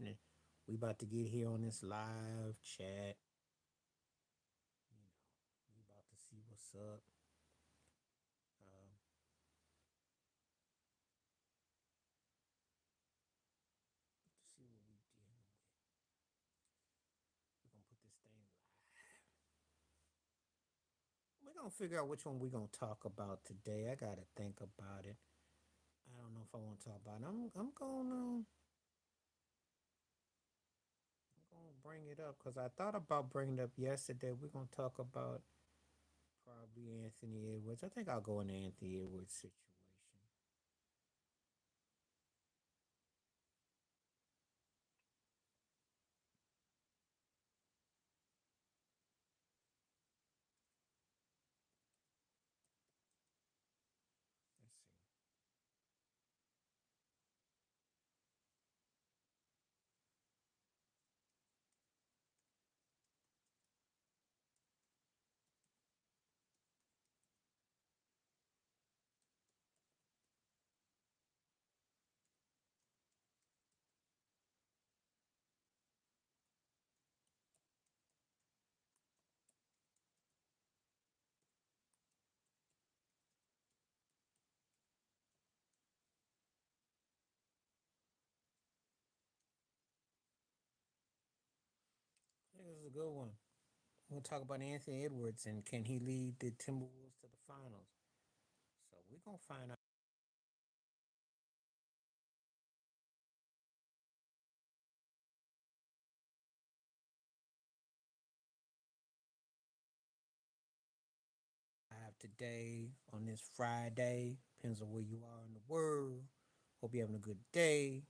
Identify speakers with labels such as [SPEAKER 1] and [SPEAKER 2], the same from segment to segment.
[SPEAKER 1] happening. We about to get here on this live chat. You know, we about to see what's up. Um, to see what we dealing with. We're gonna put this thing live. We're gonna figure out which one we're gonna talk about today. I gotta think about it. I don't know if I want to talk about it. I'm gonna bring it up because I thought about bringing it up yesterday. We're gonna talk about probably Anthony Edwards. I think I'll go in the Anthony Edwards situation. Let's see. I think this is a good one. We'll talk about Anthony Edwards and can he lead the Timberwolves to the finals. So we're gonna find out live today on this Friday. Depends on where you are in the world. Hope you're having a good day.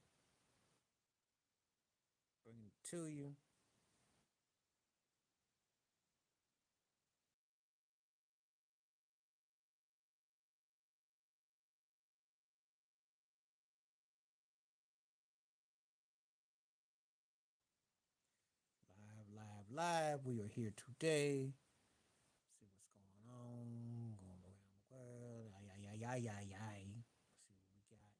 [SPEAKER 1] Bringing it to you. Live, live, live. We are here today. See what's going on. Going around the world. Ay, ay, ay, ay, ay, ay. See what we got.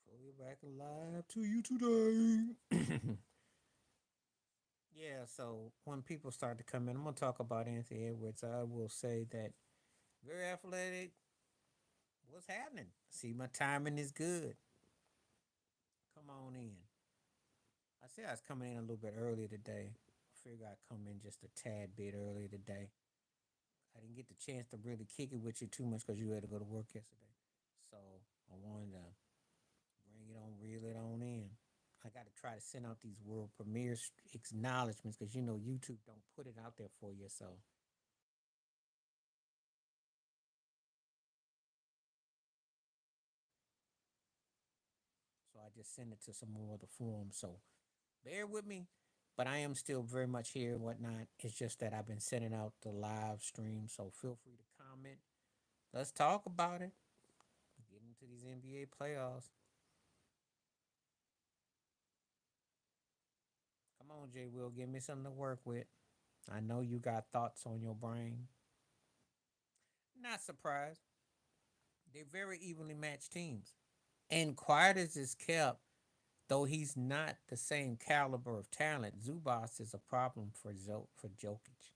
[SPEAKER 1] So we're back live to you today. Yeah, so when people start to come in, I'm gonna talk about Anthony Edwards. I will say that very athletic. What's happening? See, my timing is good. Come on in. I said I was coming in a little bit earlier today. I figured I'd come in just a tad bit earlier today. I didn't get the chance to really kick it with you too much because you had to go to work yesterday. So I wanted to bring it on, reel it on in. I got to try to send out these world premiere acknowledgments because you know YouTube don't put it out there for you. So I just send it to some more of the forums. So bear with me, but I am still very much here and whatnot. It's just that I've been sending out the live stream. So feel free to comment. Let's talk about it. Get into these NBA playoffs. Come on, Jay Will, give me something to work with. I know you got thoughts on your brain. Not surprised. They're very evenly matched teams. And quiet as is kept, though he's not the same caliber of talent, Zubas is a problem for Jokic.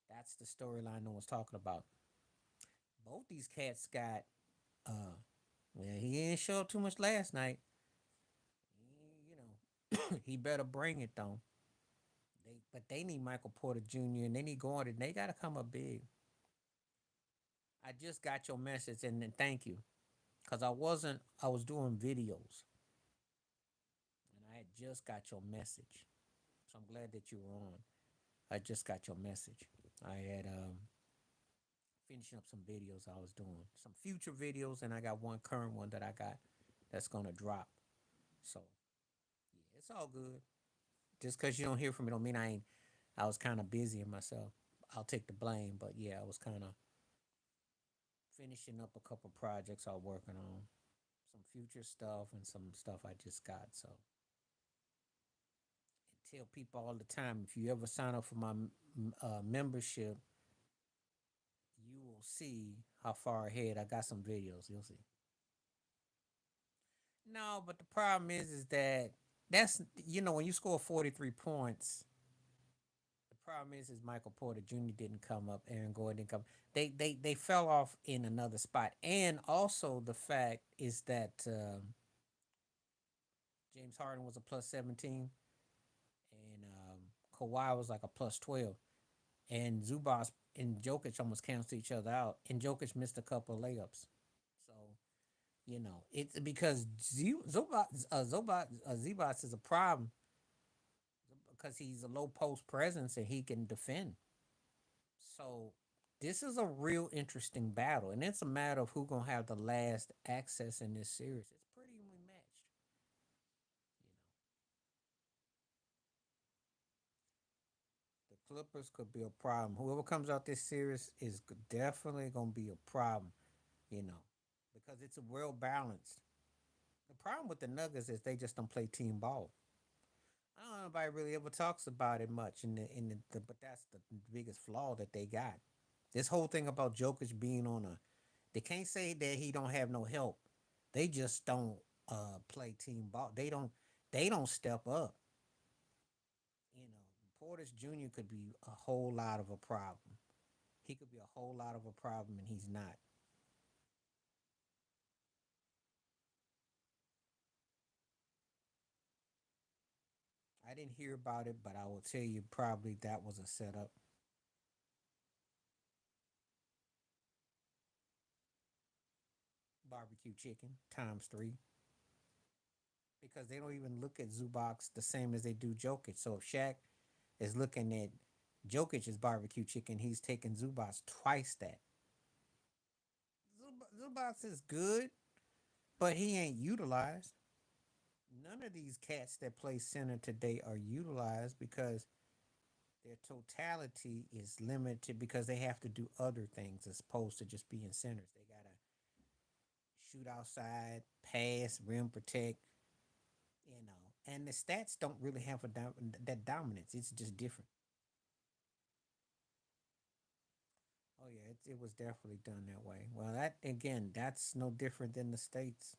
[SPEAKER 1] That's the storyline no one's talking about. Both these cats got well, he didn't show up too much last night. You know, he better bring it though. But they need Michael Porter Jr. and they need Gordon. They gotta come up big. I just got your message and then thank you. Cause I was doing videos and I had just got your message. So I'm glad that you were on. I just got your message. I had finishing up some videos I was doing. Some future videos and I got one current one that I got that's gonna drop. So yeah, it's all good. Just cause you don't hear from me don't mean I was kind of busy in myself. I'll take the blame. But yeah, I was kind of finishing up a couple projects I was working on, some future stuff and some stuff I just got. So I tell people all the time, if you ever sign up for my membership, you will see how far ahead I got some videos. You'll see. No, but the problem is that that's when you score 43 points. The problem is Michael Porter Jr. didn't come up, Aaron Gordon didn't come. They fell off in another spot, and also the fact is that James Harden was a plus 17, and Kawhi was like a plus 12, and Zubas and Jokic almost canceled each other out, and Jokic missed a couple of layups. So it's because Zubas is a problem because he's a low post presence and he can defend. So this is a real interesting battle, and it's a matter of who gonna have the last access in this series. It's pretty evenly matched. The Clippers could be a problem. Whoever comes out this series is definitely gonna be a problem. You know, because it's well balanced. The problem with the Nuggets is they just don't play team ball. I don't know if anybody really ever talks about it much but that's the biggest flaw that they got. This whole thing about Jokic being on a they can't say that he don't have no help. They just don't play team ball. They don't step up. You know, Portis Jr. could be a whole lot of a problem. He could be a whole lot of a problem and he's not. I didn't hear about it, but I will tell you probably that was a setup. Barbecue chicken times three. Because they don't even look at Zubox the same as they do Jokic. So if Shaq is looking at Jokic's barbecue chicken, he's taking Zubox twice that. Zubox is good, but he ain't utilized. None of these cats that play center today are utilized because their totality is limited because they have to do other things as opposed to just being centers. They gotta shoot outside, pass, rim protect, and the stats don't really have that dominance. It's just different. Oh yeah, it was definitely done that way. Well, that again, that's no different than the states.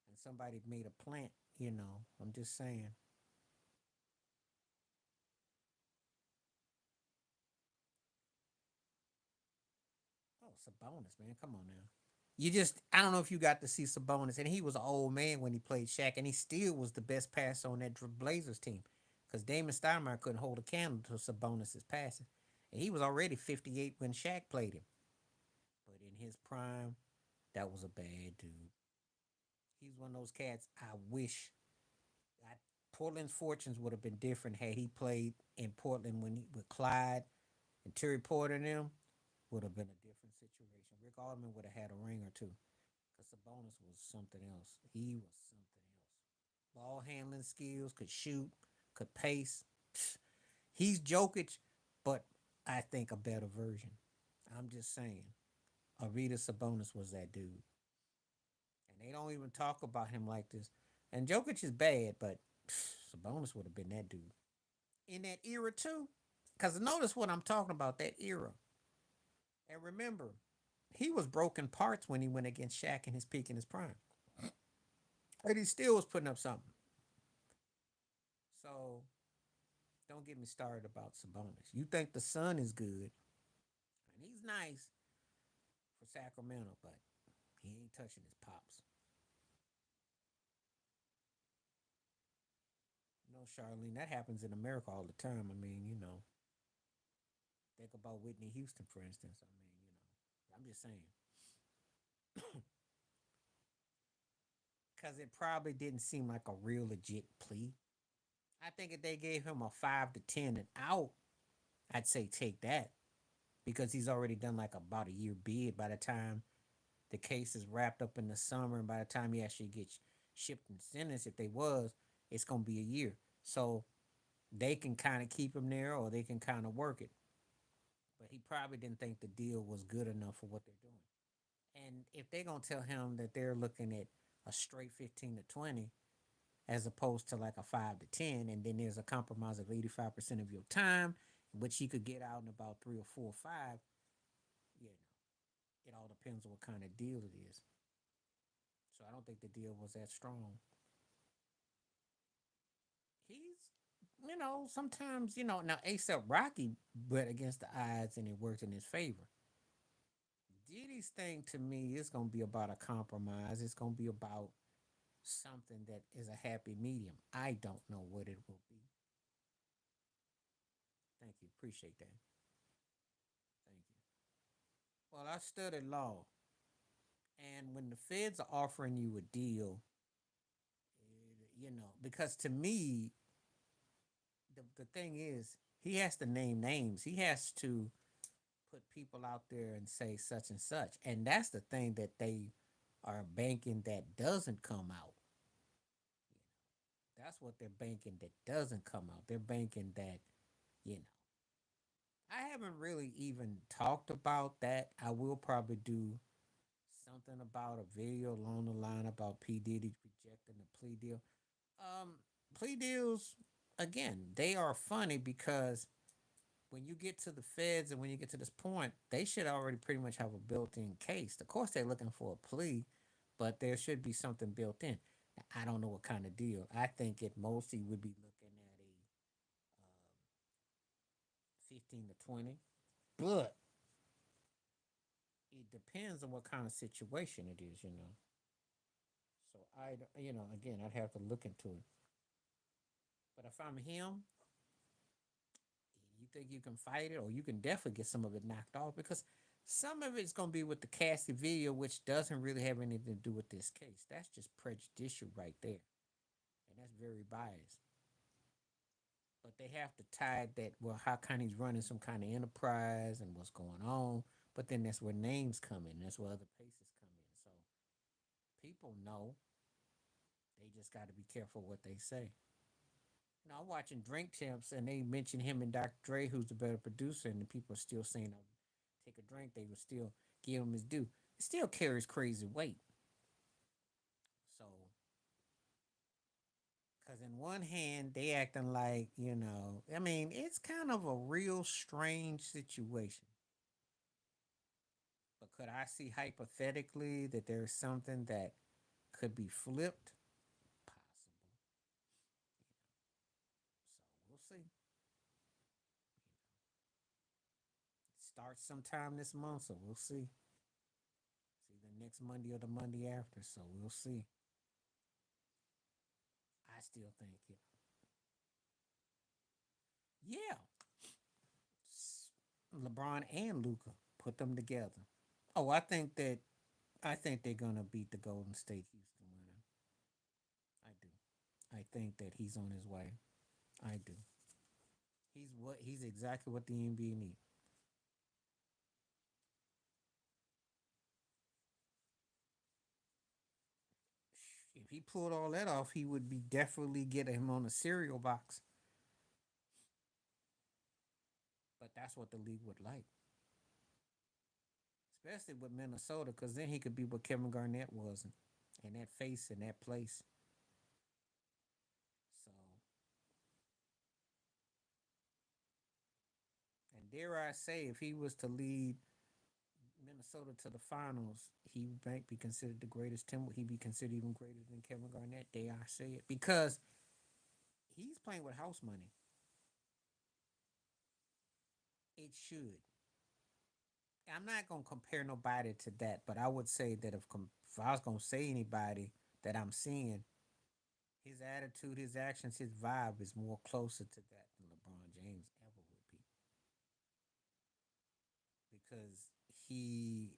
[SPEAKER 1] And somebody made a plant. I'm just saying. Oh, Sabonis, man, come on now. I don't know if you got to see Sabonis, and he was an old man when he played Shaq, and he still was the best passer on that Blazers team, because Damon Steinmeier couldn't hold a candle to Sabonis's passing, and he was already 58 when Shaq played him. But in his prime, that was a bad dude. He's one of those cats. I wish I, Portland's fortunes would have been different had he played in Portland with Clyde and Terry Porter and them. Would have been a different situation. Rick Alderman would have had a ring or two. Because Sabonis was something else. He was something else. Ball handling skills, could shoot, could pace. He's Jokic, but I think a better version. I'm just saying. Arita Sabonis was that dude. And they don't even talk about him like this. And Jokic is bad, but Sabonis would have been that dude. In that era, too. Because notice what I'm talking about, that era. And remember, he was broken parts when he went against Shaq in his peak in his prime. And he still was putting up something. So don't get me started about Sabonis. You think the son is good, and he's nice for Sacramento, but he ain't touching his pops. Charlene, that happens in America all the time. I mean, think about Whitney Houston, for instance. I mean, I'm just saying. Because it probably didn't seem like a real legit plea. I think if they gave him a 5 to 10 and out, I'd say take that because he's already done like about a year bid by the time the case is wrapped up in the summer, and by the time he actually gets shipped and sentenced, if they was, it's gonna be a year. So they can kind of keep him there or they can kind of work it. But he probably didn't think the deal was good enough for what they're doing. And if they're gonna tell him that they're looking at a straight 15 to 20 as opposed to like a 5 to 10, and then there's a compromise of 85% of your time, which he could get out in about 3 or 4 or 5, you know, it all depends on what kind of deal it is. So I don't think the deal was that strong. He's sometimes, now ASAP Rocky bet against the odds and it worked in his favor. Diddy's thing to me is going to be about a compromise. It's going to be about something that is a happy medium. I don't know what it will be. Thank you. Appreciate that. Thank you. Well, I studied law, and when the feds are offering you a deal, because to me, the thing is, he has to name names. He has to put people out there and say such and such. And that's the thing that they are banking that doesn't come out. That's what they're banking that doesn't come out. They're banking that, you know. I haven't really even talked about that. I will probably do something about a video along the line about P. Diddy rejecting the plea deal. Um, Plea deals, again, they are funny because when you get to the feds and when you get to this point, they should already pretty much have a built-in case. Of course, they're looking for a plea, but there should be something built in. I don't know what kind of deal. I think it mostly would be looking at a 15 to 20, but it depends on what kind of situation it is. So again, I'd have to look into it. But if I'm him, you think you can fight it, or you can definitely get some of it knocked off because some of it's going to be with the Cassie video, which doesn't really have anything to do with this case. That's just prejudicial right there, and that's very biased. But they have to tie that. Well, how kind he's running some kind of enterprise and what's going on. But then that's where names come in. That's where other places come in. So people know. They just got to be careful what they say. I'm watching Drink Champs, and they mention him and Dr. Dre, who's the better producer, and the people are still saying, "Oh, take a drink." They will still give him his due. It still carries crazy weight. So, because in one hand they acting like I mean, it's kind of a real strange situation. But could I see hypothetically that there's something that could be flipped? Possible. So we'll see. It starts sometime this month, so we'll see. It's either next Monday or the Monday after, so we'll see. I still think it. Yeah, LeBron and Luca put them together. Oh, I think they're gonna beat the Golden State Houston winner. I do. I think that he's on his way. I do. He's exactly what the NBA needs. If he pulled all that off, he would be definitely getting him on a cereal box. But that's what the league would like, especially with Minnesota, because then he could be what Kevin Garnett was, and that face in that place. So, and dare I say, if he was to lead Minnesota to the finals, he might be considered the greatest Tim. He'd be considered even greater than Kevin Garnett. Dare I say it? Because he's playing with house money. It should. I'm not gonna compare nobody to that, but I would say that if I was gonna say anybody that I'm seeing, his attitude, his actions, his vibe is more closer to that than LeBron James ever would be, because he,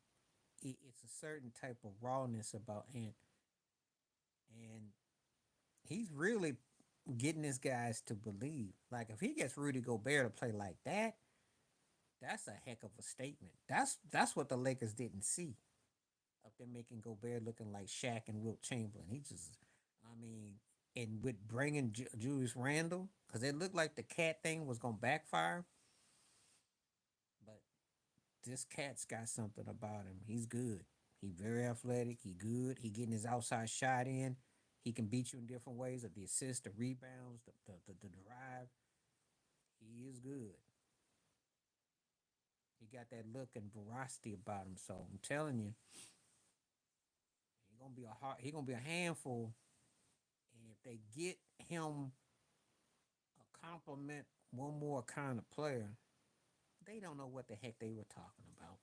[SPEAKER 1] it's a certain type of rawness about and he's really getting his guys to believe. Like if he gets Rudy Gobert to play like that, that's a heck of a statement. That's what the Lakers didn't see. Up there making Gobert looking like Shaq and Wilt Chamberlain. I mean, And with bringing Julius Randle, because it looked like the cat thing was gonna backfire, but this cat's got something about him. He's good. He very athletic. He good. He getting his outside shot in. He can beat you in different ways. Of the assist, the rebounds, the drive. He is good. He got that look and veracity about him. So I'm telling you, he gonna be a handful. And if they get him a compliment, one more kind of player, they don't know what the heck they were talking about.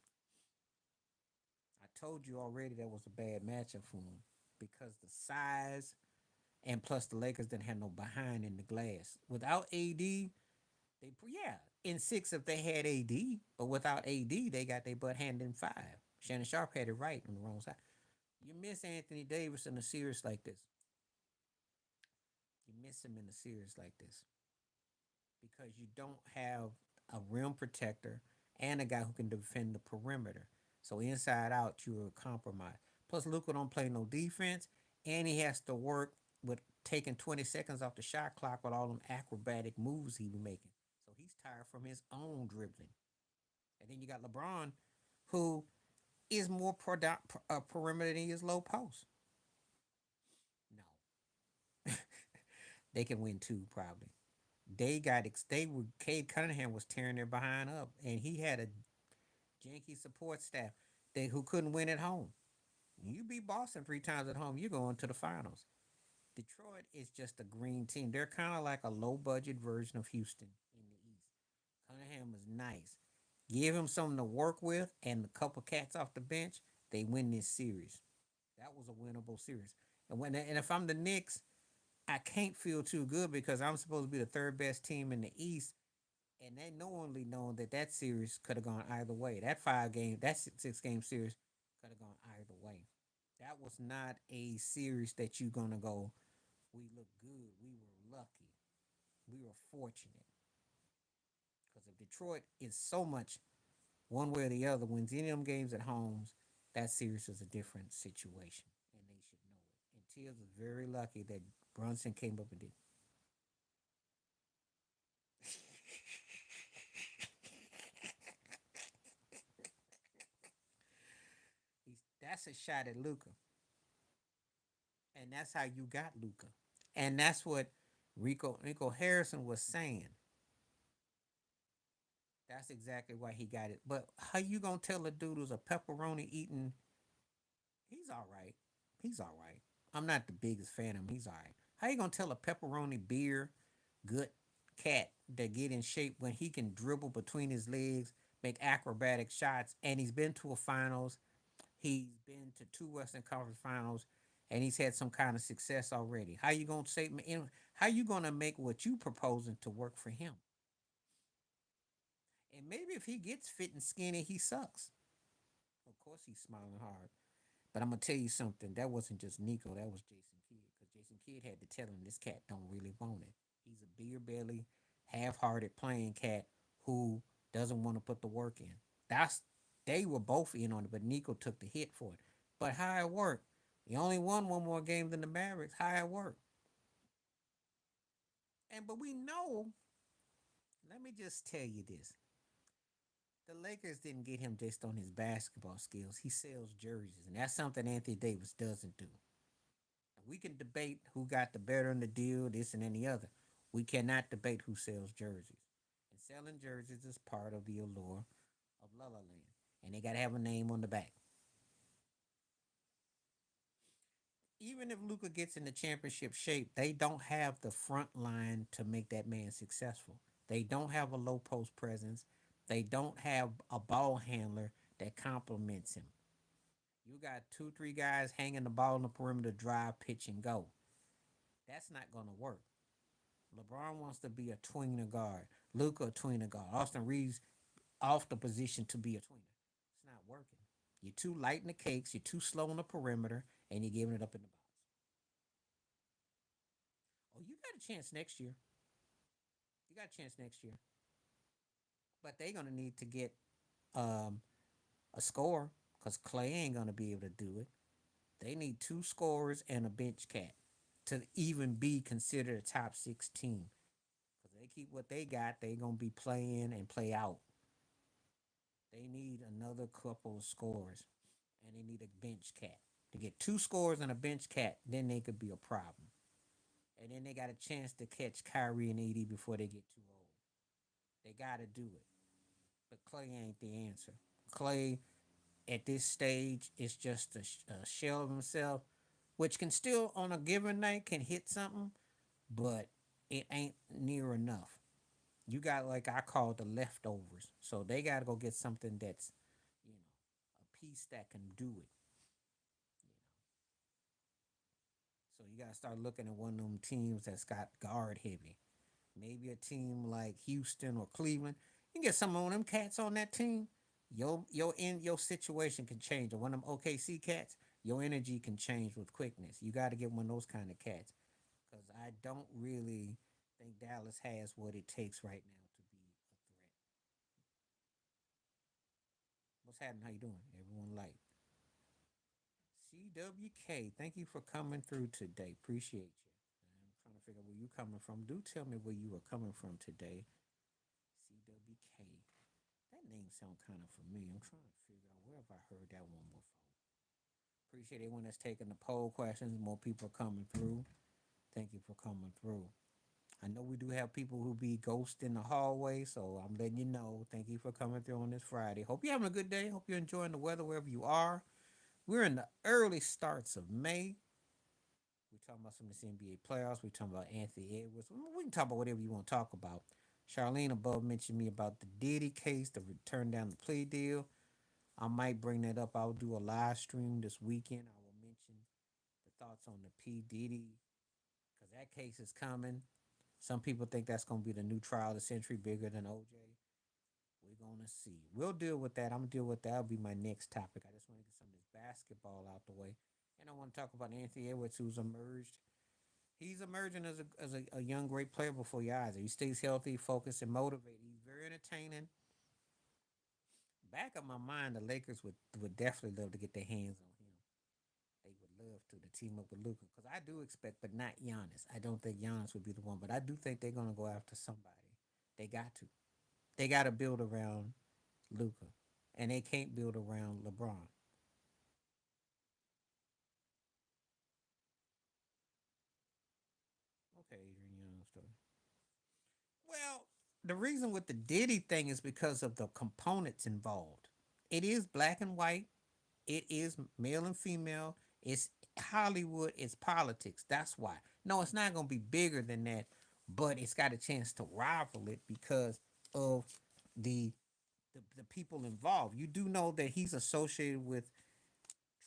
[SPEAKER 1] I told you already that was a bad matchup for him because the size and plus the Lakers didn't have no behind in the glass. Without AD, they yeah in six if they had AD, but without AD they got their butt handed in five. Shannon Sharp had it right on the wrong side. You miss Anthony Davis in a series like this. You miss him in a series like this because you don't have a rim protector and a guy who can defend the perimeter. So inside out, you're compromised. Plus, Luka don't play no defense, and he has to work with taking 20 seconds off the shot clock with all them acrobatic moves he be making. So he's tired from his own dribbling. And then you got LeBron, who is more perimeter than he is low post. No, they can win two probably. They were Cade Cunningham was tearing their behind up, and he had a janky support staff who couldn't win at home. You beat Boston three times at home, you're going to the finals. Detroit is just a green team. They're kind of like a low budget version of Houston in the East. Cunningham is nice. Give him something to work with and a couple cats off the bench, they win this series. That was a winnable series. And if I'm the Knicks, I can't feel too good because I'm supposed to be the third best team in the East, and they knowingly know that that series could have gone either way. That 6 game series could have gone either way. That was not a series that you're gonna go. We look good. We were lucky. We were fortunate because if Detroit is so much one way or the other wins any of them games at homes, that series is a different situation, and they should know it. And Tibbs was very lucky that Brunson came up and did. That's a shot at Luca, and that's how you got Luca, and that's what Rico Harrison was saying. That's exactly why he got it. But how you gonna tell a dude who's a pepperoni eating? He's all right. He's all right. I'm not the biggest fan of him. He's all right. How you gonna tell a pepperoni beer good cat that get in shape when he can dribble between his legs, make acrobatic shots, and he's been to a finals. He's been to two Western Conference Finals, and he's had some kind of success already. How you gonna say? How you gonna make what you proposing to work for him? And maybe if he gets fit and skinny, he sucks. Of course, he's smiling hard. But I'm gonna tell you something. That wasn't just Nico. That was Jason Kidd. Because Jason Kidd had to tell him this cat don't really want it. He's a beer belly, half-hearted playing cat who doesn't want to put the work in. That's they were both in on it, but Nico took the hit for it. But how it worked? He only won one more game than the Mavericks. How it worked? And but we know. Let me just tell you this: the Lakers didn't get him just on his basketball skills. He sells jerseys, and that's something Anthony Davis doesn't do. We can debate who got the better in the deal, this and any other. We cannot debate who sells jerseys. And selling jerseys is part of the allure of La La Land. And they got to have a name on the back. Even if Luca gets in the championship shape, they don't have the front line to make that man successful. They don't have a low post presence. They don't have a ball handler that complements him. You got two, three guys hanging the ball in the perimeter, drive, pitch, and go. That's not going to work. LeBron wants to be a tweener guard. Luca a tweener guard. Austin Reeves off the position to be a tweener. It's not working. You're too light in the cakes. You're too slow on the perimeter, and you're giving it up in the box. Oh, you got a chance next year. You got a chance next year, but they're gonna need to get um, a score because Clay ain't gonna be able to do it. They need two scorers and a bench cat. to even be considered a top six team. Because they keep what they got, they gonna be playing and play out. They need another couple of scores, and they need a bench cat. To get two scores and a bench cat, then they could be a problem. And then they got a chance to catch Kyrie and AD before they get too old. They got to do it. But Clay ain't the answer. Clay at this stage is just a shell of himself, which can still on a given night can hit something, but it ain't near enough. You got like I call the leftovers, so they got to go get something that's you know a piece that can do it. So you got to start looking at one of them teams that's got guard heavy. Maybe a team like Houston or Cleveland. You can get some of them cats on that team. Your situation can change. Or one of them OKC cats, your energy can change with quickness. You got to get one of those kind of cats because I don't really think Dallas has what it takes right now to be a threat. What's happening? How you doing? Everyone like CWK. Thank you for coming through today. Appreciate you. I'm trying to figure out where you coming from. Do tell me where you are coming from today. CWK. That name sounds kind of familiar. I'm trying to figure out where have I heard that one before. Appreciate everyone that's taking the poll questions. More people are coming through. Thank you for coming through. I know we do have people who be ghost in the hallway, so I'm letting you know. Thank you for coming through on this Friday. Hope you're having a good day. Hope you're enjoying the weather wherever you are. We're in the early starts of May. We're talking about some of this NBA playoffs. We're talking about Anthony Edwards. We can talk about whatever you want to talk about. Charlene above mentioned me about the Diddy case, the return down the plea deal. I might bring that up. I'll do a live stream this weekend. I will mention the thoughts on the P. Diddy because that case is coming. Some people think that's going to be the new trial of the century, bigger than OJ. We're going to see. We'll deal with that. I'm going to deal with that. That'll be my next topic. I just want to get some of this basketball out the way. And I want to talk about Anthony Edwards, who's emerged. He's emerging as a young, great player before your eyes. He stays healthy, focused, and motivated. He's very entertaining. Back of my mind, the Lakers would definitely love to get their hands on him. They would love to team up with Luca because I do expect, but not Giannis. I don't think Giannis would be the one, but I do think they're gonna go after somebody. They got to. They got to build around Luca, and they can't build around LeBron. Okay, Adrian Young story. Well, the reason with the Diddy thing is because of the components involved. It is black and white. It is male and female. It's Hollywood. It's politics. That's why. No, it's not going to be bigger than that, but it's got a chance to rival it because of the, the people involved. You do know that he's associated with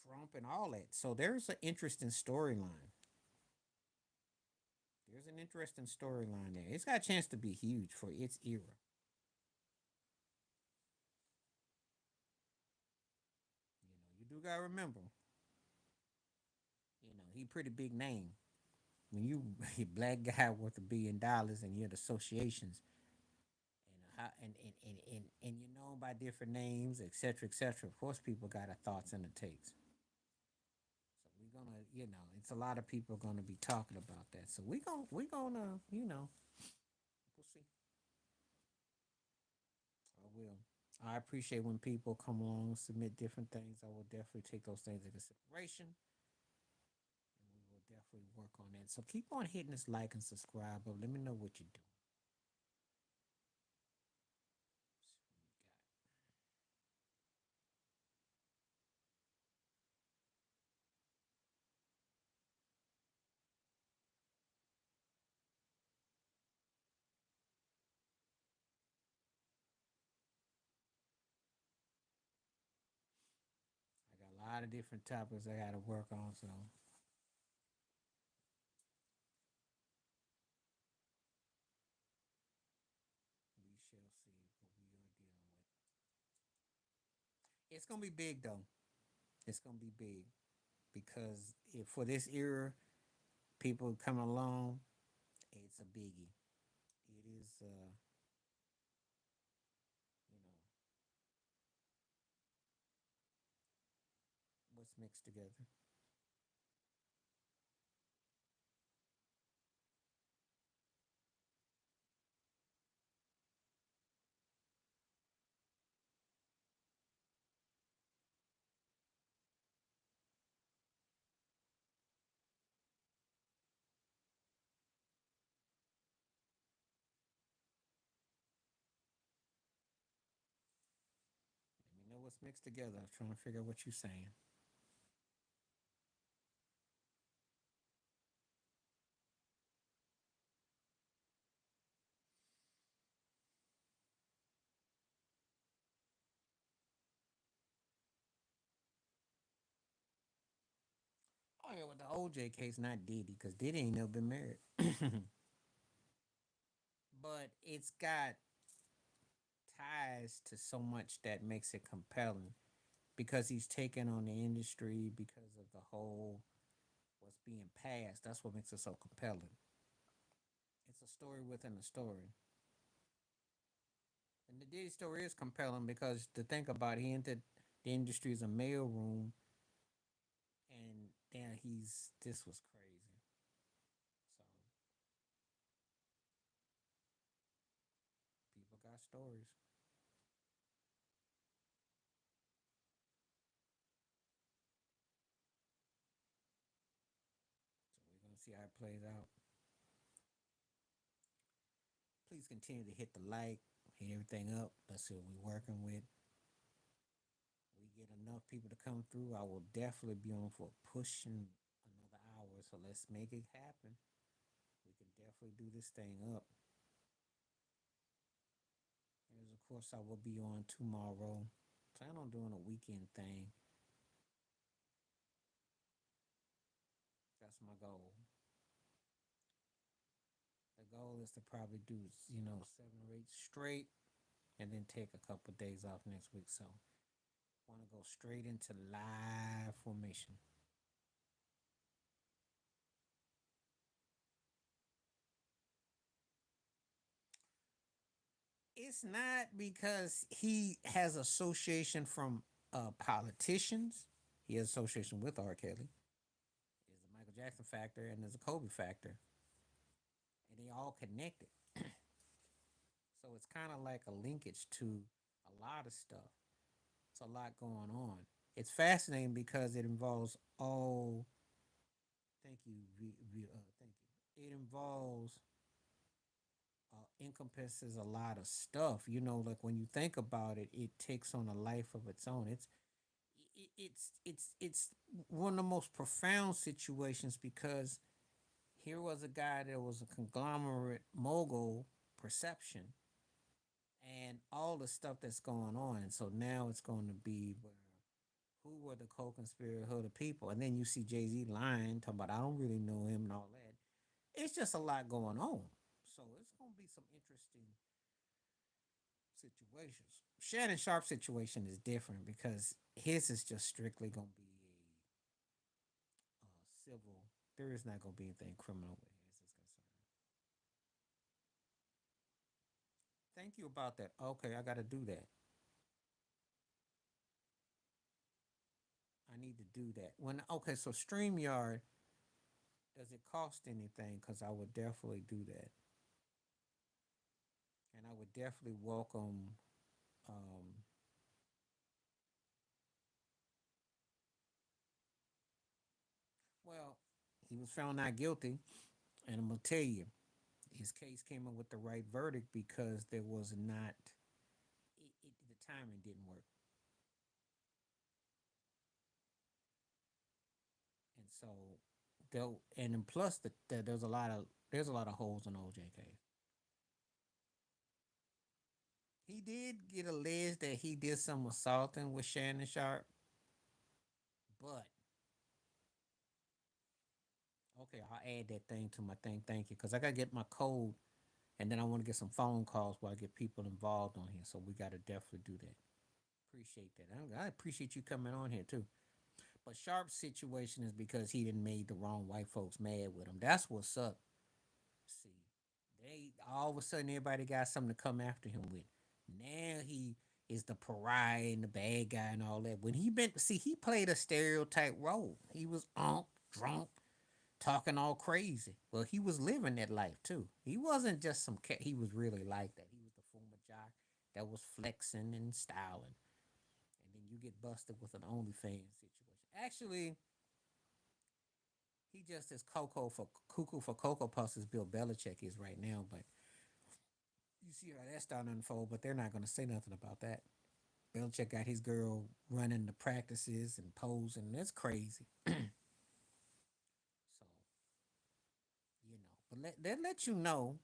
[SPEAKER 1] Trump and all that. So there's an interesting storyline. There's an interesting storyline there. It's got a chance to be huge for its era. You do gotta remember, he pretty big name. When you a black guy worth $1 billion and you're in associations and you're known by different names, etc., etc. Of course, people got a thoughts and a takes. So we're gonna, it's a lot of people gonna be talking about that. So we gonna, we'll see. I will. I appreciate when people come along and submit different things. I will definitely take those things into consideration, and we will definitely work on that. So keep on hitting this like and subscribe. But let me know what you're doing. I got a lot of different topics I got to work on. So we shall see what we are dealing with. It's gonna be big though. It's gonna be big because if for this era, people coming along, it's a biggie. It is, you know, what's mixed together. words mixed together. Trying to figure out what you're saying. Oh yeah, with the OJ case, not Diddy, because Diddy ain't never been married. But it's got ties to so much that makes it compelling because he's taken on the industry because of the whole what's being passed. That's what makes it so compelling. It's a story within a story. And the Diddy story is compelling because to think about it, he entered the industry as a mailroom and then he's this was crazy. So people got stories. So we're gonna see how it plays out. Please continue to hit the like, hit everything up. Let's see what we're working with. We get enough people to come through. I will definitely be on for pushing another hour. So let's make it happen. We can definitely do this thing up. And of course, I will be on tomorrow. Plan on doing a weekend thing. That's my goal. The goal is to probably do, 7 or 8 straight and then take a couple of days off next week. So want to go straight into live formation. It's not because he has association from politicians. He has association with R. Kelly. There's a Michael Jackson factor and there's a Kobe factor, and they all connected. So it's kind of like a linkage to a lot of stuff. It's a lot going on. It's fascinating because it involves all. Thank you, thank you. It involves encompasses a lot of stuff. Like when you think about it, it takes on a life of its own. It's one of the most profound situations because here was a guy that was a conglomerate mogul perception and all the stuff that's going on. And so now it's going to be where who were the co-conspirators, who are the people, and then you see Jay Z lying, talking about I don't really know him and all that. It's just a lot going on. So it's going to be some interesting situations. Shannon Sharp's situation is different because his is just strictly going to be a civil. There is not going to be anything criminal with his is concerned. Thank you about that. Okay, I got to do that. I need to do that. So StreamYard, does it cost anything? Because I would definitely do that, and I would definitely welcome. Um, well, he was found not guilty, and I'm gonna tell you, his case came up with the right verdict because there was not. The timing didn't work, and so and then plus there's a lot of holes in OJ case. He did get alleged that he did some assaulting with Shannon Sharp, but okay, I'll add that thing to my thing. Thank you, because I gotta get my code, and then I want to get some phone calls while I get people involved on here. So we gotta definitely do that. Appreciate that. I appreciate you coming on here too. But Sharp's situation is because he didn't made the wrong white folks mad with him. That's what's up. See, they all of a sudden everybody got something to come after him with. Now he is the pariah and the bad guy and all that. When he played a stereotype role. He was drunk, talking all crazy. Well, he was living that life too. He wasn't just some cat. He was really like that. He was the former jock that was flexing and styling. And then you get busted with an OnlyFans situation. Actually, he just as Coco for cuckoo for Cocoa Puffs as Bill Belichick is right now. But you see how that's starting to unfold. But they're not going to say nothing about that. Belichick got his girl running the practices and posing. That's crazy. So but they let you know.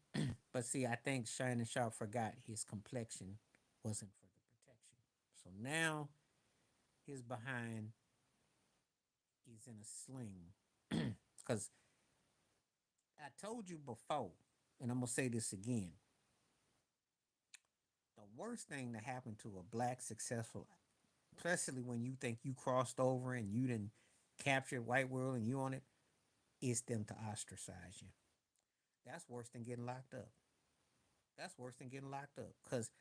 [SPEAKER 1] But see, I think Shannon Sharp forgot his complexion wasn't for the protection. So now his behind is in a sling. Because I told you before, and I'm gonna say this again: the worst thing that happened to a black successful, especially when you think you crossed over and you didn't capture white world and you on it, is them to ostracize you. That's worse than getting locked up. That's worse than getting locked up because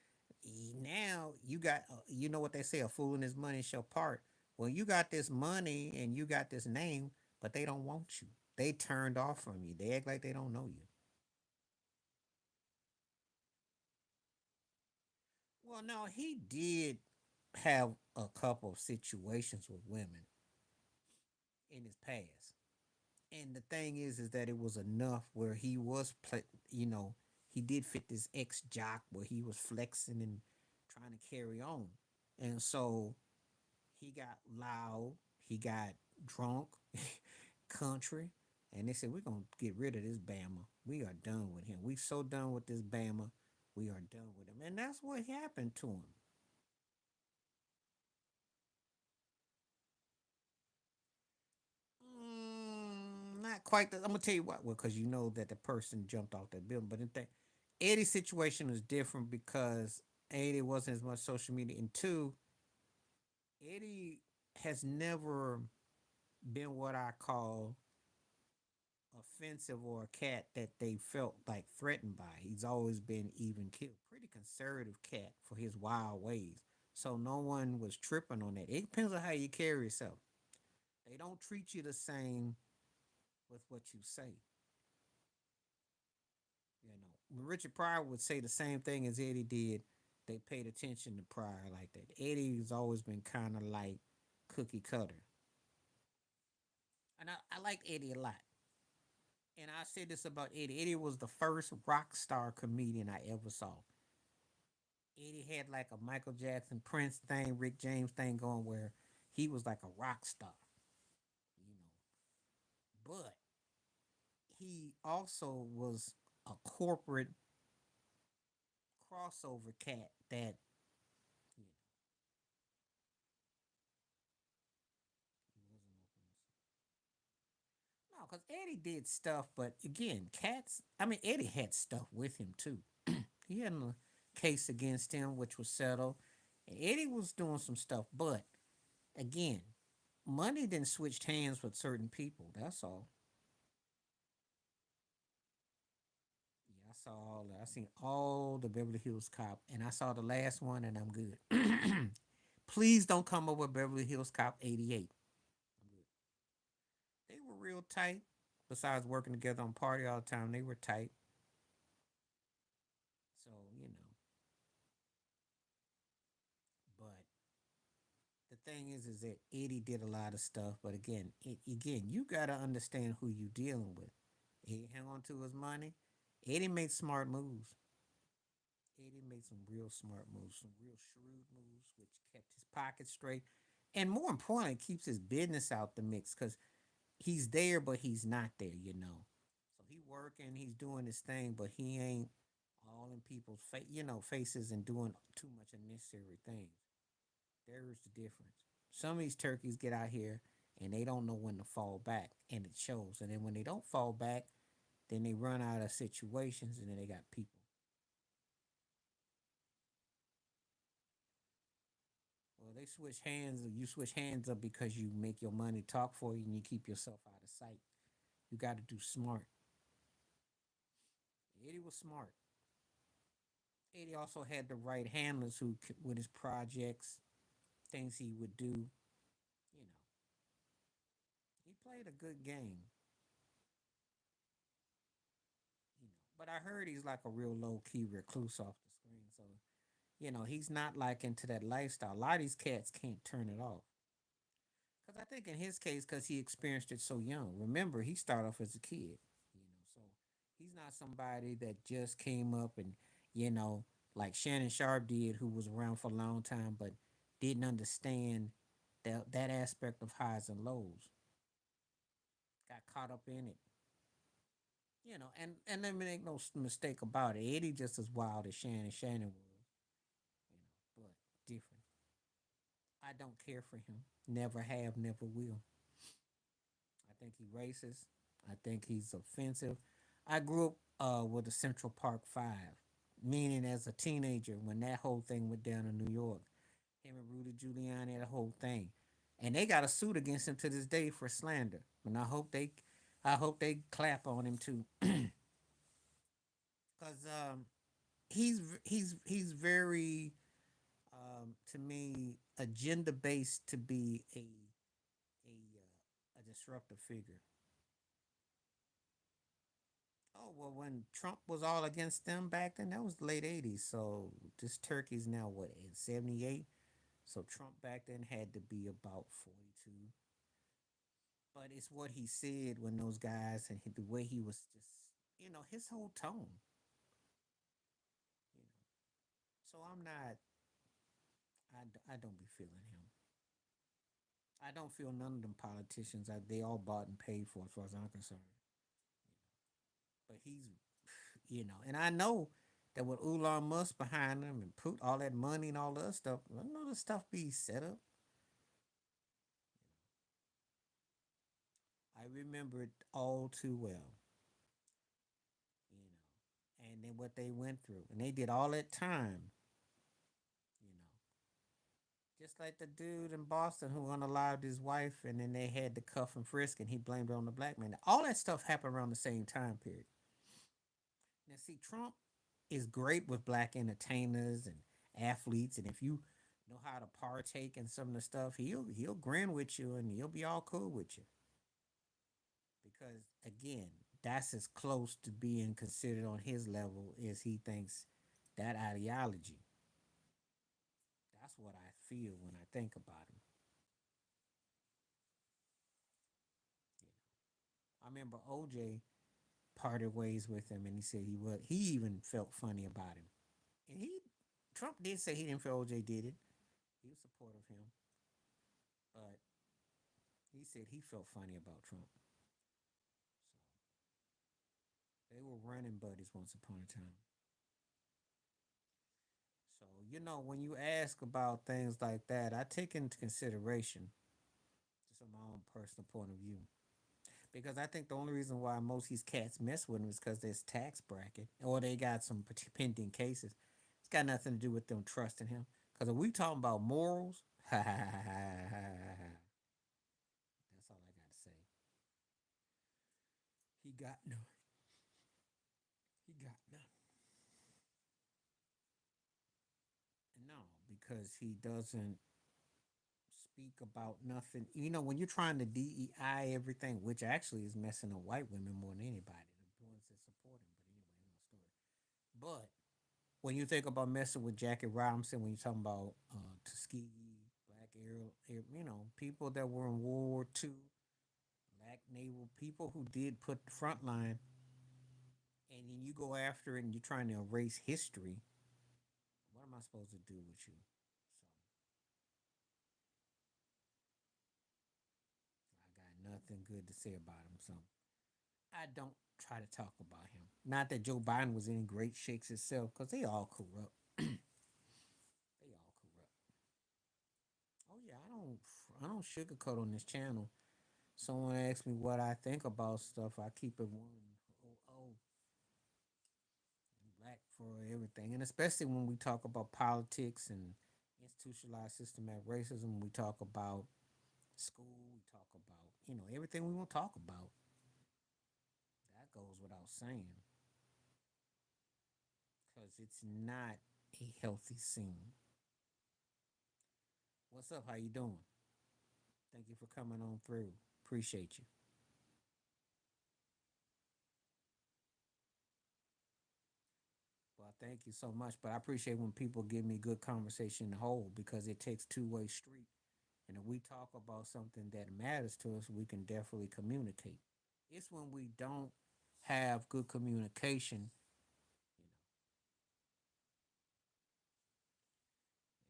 [SPEAKER 1] now you got, you know what they say, a fool and his money shall part. Well, you got this money and you got this name, but they don't want you. They turned off from you. They act like they don't know you. Well, no, he did have a couple of situations with women in his past. And the thing is that it was enough where he was, he did fit this ex jock where he was flexing and trying to carry on. And so he got loud, he got drunk, country, and they said, we're going to get rid of this Bama. We are done with him. We so done with this Bama. We are done with him. And that's what happened to him. Not quite. I'm gonna tell you what. Well, because you know that the person jumped off that building, but Eddie's situation was different because Eddie wasn't as much social media, and two, Eddie has never been what I call offensive or a cat that they felt like threatened by. He's always been even killed. Pretty conservative cat for his wild ways. So no one was tripping on that. It depends on how you carry yourself. They don't treat you the same with what you say. Richard Pryor would say the same thing as Eddie did. They paid attention to Pryor like that. Eddie's always been kind of like cookie cutter. And I liked Eddie a lot. And I said this about Eddie. Eddie was the first rock star comedian I ever saw. Eddie had like a Michael Jackson, Prince thing, Rick James thing going where he was like a rock star, you know. But he also was a corporate crossover cat that, you know, he wasn't open. No, because Eddie did stuff, but again, cats. I mean, Eddie had stuff with him too. He had a case against him, which was settled. And Eddie was doing some stuff, but again, money then switched hands with certain people. That's all. Yeah, I saw all that. I seen all the Beverly Hills Cop, and I saw the last one, and I'm good. Please don't come up with Beverly Hills Cop '88. They were real tight. Besides working together on party all the time, they were tight. So but the thing is that Eddie did a lot of stuff. But again, you gotta understand who you dealing with. He hung on to his money. Eddie made smart moves. Eddie made some real smart moves, some real shrewd moves, which kept his pockets straight, and more importantly, keeps his business out the mix because he's there, but he's not there. So he working, he's doing his thing, but he ain't all in people's faces and doing too much unnecessary things. There's the difference. Some of these turkeys get out here and they don't know when to fall back, and it shows. And then when they don't fall back, then they run out of situations, and then they got people. Well, they switch hands. You switch hands up because you make your money talk for you, and you keep yourself out of sight. You got to do smart. Eddie was smart. Eddie also had the right handlers with his projects, things he would do. You know, he played a good game. But I heard he's like a real low key recluse off the screen. So he's not like into that lifestyle. A lot of these cats can't turn it off. Because I think in his case, because he experienced it so young. Remember, he started off as a kid. So he's not somebody that just came up and, you know, like Shannon Sharp did, who was around for a long time, but didn't understand that aspect of highs and lows, got caught up in it. And let me make no mistake about it. Eddie just as wild as Shannon was, but different. I don't care for him. Never have, never will. I think he racist. I think he's offensive. I grew up with the Central Park Five, meaning as a teenager when that whole thing went down in New York. Him and Rudy Giuliani, the whole thing, and they got a suit against him to this day for slander. And I hope they clap on him too, because he's very to me agenda based to be a disruptive figure. Oh well, when Trump was all against them back then, that was the late '80s. So this turkey's now what in '78. So Trump back then had to be about 42. But it's what he said when those guys and the way he was just, his whole tone. You know. So I'm not. I don't be feeling him. I don't feel none of them politicians. They all bought and paid for, as far as I'm concerned. But and I know that with Elon Musk behind him and put all that money and all the other stuff, I know the stuff be set up. I remember it all too well, and then what they went through, and they did all that time, you know, just like the dude in Boston who unalived his wife, and then they had to cuff and frisk, and he blamed it on the black man. All that stuff happened around the same time period. Now, see, Trump is great with black entertainers and athletes, and if you know how to partake in some of the stuff, he'll grin with you and he'll be all cool with you because again, that's as close to being considered on his level as he thinks that ideology. That's what I feel when I think about him. I remember OJ parted ways with him, and he said he even felt funny about him. And Trump did say he didn't feel OJ did it. He was supportive of him, but he said he felt funny about Trump. So they were running buddies once upon a time. So when you ask about things like that, I take into consideration just from my own personal point of view. Because I think the only reason why most of these cats mess with him is because there's tax bracket or they got some pending cases. It's got nothing to do with them trusting him. Because if we talking about morals, that's all I got to say. He got none. He got none. No, because he doesn't speak about nothing. When you're trying to DEI everything, which actually is messing up white women more than anybody, the ones that support him. But anyway, no story. But when you think about messing with Jackie Robinson, when you're talking about Tuskegee, Black people that were in World War II, Black naval people who did put the front line, and then you go after it and you're trying to erase history, what am I supposed to do with you? So I got nothing good to say about him. So I don't try to talk about him. Not that Joe Biden was in great shakes himself, because they all corrupt. They all corrupt. Oh yeah, I don't sugarcoat on this channel. Someone asks me what I think about stuff, I keep it 100. Black for everything, and especially when we talk about politics and institutionalized systematic racism. We talk about school. We talk about everything we want to talk about. That goes without saying, because it's not a healthy scene. What's up? How you doing? Thank you for coming on through. Appreciate you. Well, thank you so much. But I appreciate when people give me good conversation in the whole, because it takes two-way street. And if we talk about something that matters to us, we can definitely communicate. It's when we don't have good communication.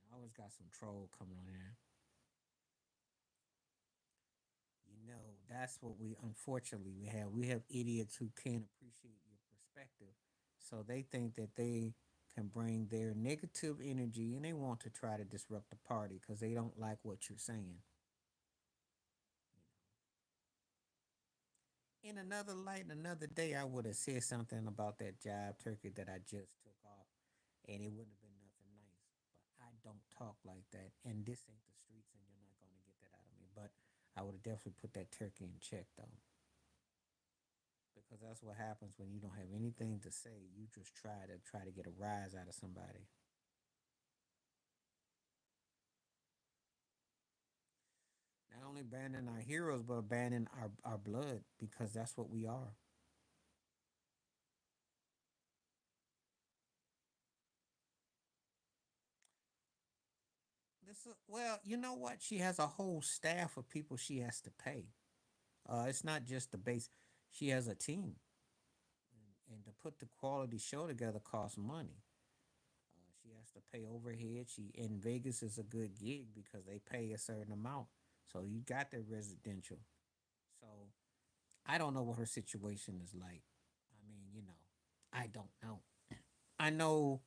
[SPEAKER 1] You know, I was always got some troll coming on there. That's what we unfortunately we have. We have idiots who can't appreciate your perspective. So they think that they can bring their negative energy and they want to try to disrupt the party because they don't like what you're saying. In another light, another day, I would have said something about that jive turkey that I just took off, and it wouldn't have been nothing nice. But I don't talk like that, and this ain't the streets, and you're not going to get that out of me. But I would have definitely put that turkey in check, though, because that's what happens when you don't have anything to say. You just try to get a rise out of somebody. Not only banning our heroes, but banning our blood because that's what we are. Well, you know what? She has a whole staff of people she has to pay. It's not just the base. She has a team, and to put the quality show together costs money. She has to pay overhead. She in Vegas is a good gig because they pay a certain amount, so you got their residential. So I don't know what her situation is like. I mean, I don't know. I know,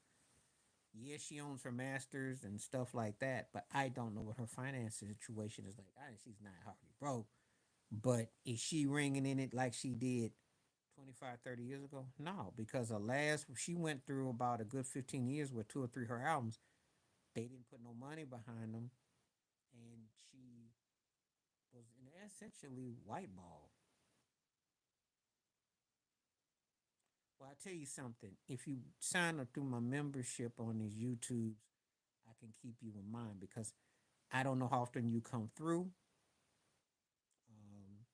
[SPEAKER 1] yeah, she owns her masters and stuff like that, but I don't know what her finance situation is like. She's not hardly broke, but is she ringing in it like she did 25, 30 years ago? No, because the last, she went through about a good 15 years with two or three of her albums. They didn't put no money behind them, and she was in essentially whiteball. Well, I tell you something. If you sign up through my membership on these YouTubes, I can keep you in mind because I don't know how often you come through, um,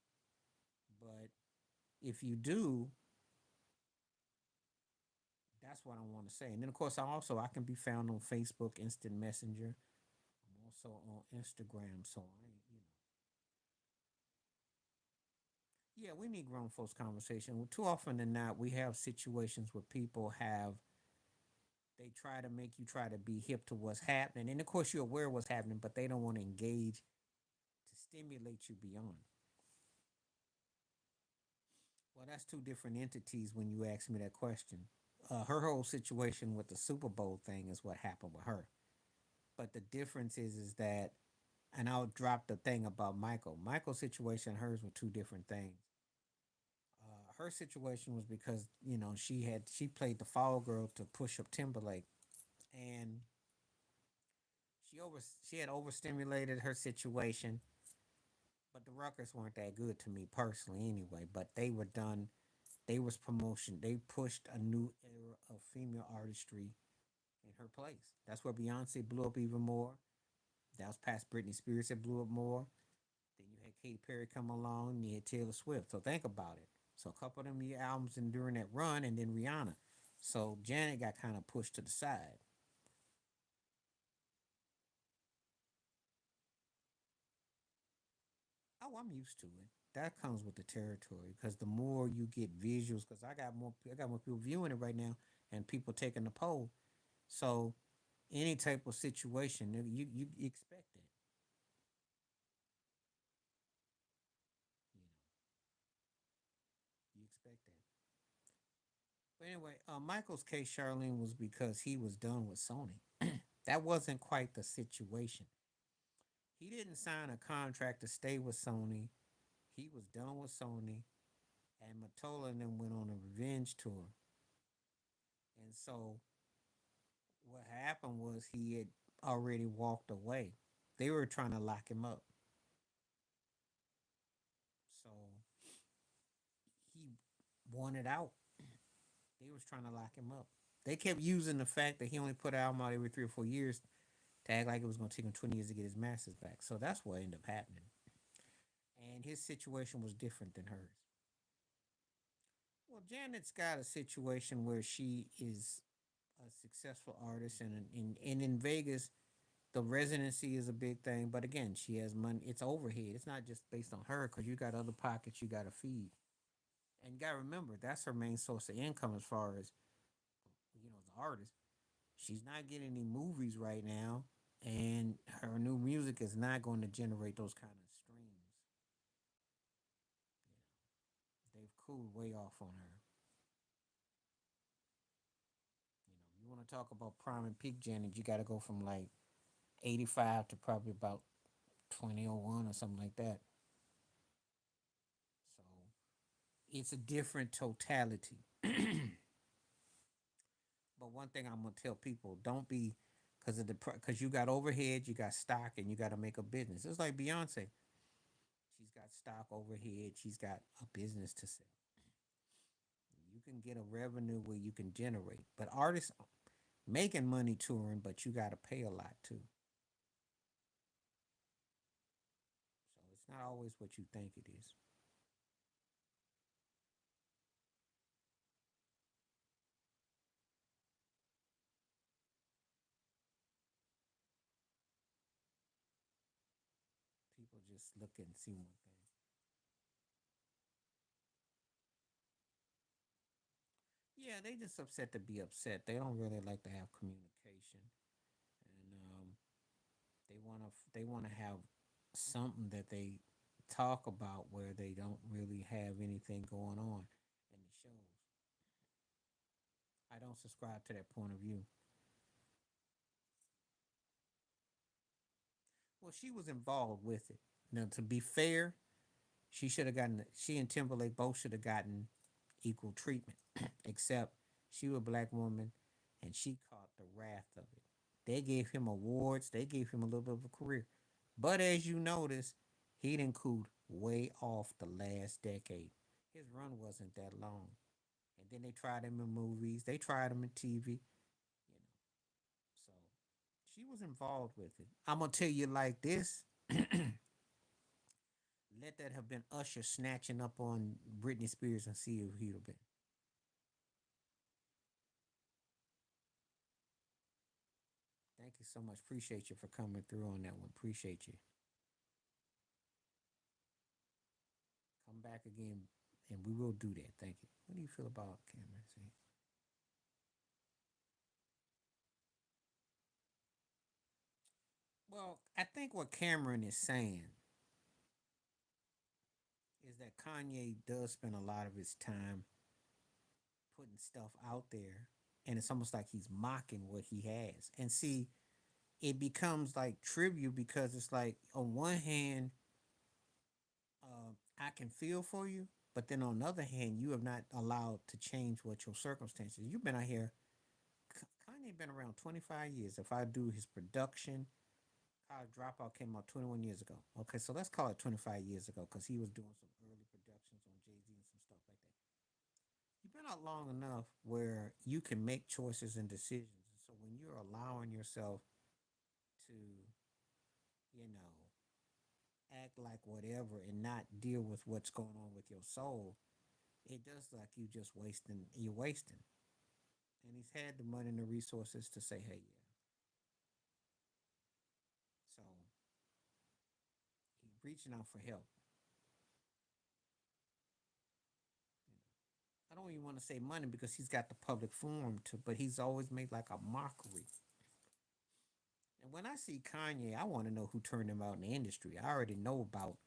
[SPEAKER 1] but if you do, that's what I want to say. And then, of course, I can be found on Facebook, Instant Messenger. I'm also on Instagram. So yeah, we need grown folks conversation. Well, too often than not, we have situations where people have they try to make you try to be hip to what's happening, and of course you're aware of what's happening, but they don't want to engage to stimulate you beyond. Well, that's two different entities when you ask me that question. Her whole situation with the Super Bowl thing is what happened with her. But the difference is that, and I'll drop the thing about Michael. Michael's situation and hers were two different things. Her situation was because she played the fall girl to push up Timberlake, and she over she had overstimulated her situation. But the records weren't that good to me personally, anyway. But they were done. They was promotion. They pushed a new era of female artistry in her place. That's where Beyonce blew up even more. That was past Britney Spears that blew up more. Then you had Katy Perry come along, and you had Taylor Swift. So think about it. So a couple of them albums and during that run, and then Rihanna. So Janet got kind of pushed to the side. Oh, I'm used to it. That comes with the territory because the more you get visuals, because I got more people viewing it right now, and people taking the poll. So any type of situation, you expect it. You know, you expect that. But anyway, Michael's case, Charlene, was because he was done with Sony. That wasn't quite the situation. He didn't sign a contract to stay with Sony. He was done with Sony, and Matola and them went on a revenge tour. And so what happened was he had already walked away. They were trying to lock him up. So he wanted out. They was trying to lock him up. They kept using the fact that he only put an album out every 3 or 4 years to act like it was going to take him 20 years to get his masters back. So that's what ended up happening. And his situation was different than hers. Well, Janet's got a situation where she is a successful artist, and in Vegas, the residency is a big thing. But again, she has money. It's overhead. It's not just based on her because you got other pockets you got to feed. And you got to remember that's her main source of income as far as as an artist. She's not getting any movies right now. and her new music is not going to generate those kind of streams. They've cooled way off on her. You want to talk about prime and peak Janet, you got to go from like 85 to probably about 2001 or something like that. So it's a different totality. But one thing I'm gonna tell people: don't be because you got overhead, you got stock, and you got to make a business. It's like Beyonce. She's got stock overhead. She's got a business to sell. You can get a revenue where you can generate, but artists making money touring, but you got to pay a lot too. So it's not always what you think it is. People just look and see one thing. Yeah, they just upset to be upset. They don't really like to have communication, and they want to have something that they talk about where they don't really have anything going on in the shows. I don't subscribe to that point of view. Well, she was involved with it. Now, to be fair, she and Timberlake both should have gotten equal treatment, except she was a black woman and she caught the wrath of it. They gave him awards, they gave him a little bit of a career. But as you notice, he didn't cool way off the last decade. His run wasn't that long. And then they tried him in movies, they tried him in TV, So she was involved with it. I'm gonna tell you like this. Let that have been Usher snatching up on Britney Spears and see if he'd have been. Thank you so much. Appreciate you for coming through on that one. Appreciate you. Come back again and we will do that. Thank you. What do you feel about Cameron? See? Well, I think what Cameron is saying is that Kanye does spend a lot of his time putting stuff out there, and it's almost like he's mocking what he has. And see, it becomes like tribute because it's like on one hand, I can feel for you, but then on the other hand, you have not allowed to change what your circumstances. You've been out here. Kanye been around 25 years. If I do his production, College Dropout came out 21 years ago. Okay, so let's call it 25 years ago because he was doing some early productions on Jay Z and some stuff like that. You've been out long enough where you can make choices and decisions. So when you're allowing yourself to, you know, act like whatever and not deal with what's going on with your soul, it does like you just wasting. You're wasting. And he's had the money and the resources to say, "Hey, yeah." So he's reaching out for help. I don't even want to say money because he's got the public forum to, but he's always made like a mockery. And when I see Kanye, I want to know who turned him out in the industry. I already know about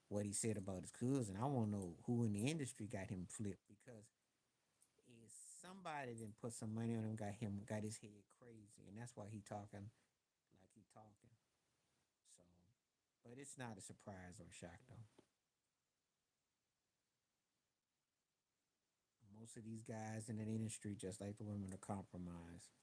[SPEAKER 1] what he said about his cousin. I want to know who in the industry got him flipped because is somebody that put some money on him, got his head crazy, and that's why he talking like he talking. So, but it's not a surprise or a shock though. Most of these guys in the industry, just like the women, are compromised.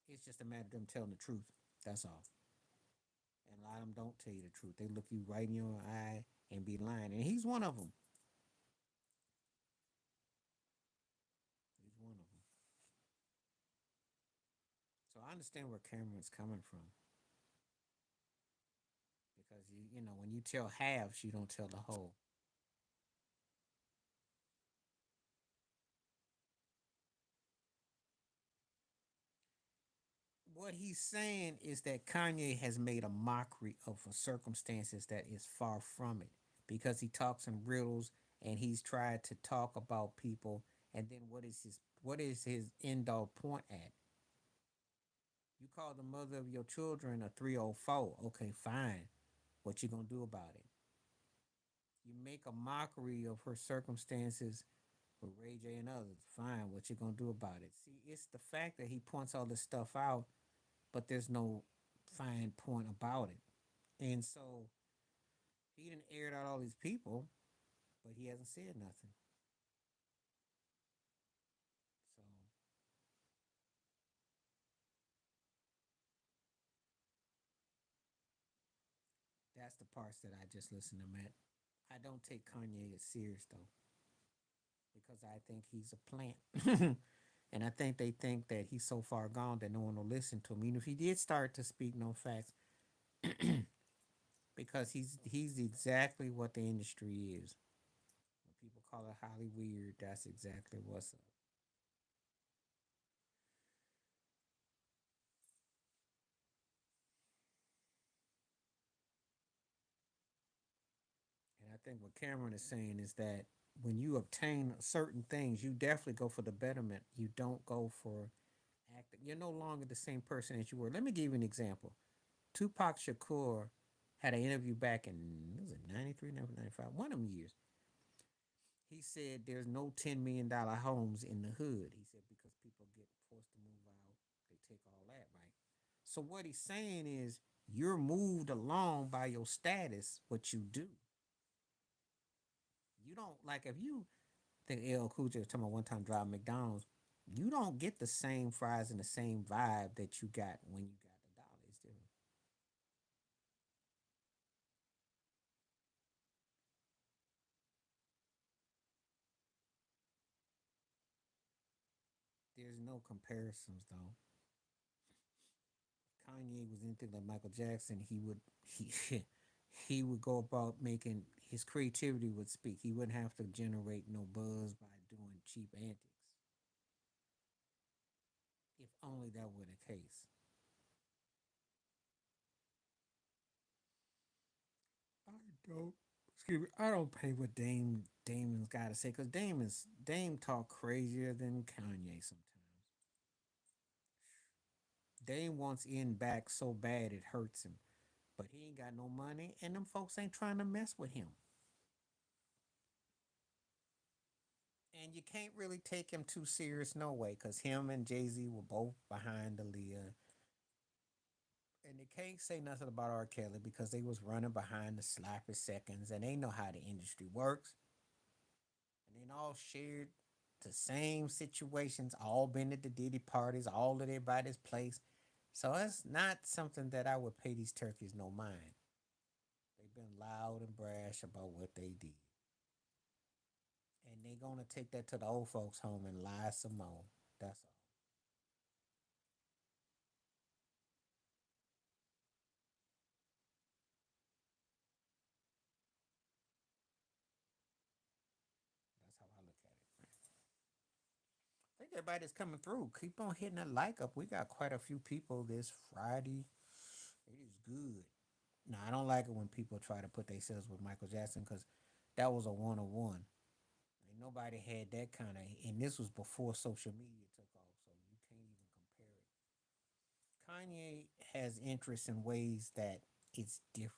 [SPEAKER 1] So it's just a matter of them telling the truth. That's all. And a lot of them don't tell you the truth. They look you right in your eye and be lying. And he's one of them. He's one of them. So I understand where Cameron's coming from because you know when you tell halves, you don't tell the whole. What he's saying is that Kanye has made a mockery of circumstances that is far from it because he talks in riddles and he's tried to talk about people. And then what is his end all point at? You call the mother of your children a 304. Okay, fine. What you gonna do about it? You make a mockery of her circumstances with Ray J and others. Fine. What you gonna do about it? See, it's the fact that he points all this stuff out, but there's no fine point about it. And so he didn't aired out all these people, but he hasn't said nothing. So that's the parts that I just listen to, Matt. I don't take Kanye as serious though, because I think he's a plant. And I think they think that he's so far gone that no one will listen to him. Even if he did start to speak no facts, because he's exactly what the industry is. When people call it highly weird, that's exactly what's up. And I think what Cameron is saying is that when you obtain certain things, you definitely go for the betterment. You don't go for acting. You're no longer the same person as you were. Let me give you an example. Tupac Shakur had an interview back in, was it 93, 95, one of them years. He said there's no $10 million homes in the hood. He said because people get forced to move out, they take all that, right? So what he's saying is you're moved along by your status, what you do. You don't like if you think L Cool J was talking about one time driving McDonald's, you don't get the same fries and the same vibe that you got when you got the dollar. It's different. There's no comparisons though. Kanye was anything like Michael Jackson, he he would go about making his creativity would speak. He wouldn't have to generate no buzz by doing cheap antics. If only that were the case. I don't. Excuse me. I don't pay what Damon's got to say because Dame talk crazier than Kanye sometimes. Dame wants in back so bad it hurts him, but he ain't got no money, and them folks ain't trying to mess with him. And you can't really take him too serious, no way, because him and Jay Z were both behind Aaliyah, and they can't say nothing about R. Kelly because they was running behind the sloppy seconds, and they know how the industry works, and they all shared the same situations, all been at the Diddy parties, all at everybody's place. So it's not something that I would pay these turkeys no mind. They've been loud and brash about what they did. And they're gonna take that to the old folks' home and lie some more. That's all. That's how I look at it. I think everybody's coming through. Keep on hitting that like up. We got quite a few people this Friday. It is good. Now I don't like it when people try to put themselves with Michael Jackson because that was a 101. Ain't nobody had that kind of, and this was before social media took off, so you can't even compare it. Kanye has interest in ways that it's different.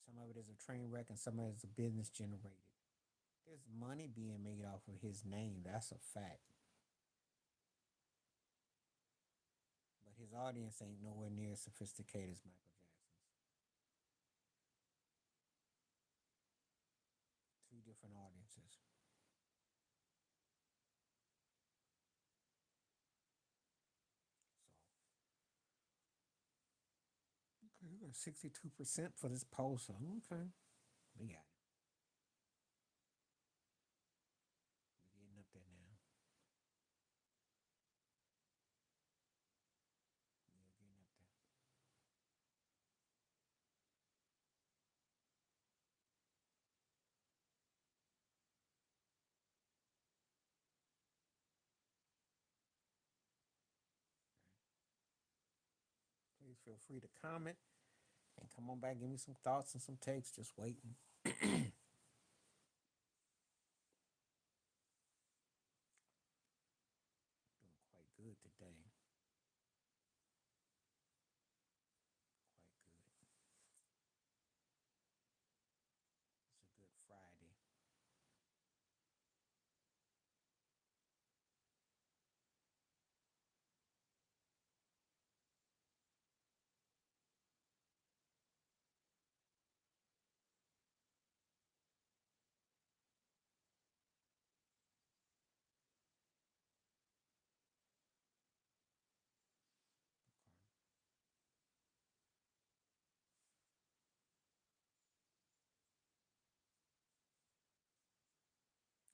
[SPEAKER 1] Some of it is a train wreck, and some of it is a business generated. There's money being made off of his name. That's a fact. But his audience ain't nowhere near as sophisticated as Michael Jackson's. Two different audiences. So okay, we got 62% for this poll. So okay, we got it. We're getting up there now. We're getting up there. Please feel free to comment and come on back. Give me some thoughts and some takes. Just waiting. today. Quite good. It's a good Friday. Okay.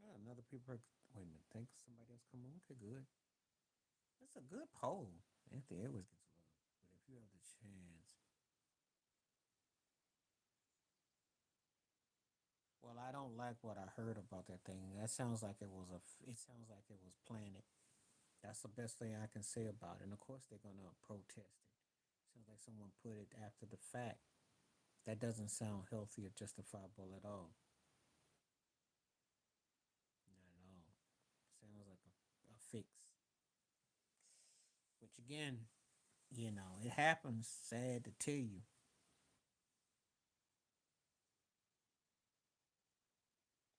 [SPEAKER 1] Yeah, another people. Wait a minute. Think somebody else come on. Okay, good. That's a good poll. Anthony Edwards gets love, but if you have the chance, well, I don't like what I heard about that thing. That sounds like it was a. It sounds like it was planted. That's the best thing I can say about it. And of course, they're gonna protest it. Sounds like someone put it after the fact. That doesn't sound healthy or justifiable at all. Not at all. Sounds like a fix. Which again, it happens. Sad to tell you,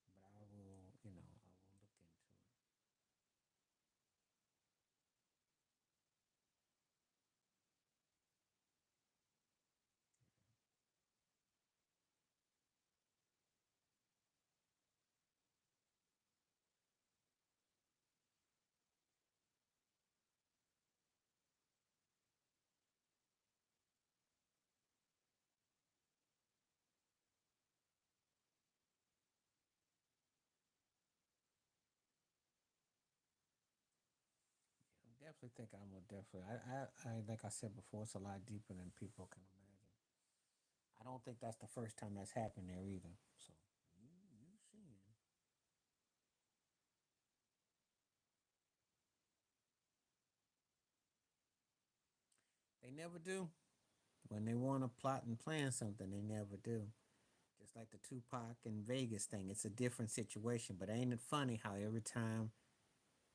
[SPEAKER 1] but I will. I will look into it. I definitely think I will definitely. I like I said before, it's a lot deeper than people can imagine. I don't think that's the first time that's happened there either. So you seeing? They never do. When they want to plot and plan something, they never do. Just like the Tupac and Vegas thing, it's a different situation. But ain't it funny how every time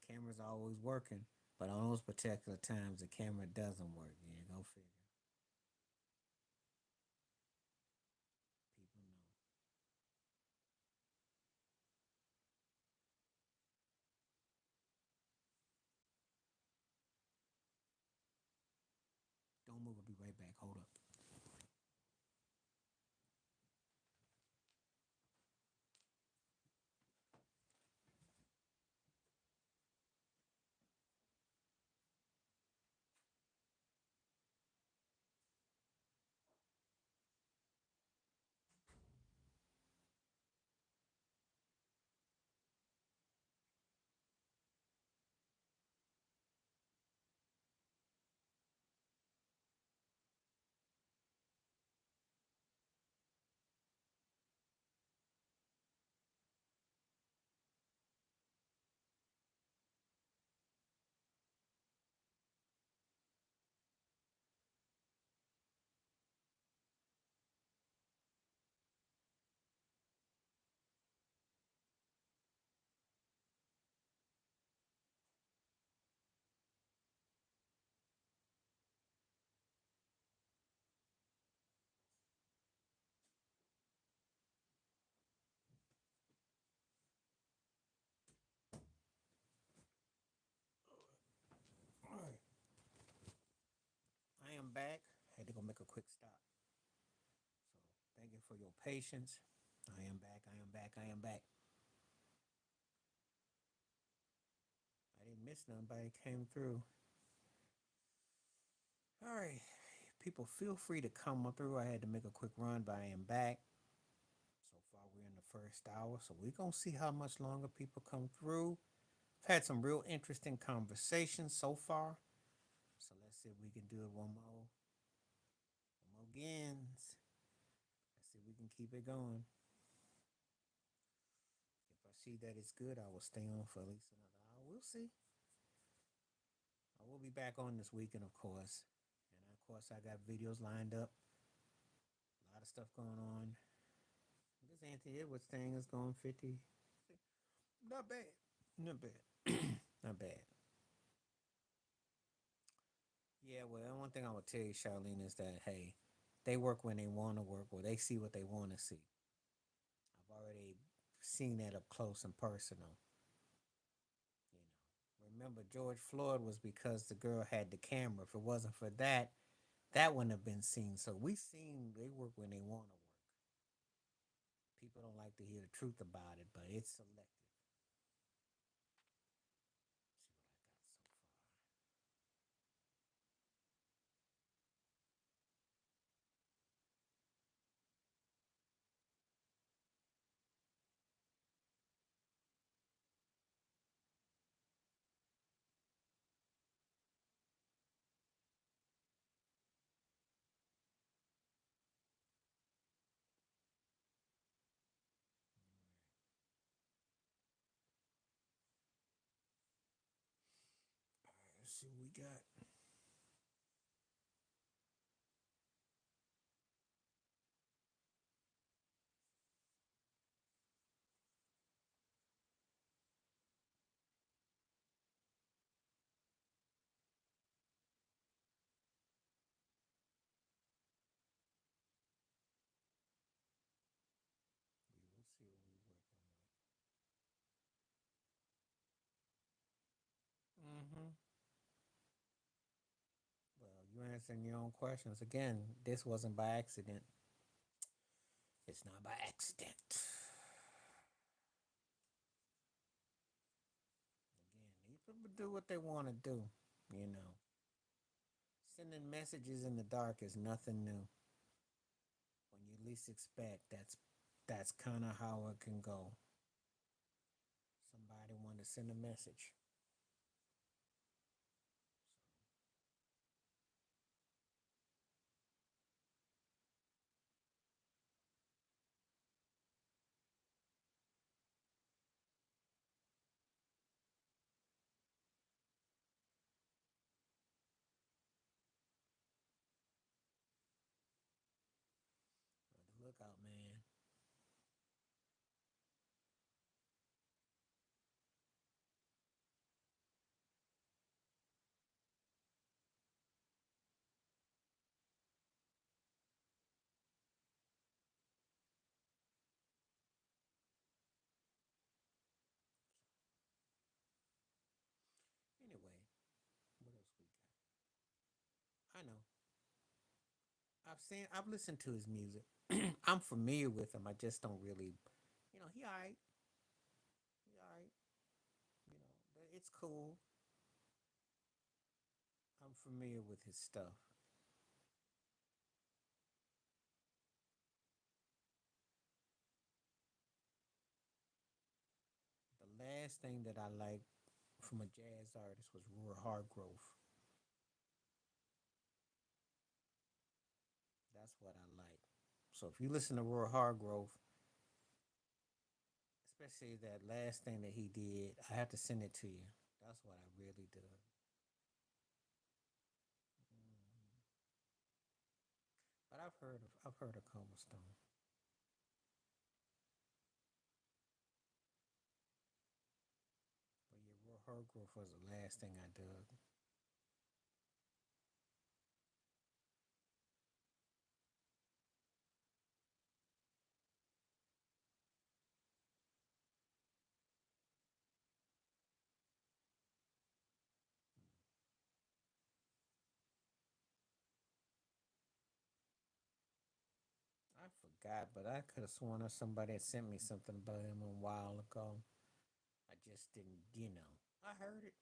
[SPEAKER 1] camera's always working, but on those particular times the camera doesn't work? Yeah, go figure. People know. Don't move. I'll be right back. Hold up. All right. I am back. I had to go make a quick stop. So thank you for your patience. I am back. I am back. I am back. I didn't miss nobody came through. All right. People, feel free to come on through. I had to make a quick run, but I am back. So far, we're in the first hour. So we're going to see how much longer people come through. I've had some real interesting conversations so far. So let's see if we can do it one more. One more gains. Let's see if we can keep it going. If I see that it's good, I will stay on for at least another hour. We'll see. I will be back on this weekend, of course. And of course, I got videos lined up. A lot of stuff going on. This Anthony Edwards thing is going 50. Not bad. Not bad. Not bad. Yeah, well, one thing I would tell you, Charlene, is that hey, they work when they want to work, or they see what they want to see. I've already seen that up close and personal. You know, remember George Floyd was because the girl had the camera. If it wasn't for that, that wouldn't have been seen. So we seen they work when they want to work. People don't like to hear the truth about it, but it's selective. Let's see what we got. We will see what we working with. Mm-hmm. Well, you answering your own questions again. This wasn't by accident. It's not by accident. Again, people do what they want to do. You know, sending messages in the dark is nothing new. When you least expect, that's kind of how it can go. Somebody wanted to send a message. Look out, man. Anyway, what else we got? I know. I've listened to his music. I'm familiar with him. I just don't really, he alright. He alright. But it's cool. I'm familiar with his stuff. The last thing that I liked from a jazz artist was Roy Hargrove. That's what I like. So if you listen to Roy Hargrove, especially that last thing that he did, I have to send it to you. That's what I really do. Mm. But I've heard of Cobblestone. But yeah, Roy Hargrove was the last thing I dug. I forgot, but I could have sworn that somebody had sent me something about him a while ago. I just didn't. I heard it.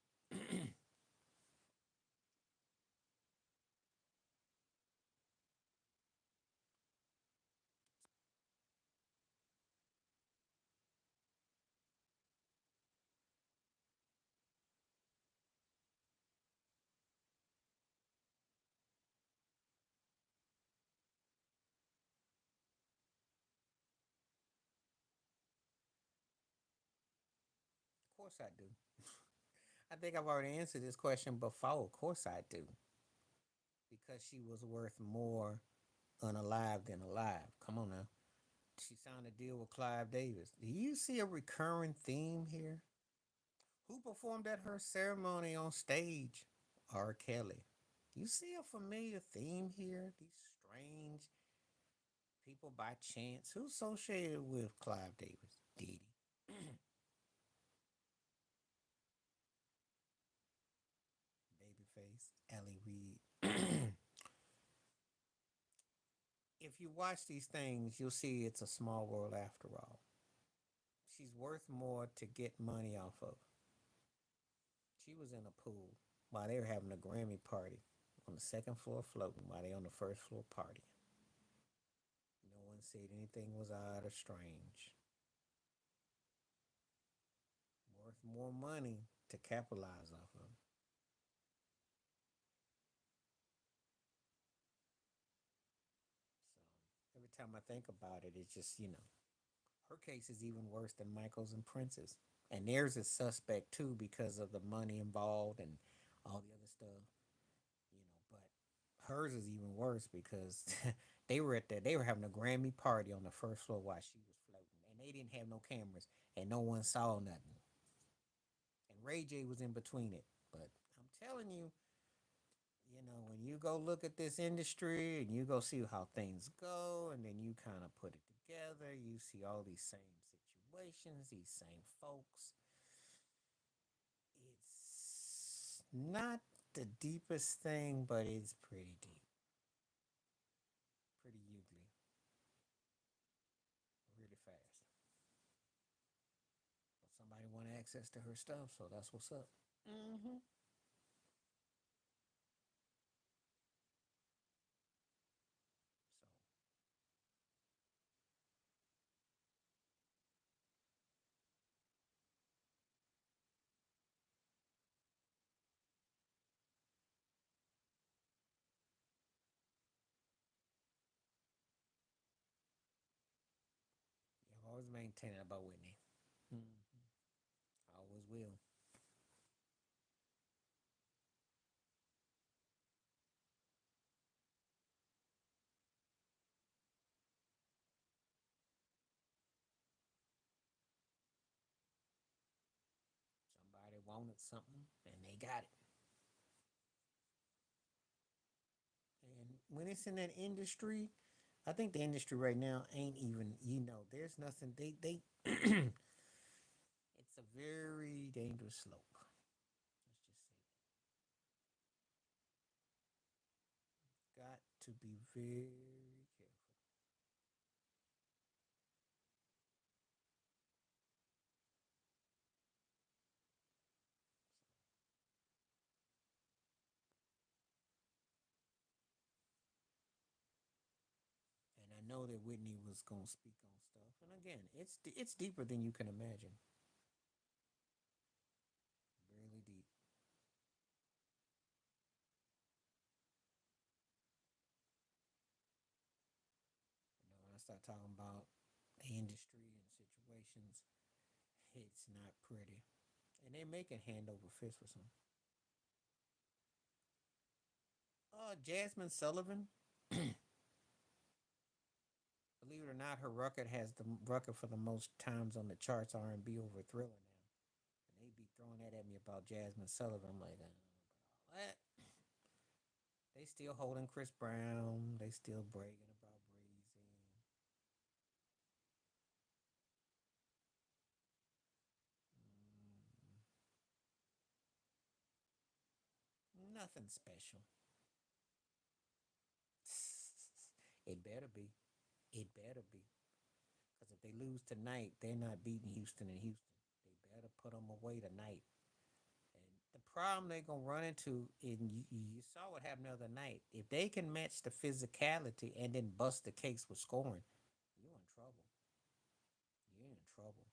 [SPEAKER 1] Of course I do. I think I've already answered this question before. Of course I do. Because she was worth more unalive than alive. Come on now. She signed a deal with Clive Davis. Do you see a recurring theme here? Who performed at her ceremony on stage? R. Kelly. You see a familiar theme here? These strange people by chance. Who's associated with Clive Davis? Dee Dee. Babyface, Ellie Reed. If you watch these things, you'll see it's a small world after all. She's worth more to get money off of. She was in a pool while they were having a Grammy party on the second floor floating while they on the first floor partying. No one said anything was odd or strange. Worth more money to capitalize off of. So every time I think about it, it's just, her case is even worse than Michael's and Prince's. And theirs is suspect too because of the money involved and all the other stuff, but hers is even worse because they were having a Grammy party on the first floor while she was floating. And they didn't have no cameras and no one saw nothing. And Ray J was in between it. But I'm telling you, when you go look at this industry and you go see how things go, and then you kind of put it together, you see all these same situations, these same folks. It's not the deepest thing, but it's pretty deep, pretty ugly, really fast. But somebody want access to her stuff, so that's what's up. Mm-hmm. So you always maintain it about Whitney. Mm-hmm. Always will. Somebody wanted something and they got it. And when it's in that industry, I think the industry right now ain't even, there's nothing they it's a very dangerous slope. Let's just say got to be very careful. And I know that Whitney was gonna speak on stuff. And again, it's deeper than you can imagine. Really deep. When I start talking about the industry and situations, it's not pretty. And they making hand over fist for some. Jasmine Sullivan, believe it or not, her record has the record for the most times on the charts R&B over Thriller now. And they be throwing that at me about Jasmine Sullivan. I'm like, what? They still holding Chris Brown. They still bragging about Breezy. Nothing special. It better be. It better be. Because if they lose tonight, they're not beating Houston in Houston. They better put them away tonight. And the problem they're going to run into, and you saw what happened the other night. If they can match the physicality and then bust the case with scoring, you're in trouble. You're in trouble.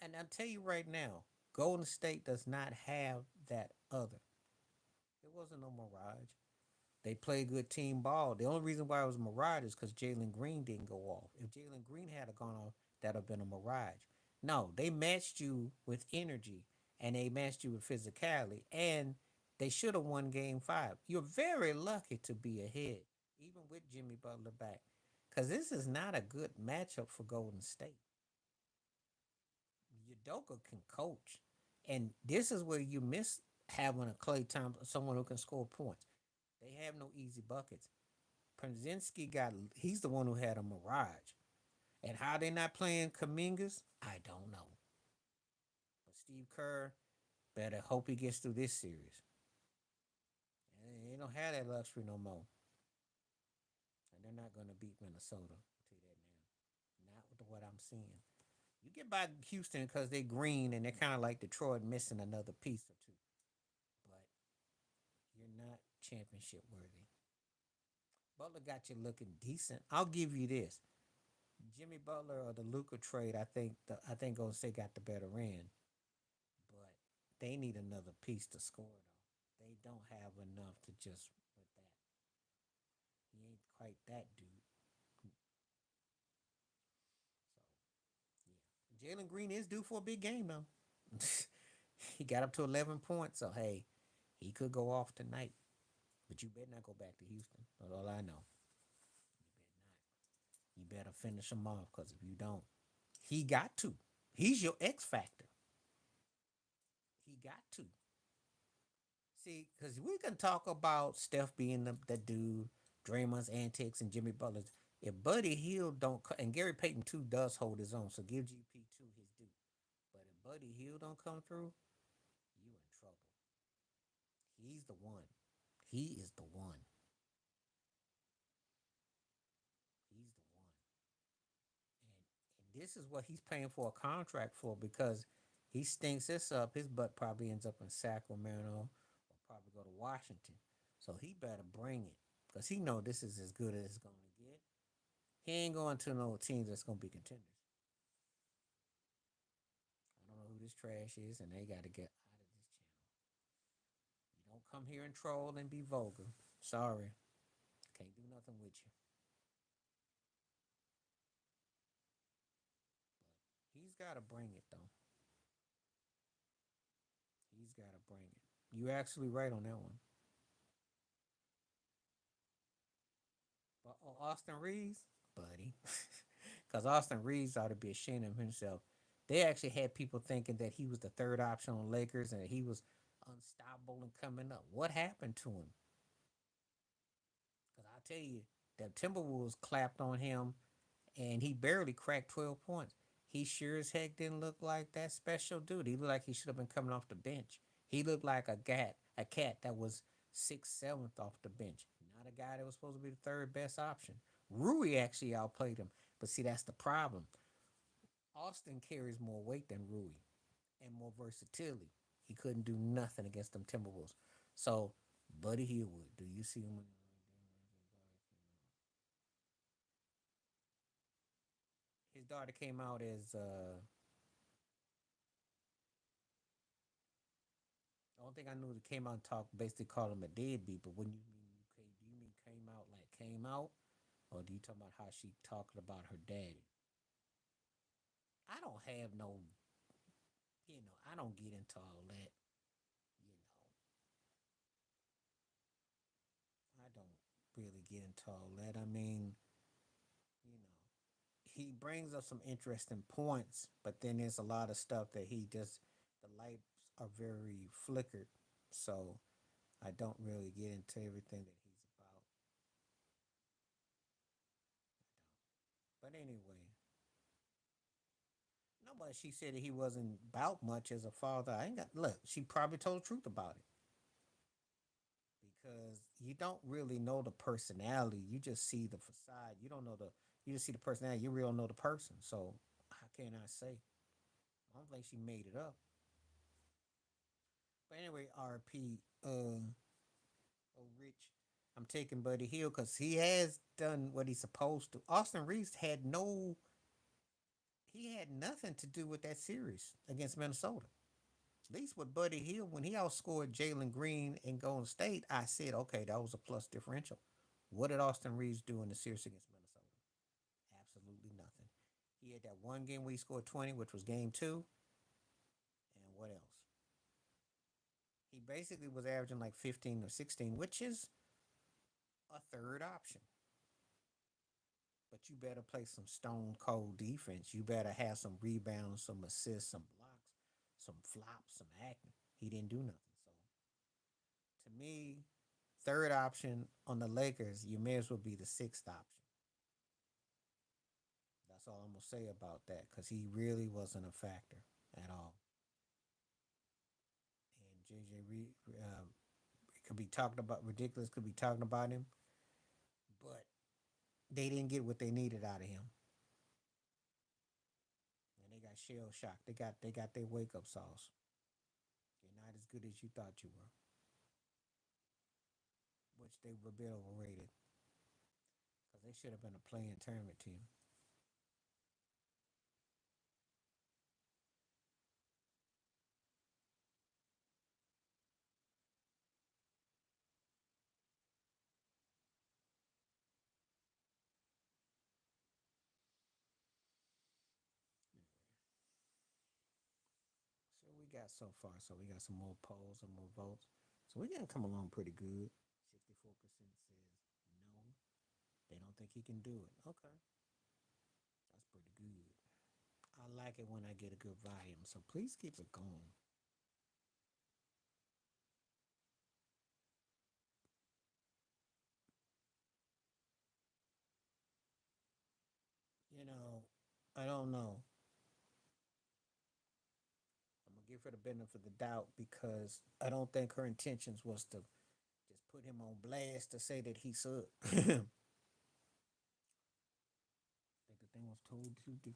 [SPEAKER 1] And I tell you right now, Golden State does not have that other. It wasn't no mirage. They play good team ball. The only reason why it was a mirage is because Jalen Green didn't go off. If Jalen Green had gone off, that'd have been a mirage. No, they matched you with energy and they matched you with physicality, and they should have won Game Five. You're very lucky to be ahead, even with Jimmy Butler back, because this is not a good matchup for Golden State. Udoka can coach, and this is where you miss. having a Clay Thompson, someone who can score points. They have no easy buckets. Przinski he's the one who had a mirage. And how they not playing Kamingas, I don't know. But Steve Kerr better hope he gets through this series. And they don't have that luxury no more. And they're not going to beat Minnesota. I'll tell you that now. Not with what I'm seeing. You get by Houston because they're green and they're kind of like Detroit missing another piece or two. But you're not championship worthy. Butler got you looking decent. I'll give you this. Jimmy Butler or the Luka trade, I think Golden State got the better end, but they need another piece to score though. They don't have enough to just with that. He ain't quite that dude. So yeah, Jalen Green is due for a big game though. He got up to 11 points, so hey, he could go off tonight. But you better not go back to Houston. That's all I know. You better not. You better finish him off because if you don't, he got to. He's your X factor. He got to. See, because we can talk about Steph being the dude, Draymond's antics, and Jimmy Butler's. If Buddy Hield don't, and Gary Payton too does hold his own, so give GP2 his due. But if Buddy Hield don't come through, you in trouble. He's the one. He is the one. He's the one. And this is what he's paying for a contract for because he stinks this up. His butt probably ends up in Sacramento or probably go to Washington. So he better bring it because he know this is as good as it's going to get. He ain't going to no teams that's going to be contenders. I don't know who this trash is, and they got to get out of this channel. You don't come here and troll and be vulgar. Sorry, can't do nothing with you. But he's got to bring it though. He's got to bring it. You actually right on that one. But Austin Reeves, buddy, because Austin Reeves ought to be ashamed of himself. They actually had people thinking that he was the third option on Lakers and that he was unstoppable and coming up. What happened to him? Because I tell you, the Timberwolves clapped on him and he barely cracked 12 points. He sure as heck didn't look like that special dude. He looked like he should have been coming off the bench. He looked like a cat that was sixth, seventh off the bench. Not a guy that was supposed to be the third best option. Rui actually outplayed him. But see, that's the problem. Austin carries more weight than Rui and more versatility. He couldn't do nothing against them Timberwolves. So, Buddy Hillwood, do you see him? His daughter came out as the only thing I knew that came out and talked basically called him a deadbeat. But when you mean do you mean came out like came out, or do you talk about how she talked about her daddy? I don't have no, I don't get into all that. You know, I don't really get into all that. I mean, you know, he brings up some interesting points, but then there's a lot of stuff that the lights are very flickered. So I don't really get into everything that he's about. But anyway, nobody. She said that he wasn't about much as a father. I ain't got look. She probably told the truth about it because you don't really know the personality. You just see the facade. You don't know the. You just see the personality. You really don't know the person. So how can I say? I don't think she made it up. But anyway, RP. Oh, Rich. I'm taking Buddy Hill because he has done what he's supposed to. Austin Reeves had no. He had nothing to do with that series against Minnesota. At least with Buddy Hill, when he outscored Jalen Green and Golden State, I said, okay, that was a plus differential. What did Austin Reeves do in the series against Minnesota? Absolutely nothing. He had that one game where he scored 20, which was game two. And what else? He basically was averaging like 15 or 16, which is a third option. But you better play some stone cold defense. You better have some rebounds, some assists, some blocks, some flops, some acting. He didn't do nothing. So To me, third option on the Lakers, you may as well be the sixth option. That's all I'm gonna say about that because he really wasn't a factor at all. And JJ could be talking about ridiculous, could be talking about him, but they didn't get what they needed out of him, and they got shell shocked. They got their wake up sauce. You're not as good as you thought you were, which they were a bit overrated because they should have been a playing tournament team. So we got so far. So we got some more polls and more votes. So we gonna come along pretty good. 64% says no. They don't think he can do it. Okay, that's pretty good. I like it when I get a good volume. So please keep it going. You know, I don't know. I'm gonna give her the benefit of the doubt because I don't think her intentions was to just put him on blast to say that he sucked. I think the thing was told too deep.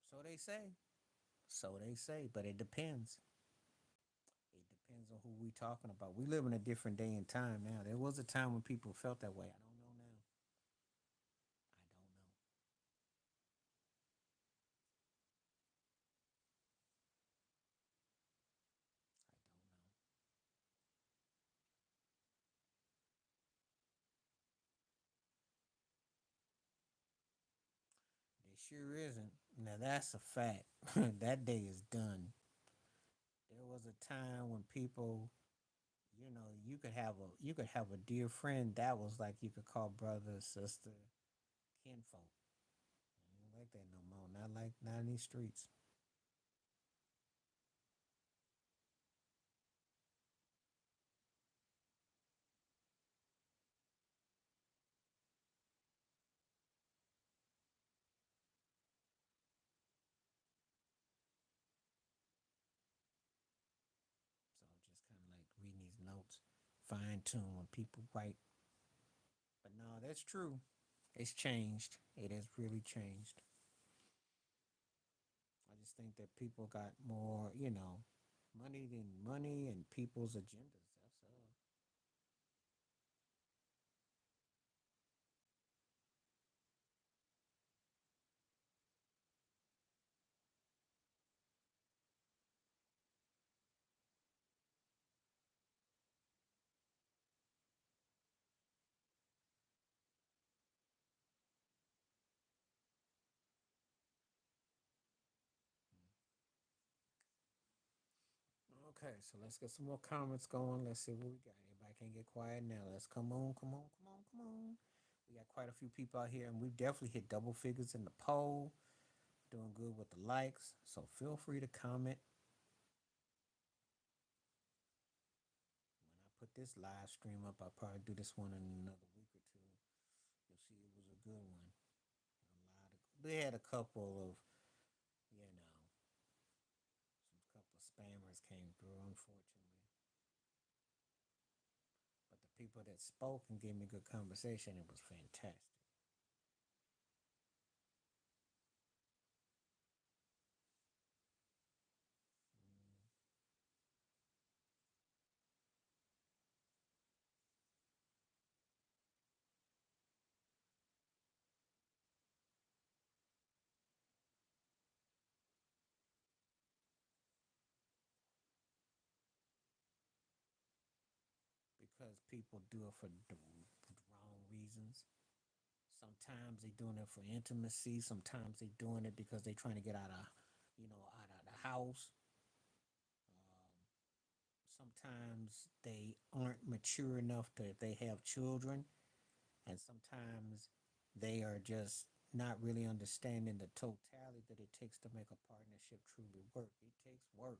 [SPEAKER 1] So they say. So they say, but it depends. It depends on who we talking about. We live in a different day and time now. There was a time when people felt that way. I don't know now. I don't know. I don't know. There sure isn't. Now that's a fact. That day is done. There was a time when people, you could have a dear friend that was like you could call brother, sister, kinfolk. I don't like that no more. Not in these streets. So just kind of like reading these notes, fine tune when people write. But no, that's true. It's changed. It has really changed. I just think that people got more, money than money and people's agendas. That's all. Okay, so let's get some more comments going. Let's see what we got. Everybody can get quiet now. Let's come on, come on, come on, come on. We got quite a few people out here, and we've definitely hit double figures in the poll. Doing good with the likes. So feel free to comment. When I put this live stream up, I'll probably do this one in another week or two. You'll see it was a good one. They had a couple of, you know, some couple of spammers came through, unfortunately. But the people that spoke and gave me good conversation, it was fantastic. Because people do it for the wrong reasons. Sometimes they doing it for intimacy. Sometimes they doing it because they trying to get out of the house. Sometimes they aren't mature enough to if they have children, and sometimes they are just not really understanding the totality that it takes to make a partnership truly work. It takes work.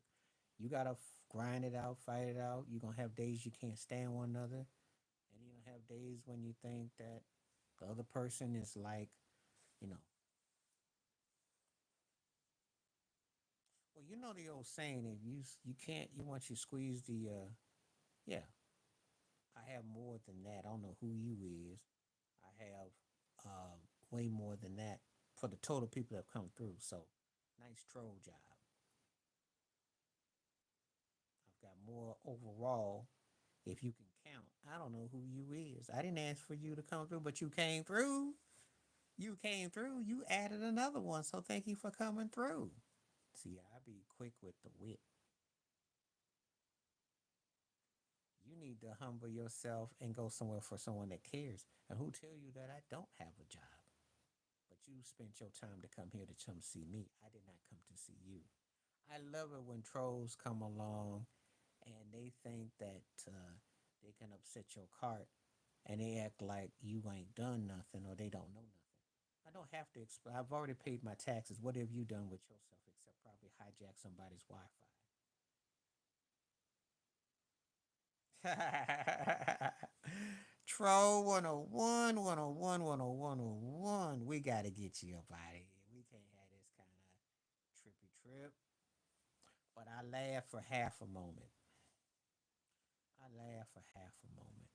[SPEAKER 1] You gotta grind it out, fight it out. You're gonna have days you can't stand one another, and you're gonna have days when you think that the other person is like, you know, well, you know the old saying, if you can't, you once you squeeze the yeah, I have more than that. I don't know who you is. I have way more than that for the total people that have come through. So nice troll job. I've got more overall. If you can count, I don't know who you is. I didn't ask for you to come through, but you came through. You came through. You added another one. So thank you for coming through. See, I be quick with the wit. You need to humble yourself and go somewhere for someone that cares. And who tell you that I don't have a job? But you spent your time to come here to come see me. I did not come to see you. I love it when trolls come along and they think that they can upset your cart and they act like you ain't done nothing or they don't know nothing. I don't have to explain. I've already paid my taxes. What have you done with yourself except probably hijack somebody's Wi Fi? Troll 101, 101, 101, 101. We got to get you up out of here. We can't have this kind of trippy trip. But I laugh for half a moment. I laugh for half a moment.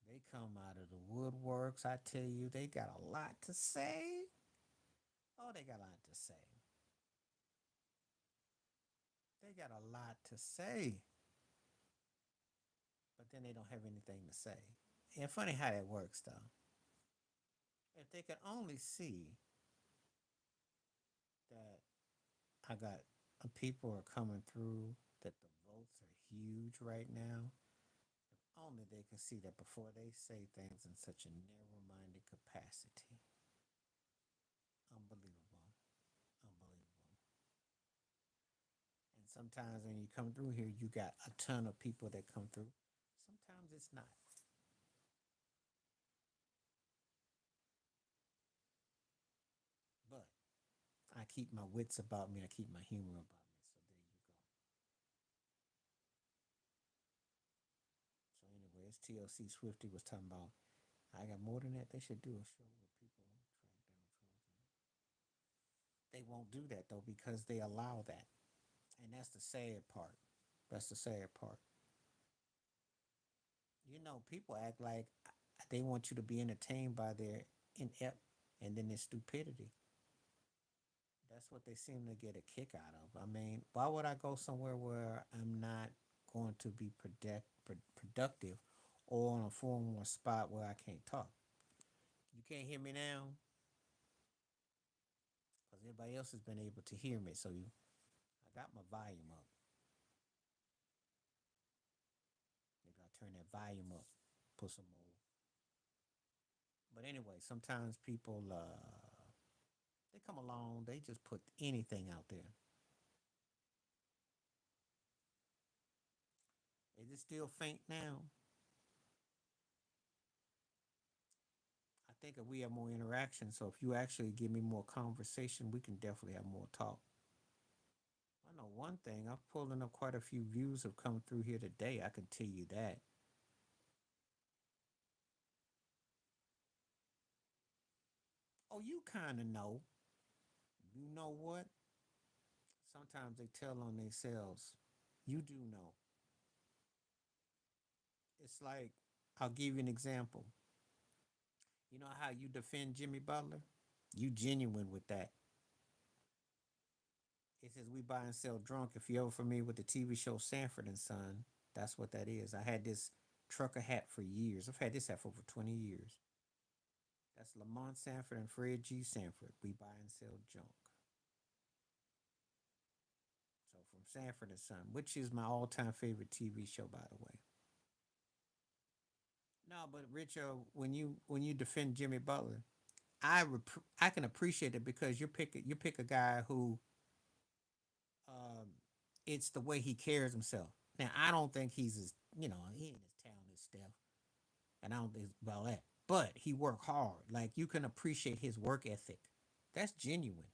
[SPEAKER 1] They come out of the woodworks. I tell you, they got a lot to say. Oh, they got a lot to say. They got a lot to say, but then they don't have anything to say. And funny how that works, though. If they could only see that I got people are coming through, that the votes are huge right now. If only they can see that before they say things in such a narrow-minded capacity. Unbelievable, unbelievable. And sometimes when you come through here, you got a ton of people that come through. Sometimes it's not. But I keep my wits about me. I keep my humor about me. So there you go. So anyway, as TLC Swifty was talking about, I got more than that. They should do a show where people track down trolls. They won't do that though because they allow that, and that's the sad part. That's the sad part. You know, people act like they want you to be entertained by their inept and then their stupidity. That's what they seem to get a kick out of. I mean, why would I go somewhere where I'm not going to be productive or on a forum or spot where I can't talk? You can't hear me now because everybody else has been able to hear me. So I got my volume up. Maybe I'll turn that volume up, put some more. But anyway, sometimes people they come along, they just put anything out there. Is it still faint now? I think if we have more interaction, so if you actually give me more conversation, we can definitely have more talk. I know one thing, I've pulled up quite a few views have come through here today. I can tell you that. Oh, you kind of know. You know what? Sometimes they tell on themselves. You do know. It's like, I'll give you an example. You know how you defend Jimmy Butler? You genuine with that. It says we buy and sell drunk. If you're ever familiar with the TV show Sanford and Son, that's what that is. I had this trucker hat for years. I've had this hat for over 20 years. That's Lamont Sanford and Fred G. Sanford. We buy and sell junk. So from Sanford and Son, which is my all-time favorite TV show, by the way. No, but Rich, when you defend Jimmy Butler, I can appreciate it because you pick a guy who um, it's the way he carries himself. Now I don't think he's as he ain't as talented as Steph, and I don't think it's about that. but he worked hard. Like you can appreciate his work ethic. That's genuine.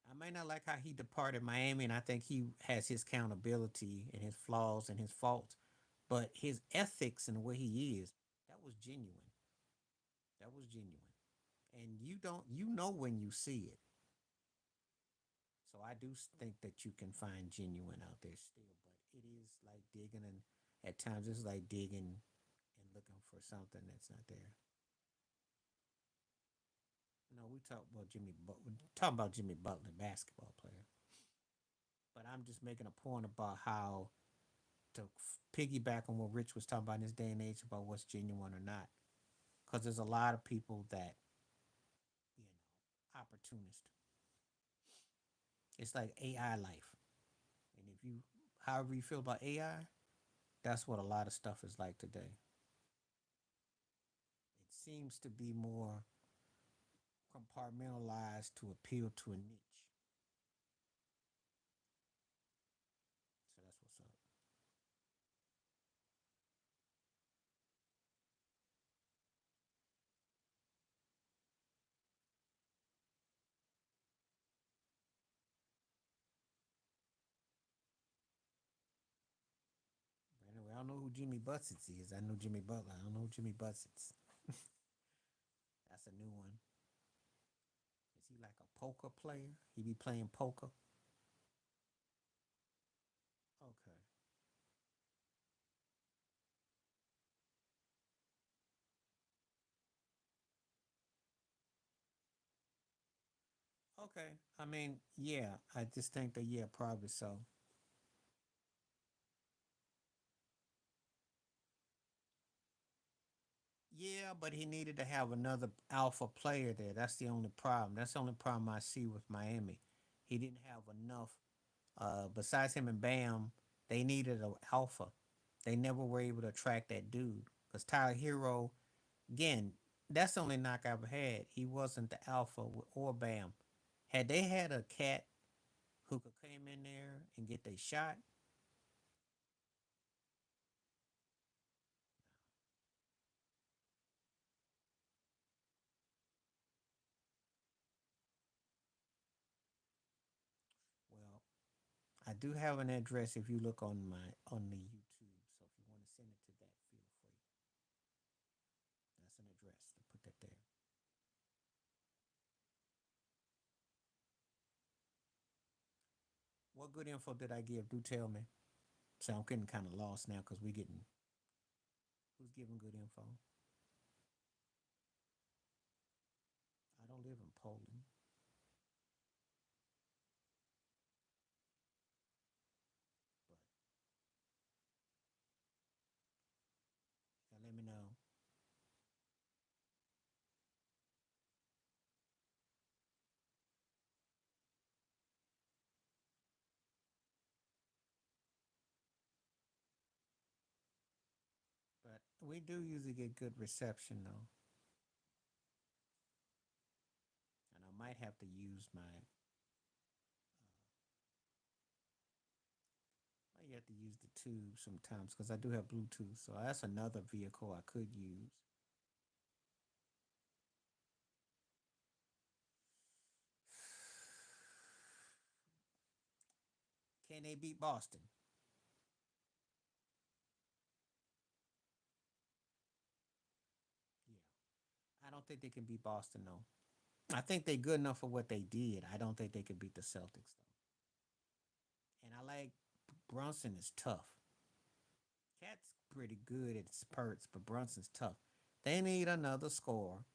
[SPEAKER 1] I may not like how he departed Miami, and I think he has his accountability and his flaws and his faults, but his ethics and the way he is, that was genuine. That was genuine. And you know when you see it. So I do think that you can find genuine out there still, but it is like digging, and at times it's like digging and looking for something that's not there. No, we talk about we talking about Jimmy Butler, basketball player. But I'm just making a point about how to piggyback on what Rich was talking about in this day and age about what's genuine or not. Because there's a lot of people that, you know, opportunist. It's like AI life. And if you, however you feel about AI, that's what a lot of stuff is like today. It seems to be more compartmentalized to appeal to a niche. So that's what's up. Anyway, I don't know who Jimmy Bussets is. I know Jimmy Butler. I don't know who Jimmy Bussets. That's a new one. Is he like a poker player? He be playing poker? Okay. Okay. I mean, yeah, I just think that, yeah, probably so. Yeah, but he needed to have another alpha player there. That's the only problem. That's the only problem I see with Miami. He didn't have enough. Besides him and Bam, they needed an alpha. They never were able to attract that dude. Because Tyler Hero, again, that's the only knock I've had. He wasn't the alpha or Bam. Had they had a cat who could come in there and get their shot, well, I do have an address if you look on my on the YouTube. So if you want to send it to that, feel free. That's an address to put that there. What good info did I give? Do tell me. So I'm getting kind of lost now because we getting who's giving good info. I don't live in Poland, but let me know. But we do usually get good reception though, and I might have to use my. I might have to use the tube sometimes because I do have Bluetooth, so that's another vehicle I could use. Can they beat Boston? Yeah, I don't think they can beat Boston though. I think they're good enough for what they did. I don't think they could beat the Celtics though. And I like Brunson is tough. Cat's pretty good at spurts, but Brunson's tough. They need another scorer,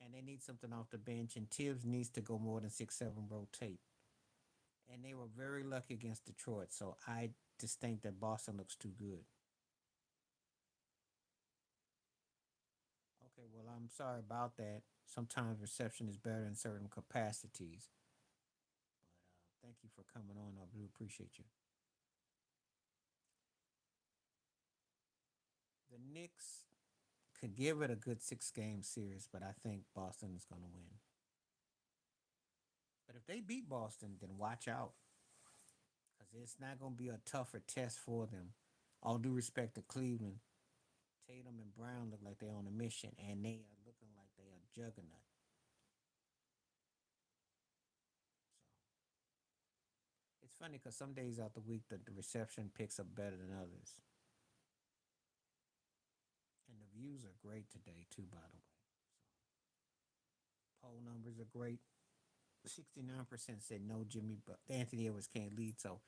[SPEAKER 1] and they need something off the bench. And Tibbs needs to go more than 6-7 rotate. And they were very lucky against Detroit, so I just think that Boston looks too good. Okay, well, I'm sorry about that. Sometimes reception is better in certain capacities. But thank you for coming on. I really appreciate you. The Knicks could give it a good 6 game series, but I think Boston is going to win. But if they beat Boston, then watch out because it's not going to be a tougher test for them. All due respect to Cleveland, Tatum and Brown look like they're on a mission, and they are looking like they are juggernaut. So it's funny because some days out the week the reception picks up better than others, and the views are great today too. By the way, poll numbers are great. 69% said no, Jimmy, but Anthony Edwards can't lead. So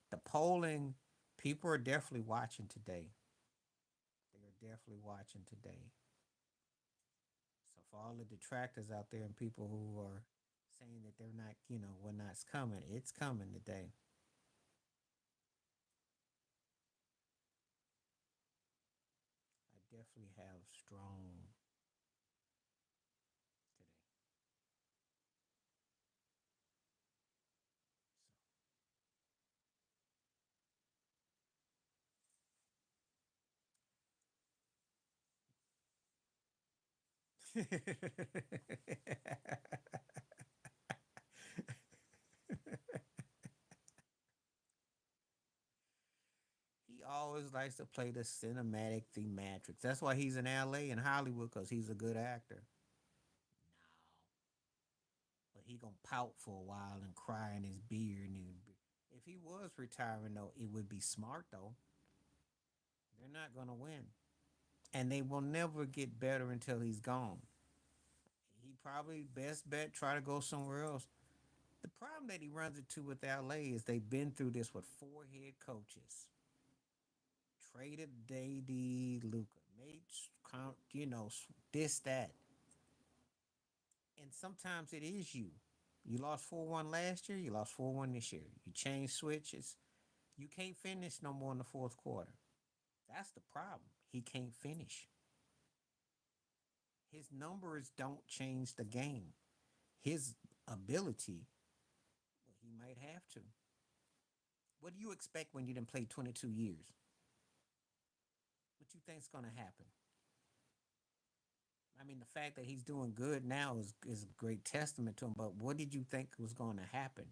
[SPEAKER 1] the polling, people are definitely watching today. They are definitely watching today. So for all the detractors out there and people who are saying that they're not, we're not coming, it's coming today. I definitely have strong today. So. He always likes to play the cinematic thematrics. That's why he's in LA and Hollywood because he's a good actor. No, but he gonna pout for a while and cry in his beard. If he was retiring though, it would be smart though. They're not gonna win, and they will never get better until he's gone. He probably best bet try to go somewhere else. The problem that he runs into with LA is they've been through this with four head coaches. Traded Day Luca, made count, this that, and sometimes it is you. You lost 4-1 last year. You lost 4-1 this year. You change switches. You can't finish no more in the fourth quarter. That's the problem. He can't finish. His numbers don't change the game. His ability, well, he might have to. What do you expect when you didn't play 22 years? What you think's gonna happen? I mean, the fact that he's doing good now is a great testament to him. But what did you think was going to happen?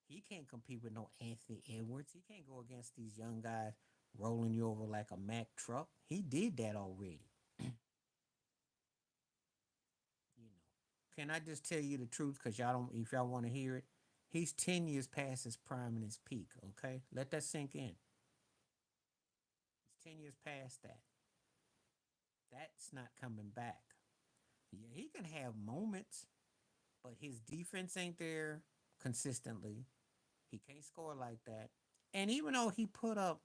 [SPEAKER 1] He can't compete with no Anthony Edwards. He can't go against these young guys rolling you over like a Mack truck. He did that already. You know. Can I just tell you the truth? Because y'all don't. If y'all want to hear it, he's 10 years past his prime and his peak. Okay, let that sink in. He's 10 years past that. That's not coming back. Yeah, he can have moments, but his defense ain't there consistently. He can't score like that. And even though he put up,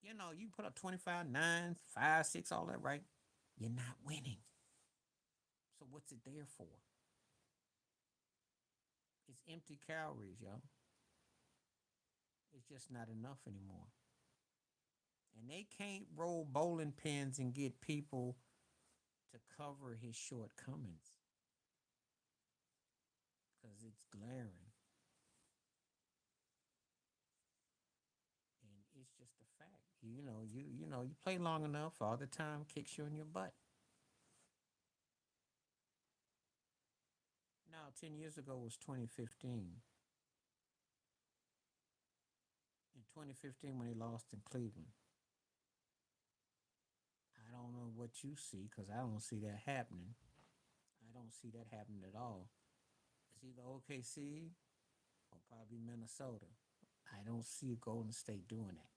[SPEAKER 1] you put up 25, 9, 5, 6, all that, right? You're not winning. So what's it there for? It's empty calories, yo. It's just not enough anymore. And they can't roll bowling pins and get people to cover his shortcomings because it's glaring. And it's just a fact. You play long enough, all the time kicks you in your butt. Now, 10 years ago was 2015. In 2015, when he lost in Cleveland, I don't know what you see because I don't see that happening. I don't see that happening at all. It's either OKC or probably Minnesota. I don't see Golden State doing that.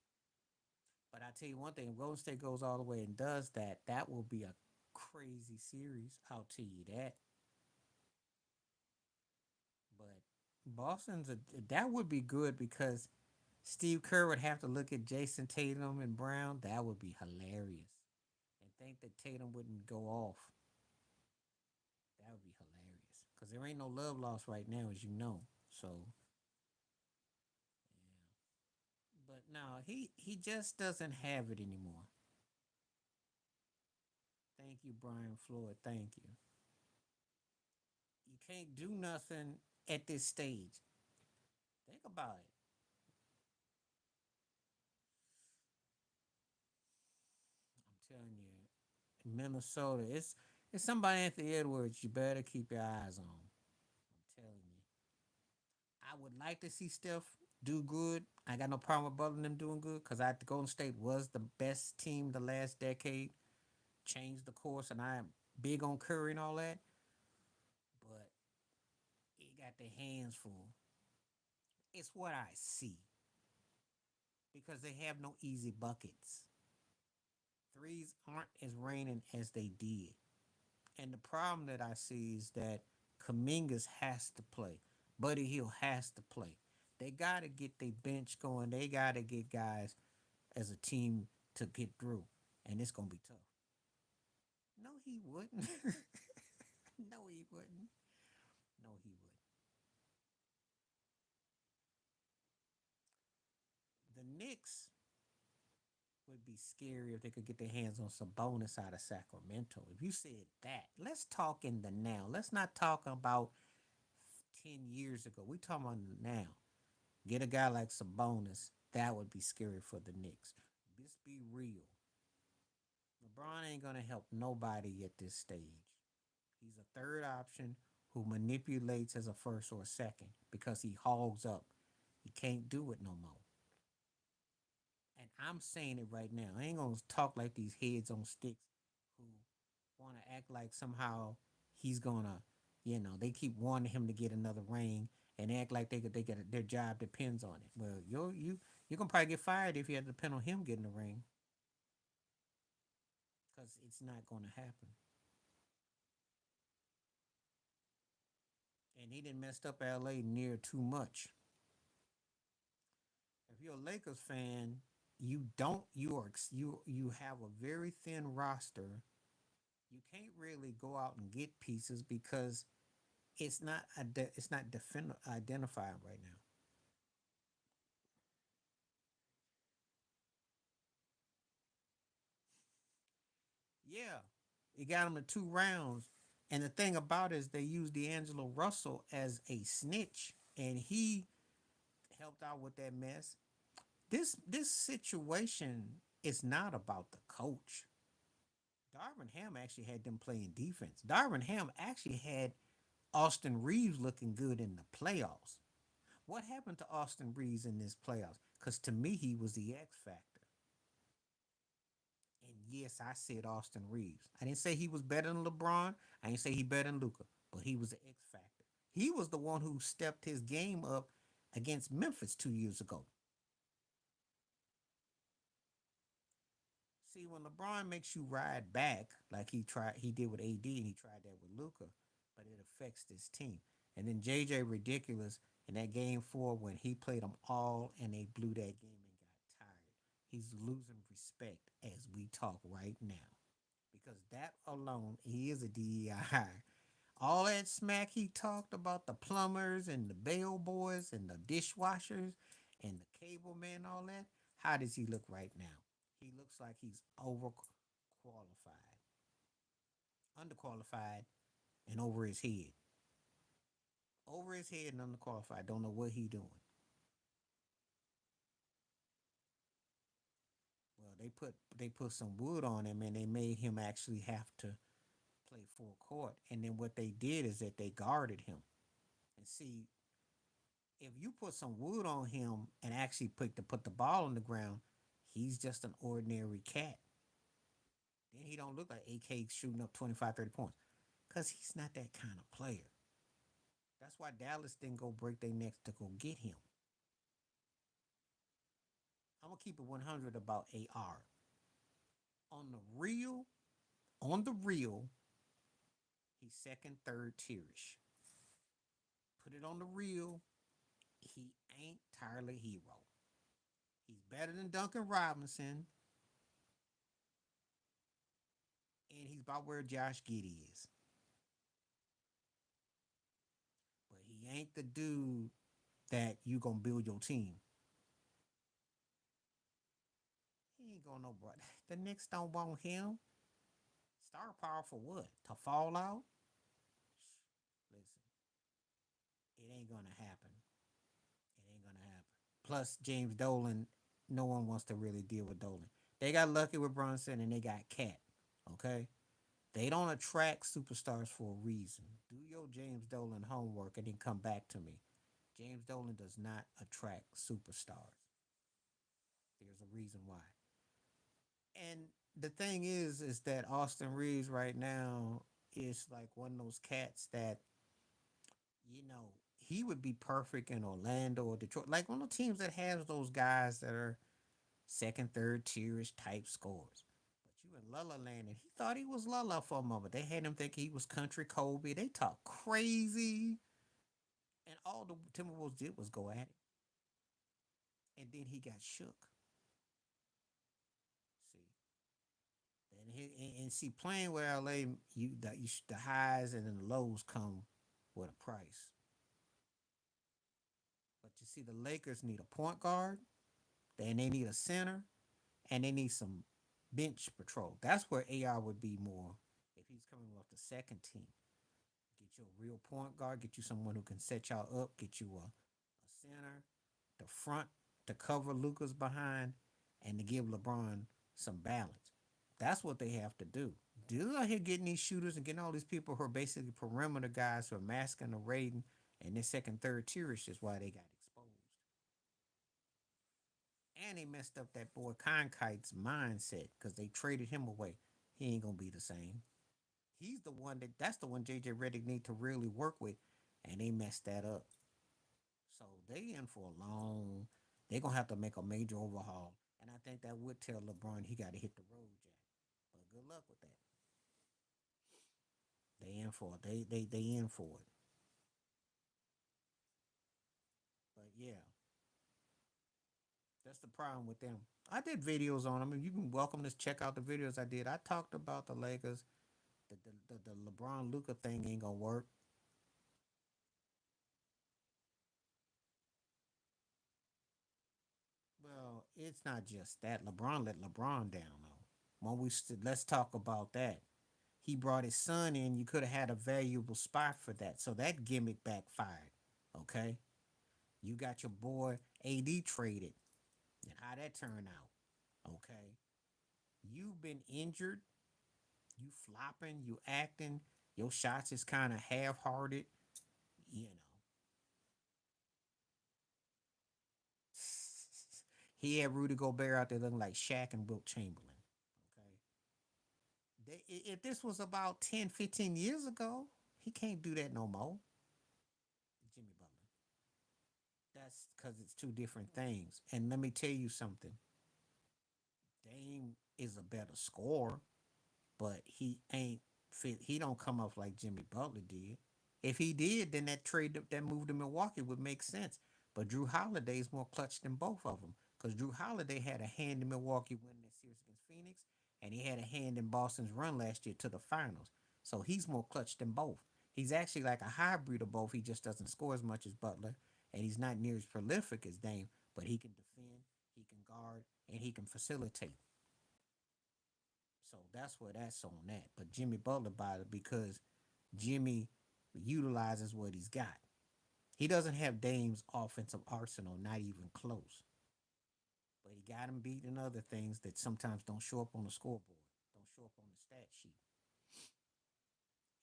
[SPEAKER 1] But I tell you one thing: if Golden State goes all the way and does that, that will be a crazy series. I'll tell you that. But that would be good because Steve Kerr would have to look at Jason Tatum and Brown. That would be hilarious. And think that Tatum wouldn't go off. That would be hilarious. Because there ain't no love lost right now, as you know. So, yeah. But no, he just doesn't have it anymore. Thank you, Brian Floyd. Thank you. You can't do nothing at this stage. Think about it. I'm telling you, Minnesota. It's somebody Anthony Edwards. You better keep your eyes on. I'm telling you. I would like to see Steph do good. I got no problem with Butler and them doing good because I the Golden State was the best team the last decade, changed the course, and I'm big on Curry and all that. But he got their hands full. It's what I see because they have no easy buckets. Threes aren't as raining as they did. And the problem that I see is that Kamingas has to play. Buddy Hill has to play. They got to get their bench going. They got to get guys as a team to get through. And it's going to be tough. No, he wouldn't. No, he wouldn't. No, he wouldn't. The Knicks would be scary if they could get their hands on some bonus out of Sacramento. If you said that, let's talk in the now. Let's not talk about 10 years ago. We talking about now. Get a guy like Sabonis. That would be scary for the Knicks. Let's be real. LeBron ain't going to help nobody at this stage. He's a third option who manipulates as a first or a second because he hogs up. He can't do it no more. And I'm saying it right now. I ain't gonna talk like these heads on sticks who want to act like somehow he's gonna, they keep wanting him to get another ring and act like they get their job depends on it. Well, you're gonna probably get fired if you have to depend on him getting a ring because it's not gonna happen. And he didn't messed up LA near too much. If you're a Lakers fan, you have a very thin roster. You can't really go out and get pieces because it's not identified right now. Yeah, it got them to 2 rounds, and the thing about it is they used D'Angelo Russell as a snitch, and he helped out with that mess. This situation is not about the coach. Darvin Ham actually had them playing defense. Darvin Ham actually had Austin Reeves looking good in the playoffs. What happened to Austin Reeves in this playoffs? Because to me, he was the X factor. And yes, I said Austin Reeves. I didn't say he was better than LeBron. I didn't say he better than Luca, but he was the X factor. He was the one who stepped his game up against Memphis 2 years ago. See, when LeBron makes you ride back like he did with AD, and he tried that with Luca, but it affects this team. And then JJ ridiculous in that game 4 when he played them all and they blew that game and got tired. He's losing respect as we talk right now because that alone, he is a DEI. All that smack he talked about the plumbers and the bellboys and the dishwashers and the cable men, all that. How does he look right now? He looks like he's overqualified, underqualified, and over his head. Over his head and underqualified. Don't know what he doing. Well, they put some wood on him and they made him actually have to play full court. And then what they did is that they guarded him. And see, if you put some wood on him and actually put the ball on the ground, he's just an ordinary cat. Then he don't look like AK shooting up 25, 30 points. Because he's not that kind of player. That's why Dallas didn't go break their necks to go get him. I'm gonna keep it 100 about AR. On the real, on the real, he's second, third tierish. Put it on the real, he ain't Tyler Hero. He's better than Duncan Robinson, and he's about where Josh Giddey is. But he ain't the dude that you gonna build your team. He ain't going no brother. The Knicks don't want him. Star power for what? To fall out? Listen, it ain't gonna happen. It ain't gonna happen. Plus, James Dolan, no one wants to really deal with Dolan. They got lucky with Brunson and they got Cat. Okay? They don't attract superstars for a reason. Do your James Dolan homework and then come back to me. James Dolan does not attract superstars. There's a reason why. And the thing is that Austin Reeves right now is like one of those cats that he would be perfect in Orlando or Detroit, like one of the teams that has those guys that are second, third tierish type scores. But you in Lala Land, and he thought he was Lala for a moment. They had him think he was country Kobe. They talk crazy, and all the Timberwolves did was go at it, and then he got shook. See, and see, playing with LA, the highs and then the lows come with a price. But you see, the Lakers need a point guard, then they need a center, and they need some bench patrol. That's where AR would be more if he's coming off the second team. Get you a real point guard, get you someone who can set y'all up, get you a center, the front to cover Luca's behind, and to give LeBron some balance. That's what they have to do. Dude out here getting these shooters and getting all these people who are basically perimeter guys who are masking the rating and their second, third tier is just why they got exposed. And they messed up that boy Conkite's mindset because they traded him away. He ain't gonna be the same. He's the one that's the one JJ Redick need to really work with, and they messed that up. So they in for a long. They gonna have to make a major overhaul, and I think that would tell LeBron he got to hit the road, Jack. But good luck with that. They in for it. They in for it. But yeah, that's the problem with them. I did videos on them, and you can welcome to check out the videos I did. I talked about the Lakers. The LeBron Luca thing ain't gonna work. Well, it's not just that. LeBron let LeBron down though. Let's talk about that. He brought his son in. You could have had a valuable spot for that. So that gimmick backfired. Okay, you got your boy AD traded, and how that turned out. Okay, you've been injured. You flopping. You acting. Your shots is kind of half-hearted. You know, he had Rudy Gobert out there looking like Shaq and Wilt Chamberlain. Okay. If this was about 10, 15 years ago, he can't do that no more. Jimmy Butler. That's because it's two different things. And let me tell you something. Dame is a better scorer, but he ain't fit. He don't come up like Jimmy Butler did. If he did, then that trade that move to Milwaukee would make sense. But Drew Holiday is more clutch than both of them because Drew Holiday had a hand in Milwaukee winning that series against Phoenix, and he had a hand in Boston's run last year to the finals. So he's more clutch than both. He's actually like a hybrid of both. He just doesn't score as much as Butler, and he's not near as prolific as Dame, but he can defend, he can guard, and he can facilitate. So that's where that's on that. But Jimmy Butler bought it because Jimmy utilizes what he's got. He doesn't have Dame's offensive arsenal, not even close. But he got him beat in other things that sometimes don't show up on the scoreboard, don't show up on the stat sheet.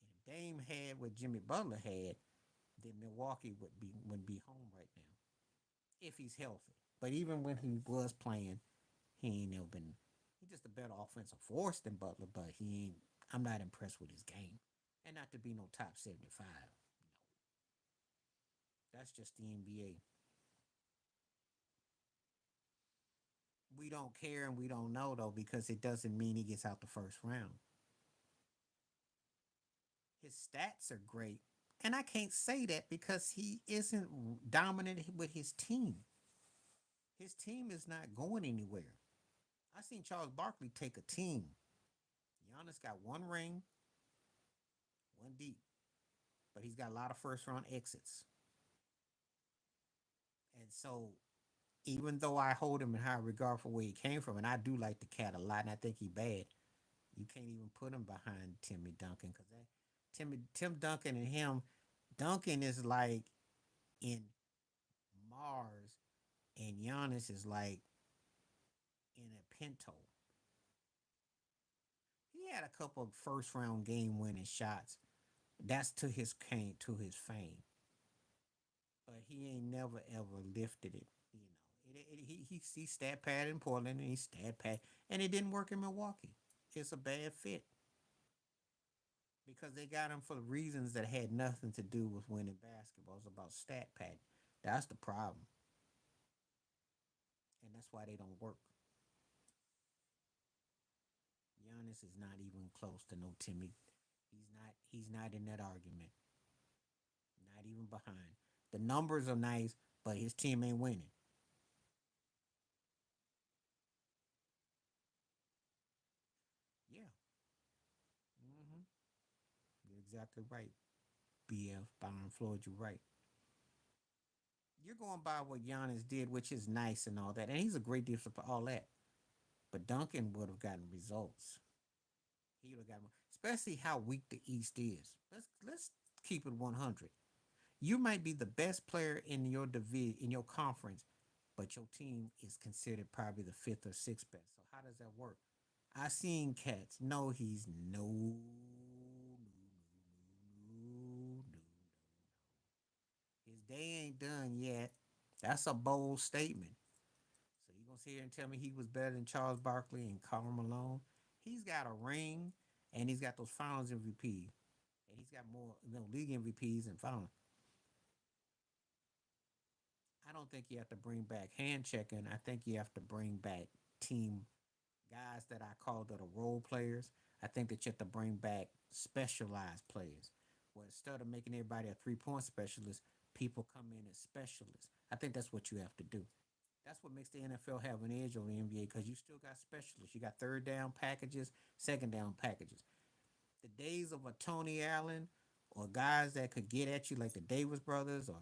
[SPEAKER 1] And if Dame had what Jimmy Butler had, then Milwaukee would be home right now if he's healthy. But even when he was playing, he ain't never been. He's just a better offensive force than Butler, but he ain't. I'm not impressed with his game, and not to be no top 75. That's just the NBA. We don't care and we don't know though because it doesn't mean he gets out the first round. His stats are great, and I can't say that because he isn't dominant with his team. His team is not going anywhere. I seen Charles Barkley take a team. Giannis got one ring, one deep, but he's got a lot of first round exits. And so, even though I hold him in high regard for where he came from, and I do like the cat a lot, and I think he bad, you can't even put him behind Timmy Duncan because that Tim Duncan and him, Duncan is like in Mars, and Giannis is like in a Pinto. He had a couple of first round game winning shots. That's to his fame, but he ain't never ever lifted it. He stat pad in Portland and he stat pad, and it didn't work in Milwaukee. It's a bad fit because they got him for reasons that had nothing to do with winning basketball. It's about stat pad. That's the problem, and that's why they don't work. Giannis is not even close to no Timmy. He's not. He's not in that argument. Not even behind. The numbers are nice, but his team ain't winning. Yeah. hmm You're exactly right. BF Byron Floyd, you're right. You're going by what Giannis did, which is nice and all that, and he's a great defense for all that. But Duncan would have gotten results. He would have gotten, especially how weak the East is. Let's keep it 100. You might be the best player in your division in your conference, but your team is considered probably the fifth or sixth best. So how does that work? I seen cats. No, he's no. His day ain't done yet. That's a bold statement. So you gonna sit here and tell me he was better than Charles Barkley and Karl Malone? He's got a ring and he's got those Finals MVP, and he's got more league MVPs and Finals. I don't think you have to bring back hand checking. I think you have to bring back team guys that I call that are role players. I think that you have to bring back specialized players. Where instead of making everybody a 3 point specialist, people come in as specialists. I think that's what you have to do. That's what makes the NFL have an edge over the NBA because you still got specialists. You got third down packages, second down packages. The days of a Tony Allen or guys that could get at you like the Davis brothers or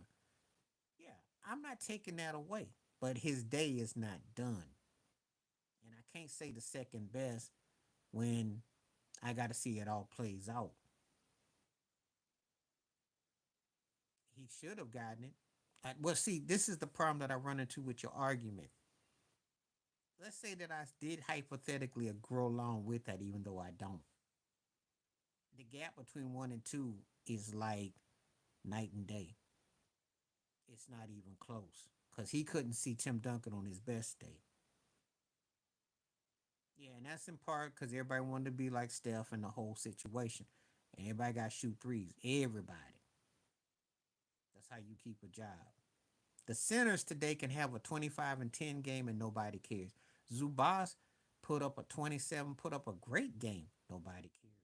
[SPEAKER 1] yeah, I'm not taking that away. But his day is not done. And I can't say the second best when I got to see it all plays out. He should have gotten it. Well, see, this is the problem that I run into with your argument. Let's say that I did hypothetically grow along with that, even though I don't. The gap between one and two is like night and day. It's not even close because he couldn't see Tim Duncan on his best day. Yeah, and that's in part because everybody wanted to be like Steph in the whole situation. And everybody got to shoot threes. Everybody. That's how you keep a job. The centers today can have a 25 and 10 game and nobody cares. Zubas put up a 27, put up a great game. Nobody cares.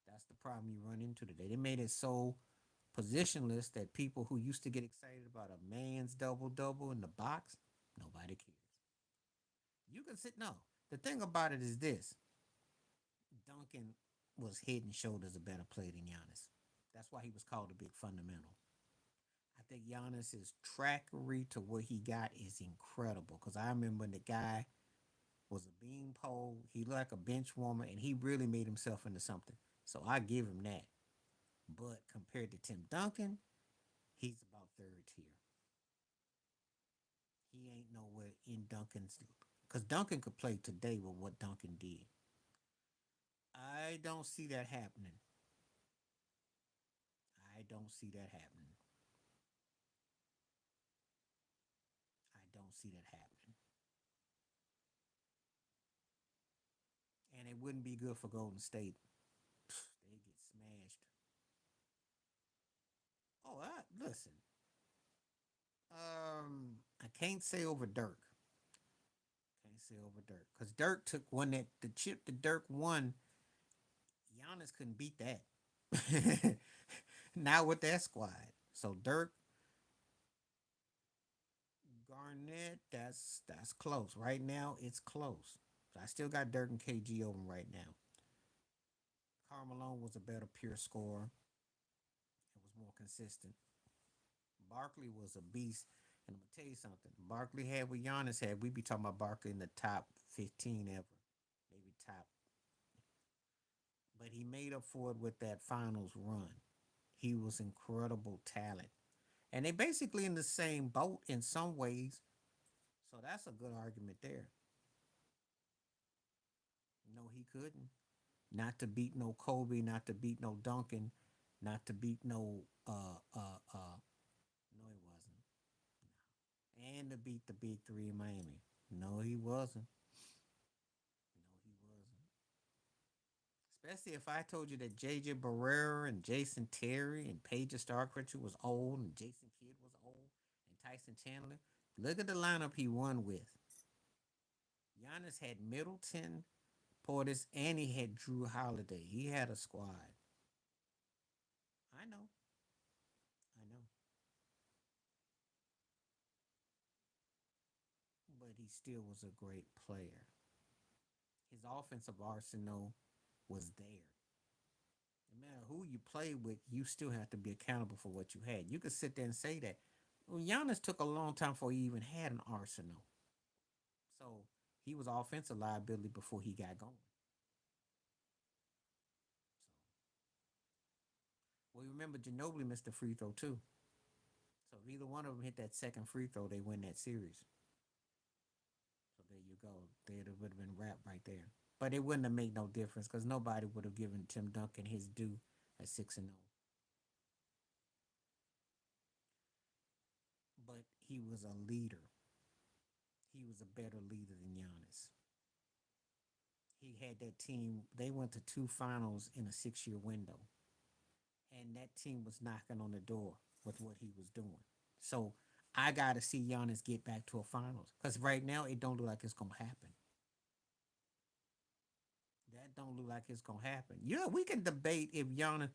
[SPEAKER 1] That's the problem you run into today. They made it so positionless that people who used to get excited about a man's double double in the box, nobody cares. You can sit no. The thing about it is this: Duncan was head and shoulders a better player than Giannis. That's why he was called a big fundamental. I think Giannis's trackery to what he got is incredible. Because I remember when the guy was a beanpole, he looked like a bench warmer, and he really made himself into something. So I give him that. But compared to Tim Duncan, he's about third tier. He ain't nowhere in Duncan's because Duncan could play today with what Duncan did. I don't see that happening. I don't see that happening. I don't see that happening. And it wouldn't be good for Golden State. They get smashed. Oh, listen. I can't say over Dirk. Can't say over Dirk because Dirk took one that the chip that Dirk won. Giannis couldn't beat that. Not with that squad. So Dirk, Garnett, that's close. Right now, it's close. So I still got Dirk and KG over right now. Carmelo was a better pure scorer. It was more consistent. Barkley was a beast. And I'm gonna tell you something. Barkley had what Giannis had. We'd be talking about Barkley in the top 15 ever, maybe top. But he made up for it with that finals run. He was incredible talent. And they basically in the same boat in some ways. So that's a good argument there. No, he couldn't. Not to beat no Kobe, not to beat no Duncan, not to beat no no he wasn't. and to beat the big three in Miami. No, he wasn't. No, he wasn't. Especially if I told you that JJ Barrera and Jason Terry and Paige Starkricher was old and Jason Kidd was old and Tyson Chandler. Look at the lineup he won with. Giannis had Middleton, Portis, and he had Drew Holiday. He had a squad. I know. I know. But he still was a great player. His offensive arsenal was there. No matter who you play with, you still have to be accountable for what you had. You could sit there and say that. Well, Giannis took a long time before he even had an arsenal. So he was offensive liability before he got going. So, well, remember Ginobili missed the free throw too. So if either one of them hit that second free throw, they win that series. So there you go. There would have been wrapped right there. But it wouldn't have made no difference because nobody would have given Tim Duncan his due at 6-0. But he was a leader. He was a better leader than Giannis. He had that team. They went to two finals in a 6-year window, and that team was knocking on the door with what he was doing. So I got to see Giannis get back to a finals because right now it don't look like it's gonna happen. That don't look like it's gonna happen. Yeah, we can debate if Giannis,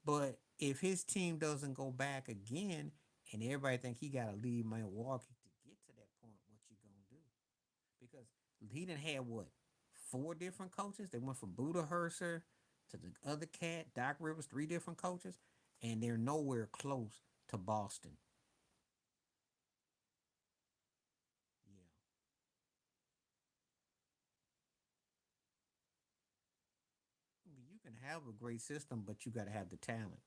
[SPEAKER 1] but if his team doesn't go back again, and everybody think he got to leave Milwaukee to get to that point, what you gonna do? Because he didn't have what 4 different coaches. They went from Budaherser to the other cat, Doc Rivers, 3 different coaches, and they're nowhere close to Boston. Yeah, you can have a great system, but you got to have the talent.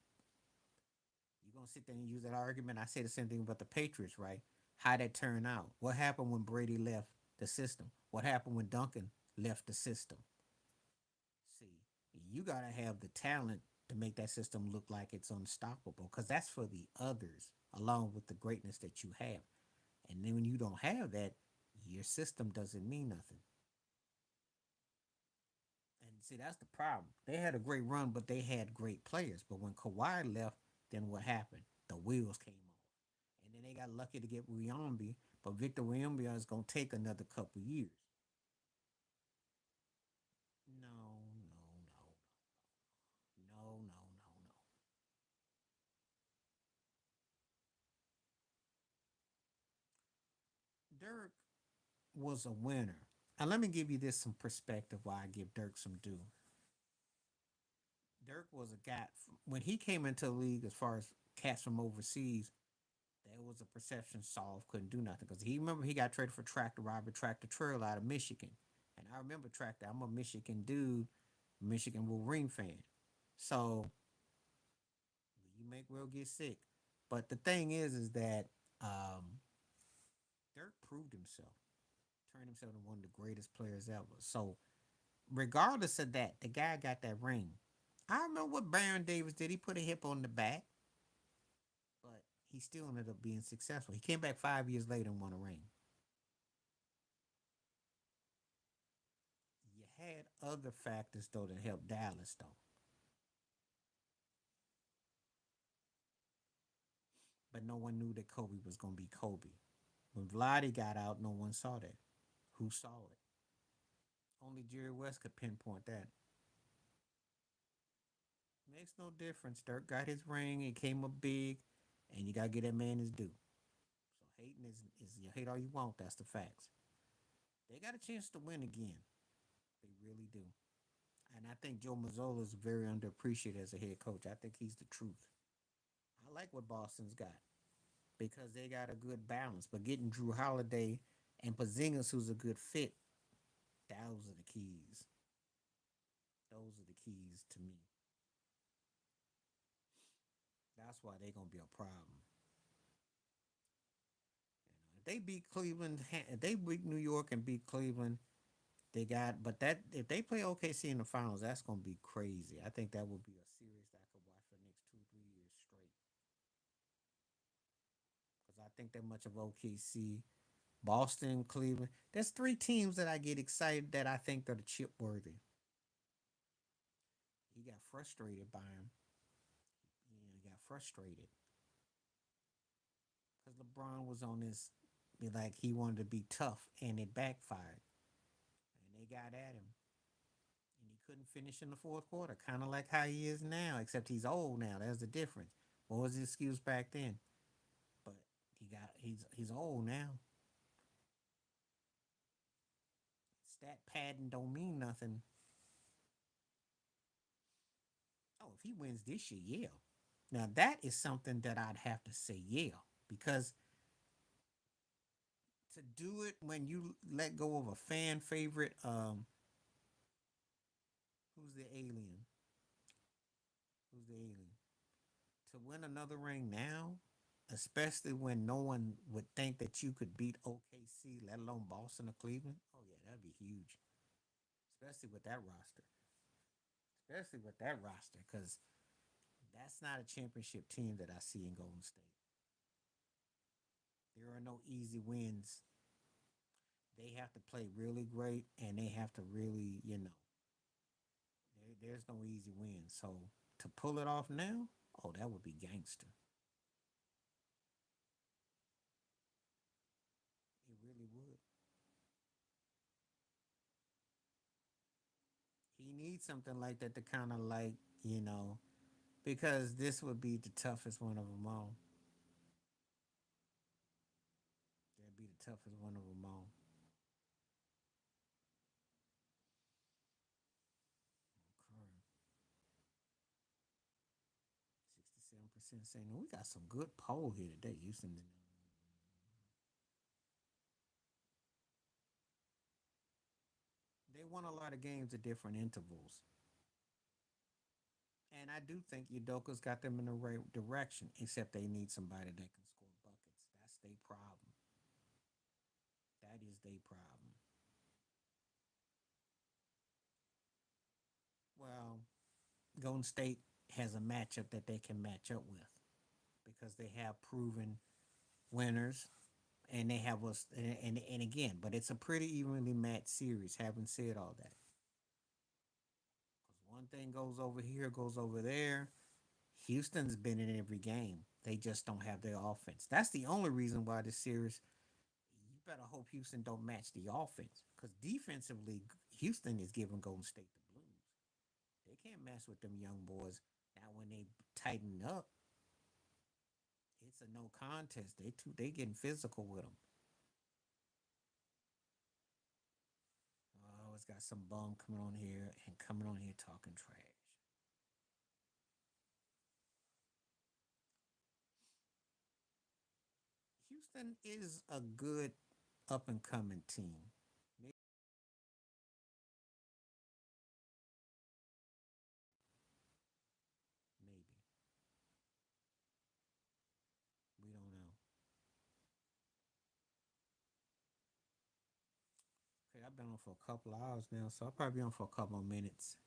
[SPEAKER 1] You're gonna sit there and use that argument. I say the same thing about the Patriots, right? How that turned out? What happened when Brady left the system? What happened when Duncan left the system? See, you gotta have the talent to make that system look like it's unstoppable, because that's for the others, along with the greatness that you have. And then when you don't have that, your system doesn't mean nothing. And see, that's the problem. They had a great run, but they had great players. But when Kawhi left, then what happened? The wheels came off. And then they got lucky to get Wyombe, but Victor Wyombe is going to take another couple years. No, no, no, no, no, no. Dirk was a winner. And let me give you this some perspective why I give Dirk some due. Dirk was a guy when he came into the league. As far as cats from overseas, there was a perception Solve couldn't do nothing because he remember he got traded for Tractor Robert Tractor Trail out of Michigan, and I remember Tractor. I'm a Michigan dude, Michigan Wolverine fan, so you make well get sick. But the thing is that Dirk proved himself, turned himself into one of the greatest players ever. So regardless of that, the guy got that ring. I remember what Baron Davis did. He put a hip on the back, but he still ended up being successful. He came back 5 years later and won a ring. You had other factors though that helped Dallas though, but no one knew that Kobe was gonna be Kobe. When Vladdy got out, no one saw that. Who saw it? Only Jerry West could pinpoint that. Makes no difference. Dirk got his ring. It came up big, and you gotta get that man his due. So hating is you hate all you want. That's the facts. They got a chance to win again. They really do. And I think Joe Mazzola is very underappreciated as a head coach. I think he's the truth. I like what Boston's got because they got a good balance. But getting Drew Holiday and Porzingis, who's a good fit, those are the keys. Those are the keys to me. That's why they're gonna be a problem. If they beat Cleveland, if they beat New York and beat Cleveland, they got. But that if they play OKC in the finals, that's gonna be crazy. I think that would be a series that I could watch for the next 2 3 years straight. Because I think that much of OKC. Boston, Cleveland. There's three teams that I get excited that I think are the chip worthy. He got frustrated by him. He got frustrated because LeBron was on this, like he wanted to be tough, and it backfired. And they got at him, and he couldn't finish in the fourth quarter. Kind of like how he is now, except he's old now. There's the difference. What was the excuse back then? But he's old now. Stat padding don't mean nothing. Oh, if he wins this year, yeah. Now that is something that I'd have to say, yeah, because to do it when you let go of a fan favorite, who's the alien? Who's the alien? To win another ring now, especially when no one would think that you could beat OKC, let alone Boston or Cleveland. Oh yeah, that'd be huge, especially with that roster. Especially with that roster, because that's not a championship team that I see in Golden State. There are no easy wins. They have to play really great, and they have to really, there's no easy win. So to pull it off now, oh, that would be gangster. It really would. He needs something like that to kind of like, you know, because this would be the toughest one of them all. That'd be the toughest one of them all. Okay. 67% saying we got some good poll here today. Houston, they won a lot of games at different intervals. And I do think Udoka's got them in the right direction, except they need somebody that can score buckets. That's their problem. That is their problem. Well, Golden State has a matchup that they can match up with because they have proven winners and they have us and again, but it's a pretty evenly matched series. Having said all that, because one thing goes over here, goes over there. Houston's been in every game. They just don't have their offense. That's the only reason why this series. You better hope Houston don't match the offense because defensively, Houston is giving Golden State the blues. They can't mess with them young boys. Now when they tighten up, it's a no contest. They getting physical with them. Oh, it's got some bum coming on here and coming on here talking trash. Houston is a good up and coming team. Maybe we don't know. Okay, I've been on for a couple of hours now, so I'll probably be on for a couple more minutes.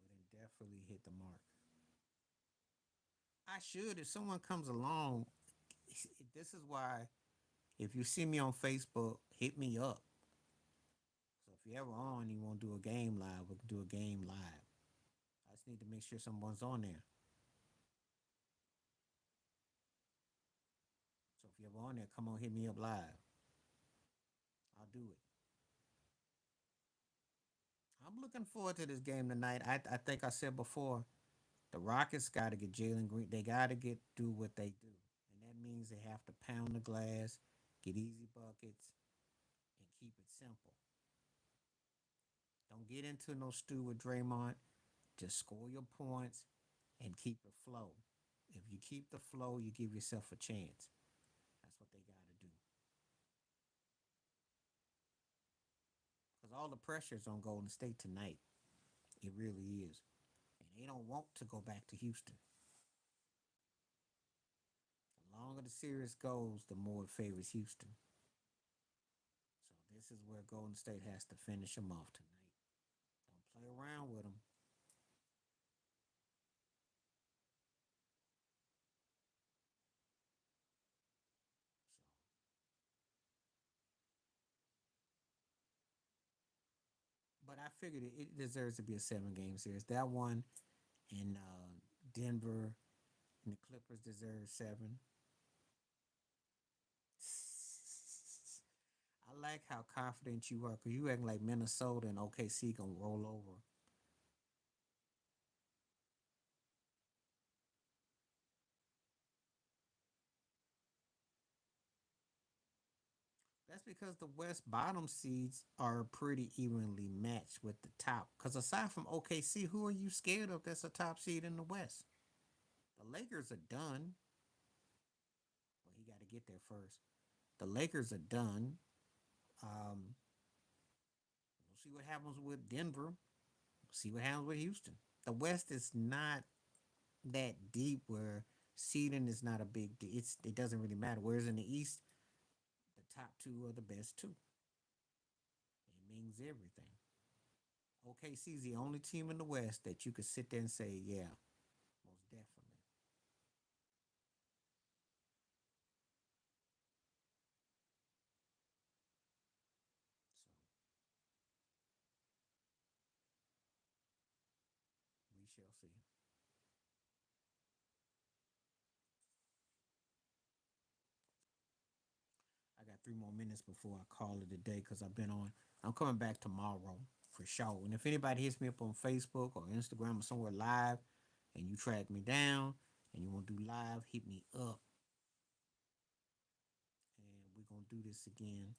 [SPEAKER 1] We didn't definitely hit the mark. I should if someone comes along. This is why if you see me on Facebook, hit me up. So if you're ever on, you want to do a game live, we can do a game live. I just need to make sure someone's on there. So if you're ever on there, come on, hit me up live. I'll do it. I'm looking forward to this game tonight. I think I said before, the Rockets got to get Jalen Green. They got to get do what they do, and that means they have to pound the glass, get easy buckets, and keep it simple. Don't get into no stew with Draymond. Just score your points and keep the flow. If you keep the flow, you give yourself a chance. That's what they got to do. Because all the pressure is on Golden State tonight. It really is. And they don't want to go back to Houston. The longer the series goes, the more it favors Houston. So this is where Golden State has to finish them off tonight. Don't play around with them. figured it deserves to be a 7 game series. That one in Denver and the Clippers deserve 7. I like how confident you are because you acting like Minnesota and OKC gonna roll over. That's because the West bottom seeds are pretty evenly matched with the top. Because aside from OKC, who are you scared of that's a top seed in the West? The Lakers are done. Well, he got to get there first. The Lakers are done. Um, we'll see what happens with Denver. We'll see what happens with Houston. The West is not that deep where seeding is not a big deal. It doesn't really matter. Whereas in the East, the top two are the best two. It means everything. OKC is the only team in the West that you could sit there and say, yeah, most definitely. So we shall see. I got 3 more minutes before I call it a day because I've been on. I'm coming back tomorrow for sure. And if anybody hits me up on Facebook or Instagram or somewhere live, and you track me down and you want to do live, hit me up, and we're gonna do this again.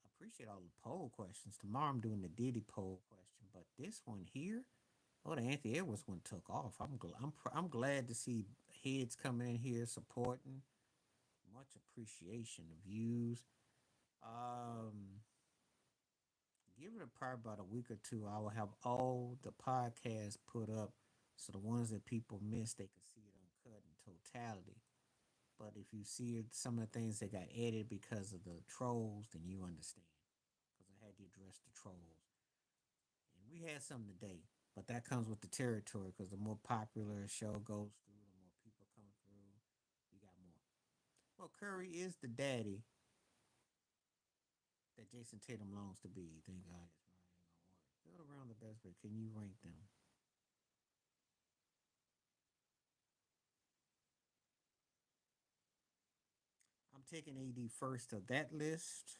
[SPEAKER 1] I appreciate all the poll questions. Tomorrow I'm doing the Diddy poll question, but this one here, oh, the Anthony Edwards one took off. I'm glad to see heads coming in here supporting. Much appreciation. The views. Um, Give it probably about a week or two. I will have all the podcasts put up, so the ones that people miss, they can see it uncut in totality. But if you see some of the things that got edited because of the trolls, then you understand. Because I had to address the trolls. And we had some today, but that comes with the territory because the more popular a show goes through, the more people come through, you got more. Well, Curry is the daddy that Jason Tatum longs to be. Thank God it's probably ain't gonna work. Build around the best, but can you rank them? I'm taking AD first of that list.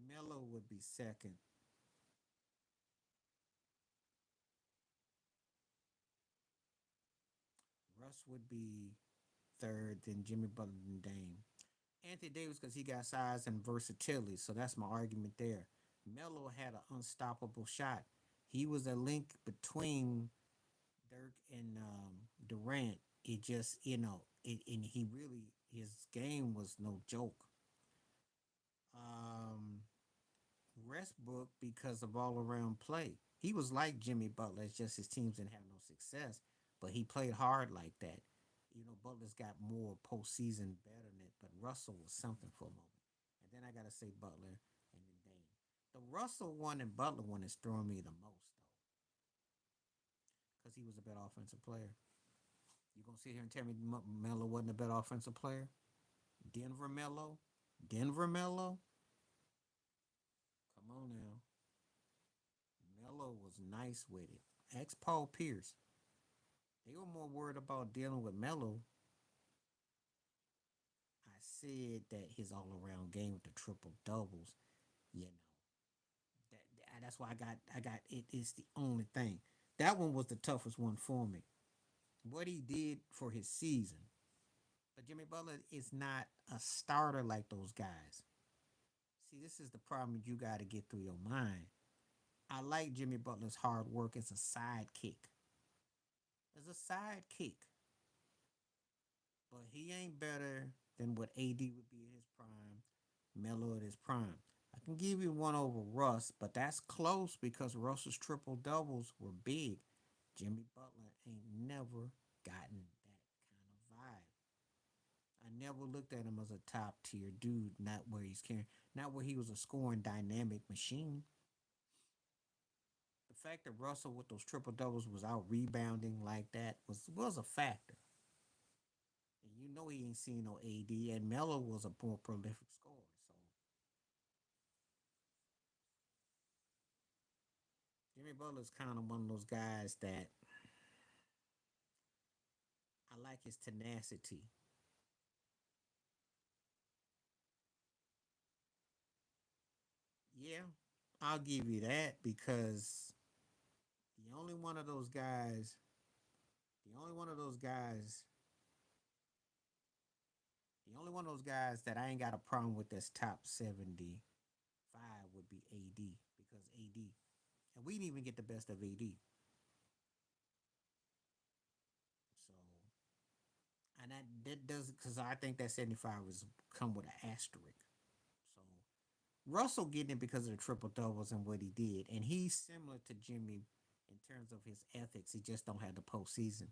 [SPEAKER 1] Melo would be second. Russ would be third. Then Jimmy Butler and Dame. Anthony Davis because he got size and versatility. So that's my argument there. Melo had an unstoppable shot. He was a link between Dirk and Durant. It just, and he really, his game was no joke. Um, Westbrook because of all around play. He was like Jimmy Butler. It's just his teams didn't have no success, but he played hard like that. Butler's got more postseason betterment, but Russell was something for a moment. And then I gotta say Butler and then Dame. The Russell one and Butler one is throwing me the most though, because he was a better offensive player. You gonna sit here and tell me Melo wasn't a better offensive player? Denver Melo, Denver Melo. Come on now. Melo was nice with it. Ex Paul Pierce. They were more worried about dealing with Melo. I said that his all around game with the triple doubles, you know, that's why I got it is the only thing. That one was the toughest one for me. What he did for his season. But Jimmy Butler is not a starter like those guys. See, this is the problem you got to get through your mind. I like Jimmy Butler's hard work as a sidekick. As a sidekick. But he ain't better than what AD would be at his prime, Melo at his prime. I can give you one over Russ, but that's close because Russ's triple doubles were big. Jimmy Butler ain't never gotten that kind of vibe. I never looked at him as a top tier dude, not where he's carrying, not where he was a scoring dynamic machine. The fact that Russell with those triple doubles was out rebounding like that was a factor. And you know he ain't seen no AD, and Melo was a more prolific scorer. So Jimmy Butler's kind of one of those guys that I like his tenacity. Yeah, I'll give you that because the only one of those guys, the only one of those guys, the only one of those guys that I ain't got a problem with that's top 75 would be AD because AD, and we didn't even get the best of AD. So, and that does because I think that 75 was come with an asterisk. So Russell getting it because of the triple doubles and what he did, and he's similar to Jimmy in terms of his ethics. He just don't have the postseason,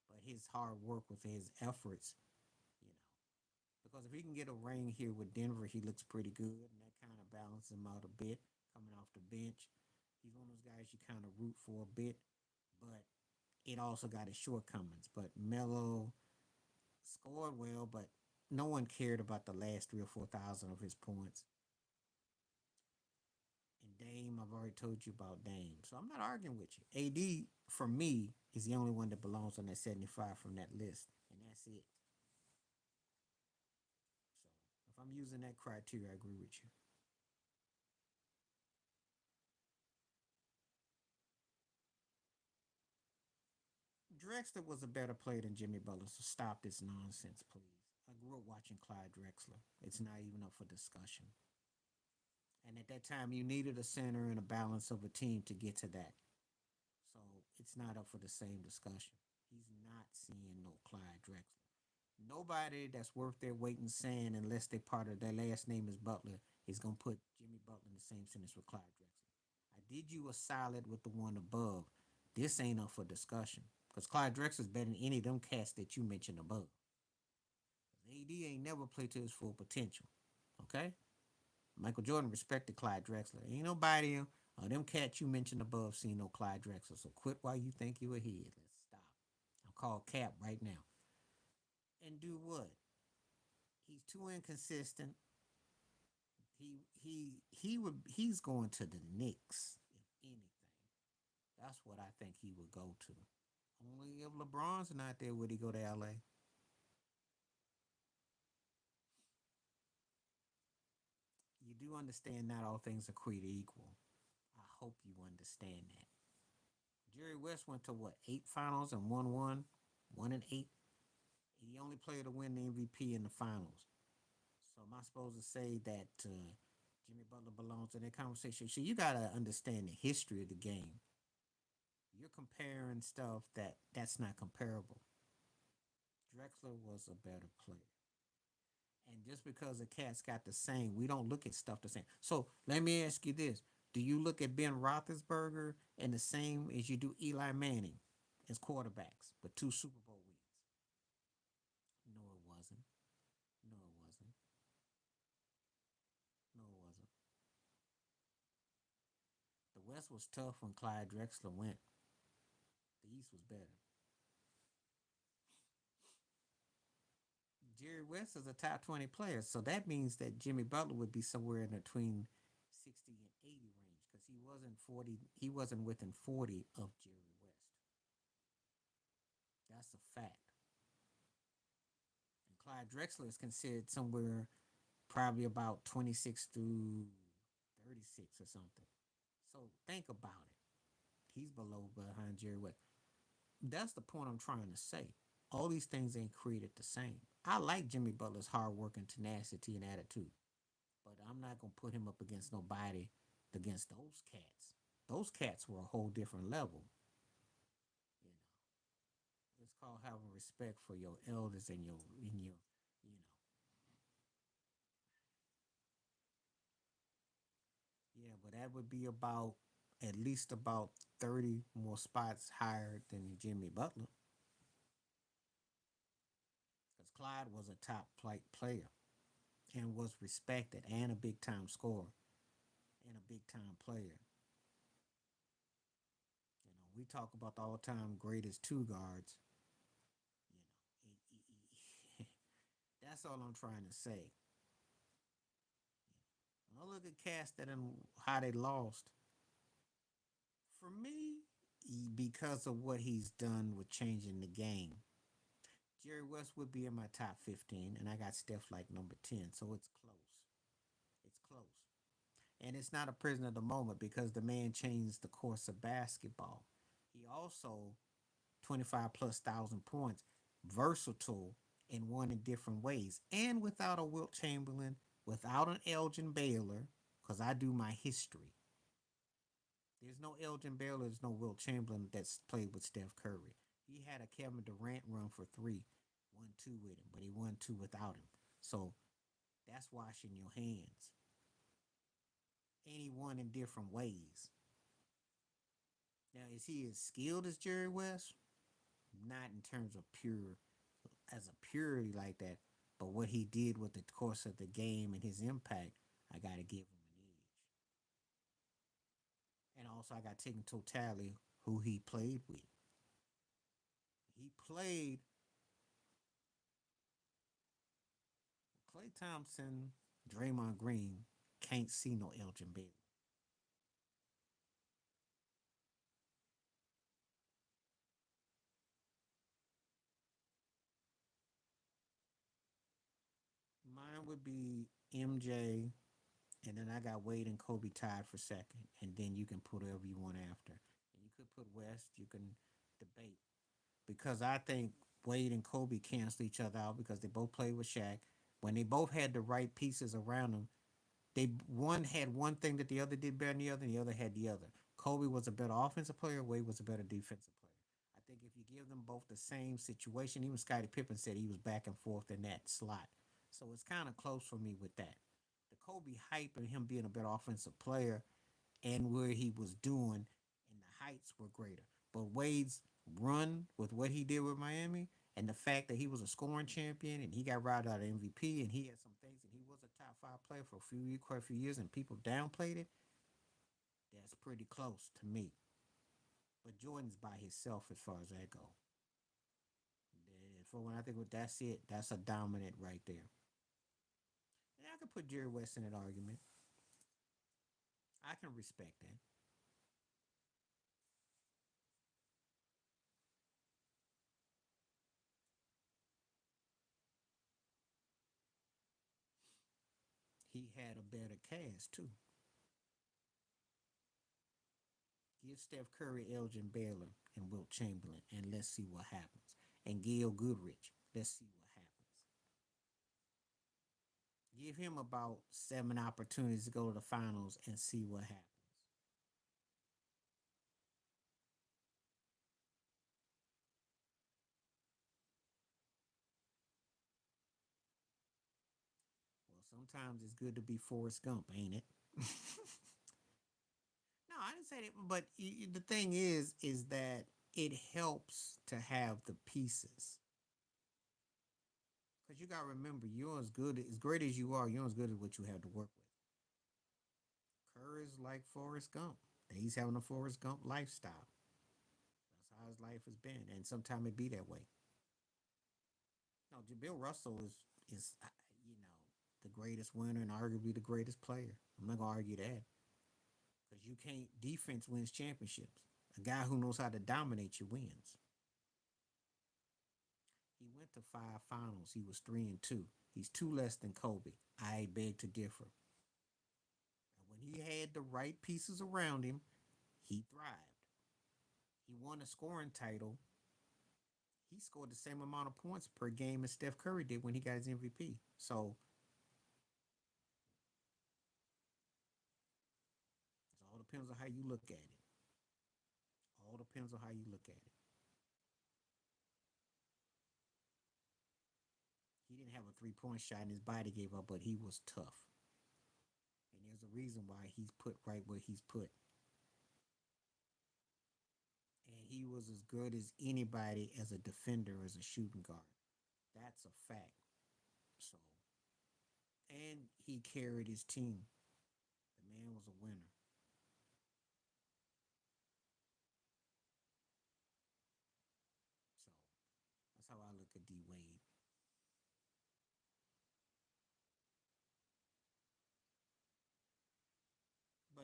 [SPEAKER 1] but his hard work with his efforts, you know, because if he can get a ring here with Denver, he looks pretty good, and that kind of balances him out a bit coming off the bench. He's one of those guys you kind of root for a bit, but it also got its shortcomings. But Melo scored well, but no one cared about the last 3 or 4 thousand of his points. And Dame, I've already told you about Dame. So I'm not arguing with you. AD, for me, is the only one that belongs on that 75 from that list. And that's it. So if I'm using that criteria, I agree with you. Drexler was a better player than Jimmy Butler, so stop this nonsense, please. I grew up watching Clyde Drexler. It's not even up for discussion. And at that time, you needed a center and a balance of a team to get to that. So it's not up for the same discussion. He's not seeing no Clyde Drexler. Nobody that's worth their weight in sand, unless they part of their last name is Butler, is gonna put Jimmy Butler in the same sentence with Clyde Drexler. I did you a solid with the one above. This ain't up for discussion because Clyde Drexler's better than any of them cats that you mentioned above. AD ain't never played to his full potential. Okay, Michael Jordan respected Clyde Drexler. Ain't nobody them cats you mentioned above seen no Clyde Drexler. So quit while you think you ahead. Let's stop. I'll call Cap right now. And do what? He's too inconsistent. He's going to the Knicks, if anything. That's what I think he would go to. Only if LeBron's not there would he go to LA. You do understand not all things are created equal. I hope you understand that. Jerry West went to what, 8 finals and won one, 1 and 8. He only played to win the MVP in the finals. So am I supposed to say that Jimmy Butler belongs in that conversation? So you gotta understand the history of the game. You're comparing stuff that's not comparable. Drexler was a better player. And just because the cats got the same, we don't look at stuff the same. So let me ask you this. Do you look at Ben Roethlisberger and the same as you do Eli Manning as quarterbacks with 2 Super Bowl wins? No, it wasn't. No, it wasn't. No, it wasn't. The West was tough when Clyde Drexler went. The East was better. Jerry West is a top 20 player, so that means that Jimmy Butler would be somewhere in between 60 and 80 range because he wasn't 40. He wasn't within 40 of Jerry West. That's a fact. And Clyde Drexler is considered somewhere probably about 26 through 36 or something. So think about it. He's below behind Jerry West. That's the point I'm trying to say. All these things ain't created the same. I like Jimmy Butler's hard work and tenacity and attitude, but I'm not gonna put him up against nobody against those cats. Those cats were a whole different level. You know, it's called having respect for your elders and your you know. Yeah, but that would be about at least about 30 more spots higher than Jimmy Butler because Clyde was a top flight player and was respected and a big time scorer and a big time player. we talk about the all-time greatest two guards, that's all I'm trying to say. When I look at Castet and how they lost, for me, because of what he's done with changing the game, Jerry West would be in my top 15, and I got Steph like number 10, so it's close. It's close. And it's not a prisoner of the moment because the man changed the course of basketball. He also 25 plus thousand points, versatile and won in different ways. And without a Wilt Chamberlain, without an Elgin Baylor, because I do my history. There's no Elgin Baylor, there's no Wilt Chamberlain that's played with Steph Curry. He had a Kevin Durant run for three, won two with him, but he won two without him. So that's washing your hands. And he won in different ways. Now, is he as skilled as Jerry West? Not in terms of pure, as a purity like that, but what he did with the course of the game and his impact, I got to give him an edge. And also, I got to take in totality who he played with. He played Clay Thompson, Draymond Green. Can't see no Elgin Baylor. Mine would be MJ, and then I got Wade and Kobe tied for second, and then you can put whoever you want after. And you could put West. You can debate because I think Wade and Kobe cancel each other out because they both played with Shaq. When they both had the right pieces around them, they one had one thing that the other did better than the other, and the other had the other. Kobe was a better offensive player. Wade was a better defensive player. I think if you give them both the same situation, even Scottie Pippen said he was back and forth in that slot. So it's kind of close for me with that. The Kobe hype and him being a better offensive player and where he was doing, and the heights were greater. But Wade's run with what he did with Miami and the fact that he was a scoring champion and he got routed out of MVP and he had some things and he was a top five player for quite a few years and people downplayed it, that's pretty close to me. But Jordan's by himself as far as that go. For when I think what that's it, that's a dominant right there. And I could put Jerry West in that argument. I can respect that. He had a better cast too. Give Steph Curry, Elgin Baylor, and Wilt Chamberlain, and let's see what happens. And Gail Goodrich, let's see what happens. Give him about seven opportunities to go to the finals and see what happens. Well, sometimes it's good to be Forrest Gump, ain't it? No, I didn't say that, but the thing is that it helps to have the pieces. Because you got to remember, you're as great as you are, you're as good as what you have to work with. Kerr is like Forrest Gump. He's having a Forrest Gump lifestyle. That's how his life has been, and sometimes it be that way. No, Bill Russell is you know the greatest winner and arguably the greatest player. I'm not gonna argue that because you can't defense wins championships. A guy who knows how to dominate you wins. He went to five finals. He was 3-2. He's two less than Kobe. I beg to differ. And when he had the right pieces around him, he thrived. He won a scoring title. He scored the same amount of points per game as Steph Curry did when he got his MVP. So it all depends on how you look at it. All depends on how you look at it. He didn't have a 3 point shot and his body gave up, but he was tough. And there's a reason why he's put right where he's put. And he was as good as anybody as a defender, as a shooting guard. That's a fact. So, and he carried his team. The man was a winner.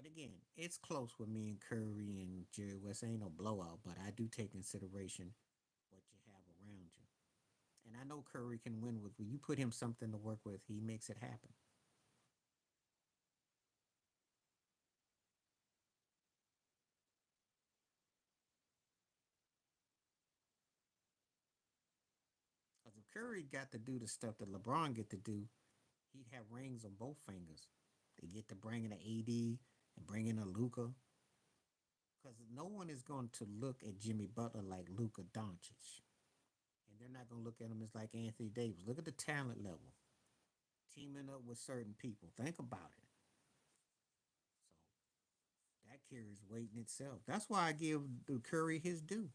[SPEAKER 1] And again, it's close with me and Curry and Jerry West. Ain't no blowout, but I do take consideration what you have around you. And I know Curry can win with when you put him something to work with, he makes it happen. Because if Curry got to do the stuff that LeBron get to do, he'd have rings on both fingers. They get to bring in an AD and bring in a Luca. Because no one is going to look at Jimmy Butler like Luca Doncic. And they're not going to look at him as like Anthony Davis. Look at the talent level. Teaming up with certain people. Think about it. So that carries weight in itself. That's why I give the Curry his due.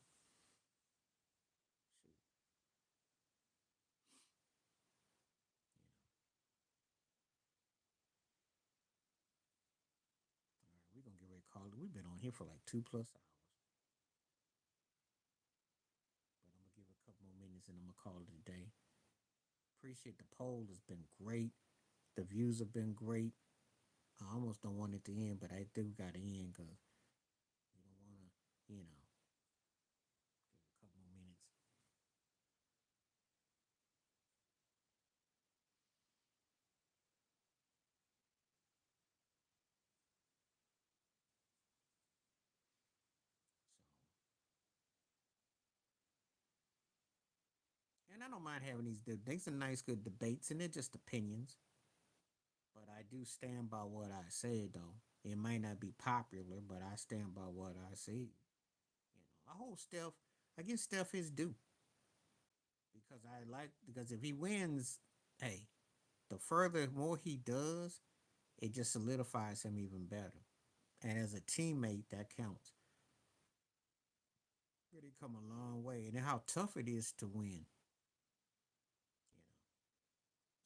[SPEAKER 1] Shoot, all right, we're gonna get ready to call it. We've been on here for like 2+ hours, but I'm gonna give it a couple more minutes and I'm gonna call it a day. Appreciate the poll. It's been great. The views have been great. I almost don't want it to end, but I do got to end because we don't want to, give it a couple more minutes. So, and I don't mind having these are nice, good debates, and they're just opinions. But I do stand by what I said, though. It might not be popular, but I stand by what I said. I hold Steph. I give Steph his due because if he wins, hey, the further more he does, it just solidifies him even better. And as a teammate, that counts. Really come a long way, and how tough it is to win. You know,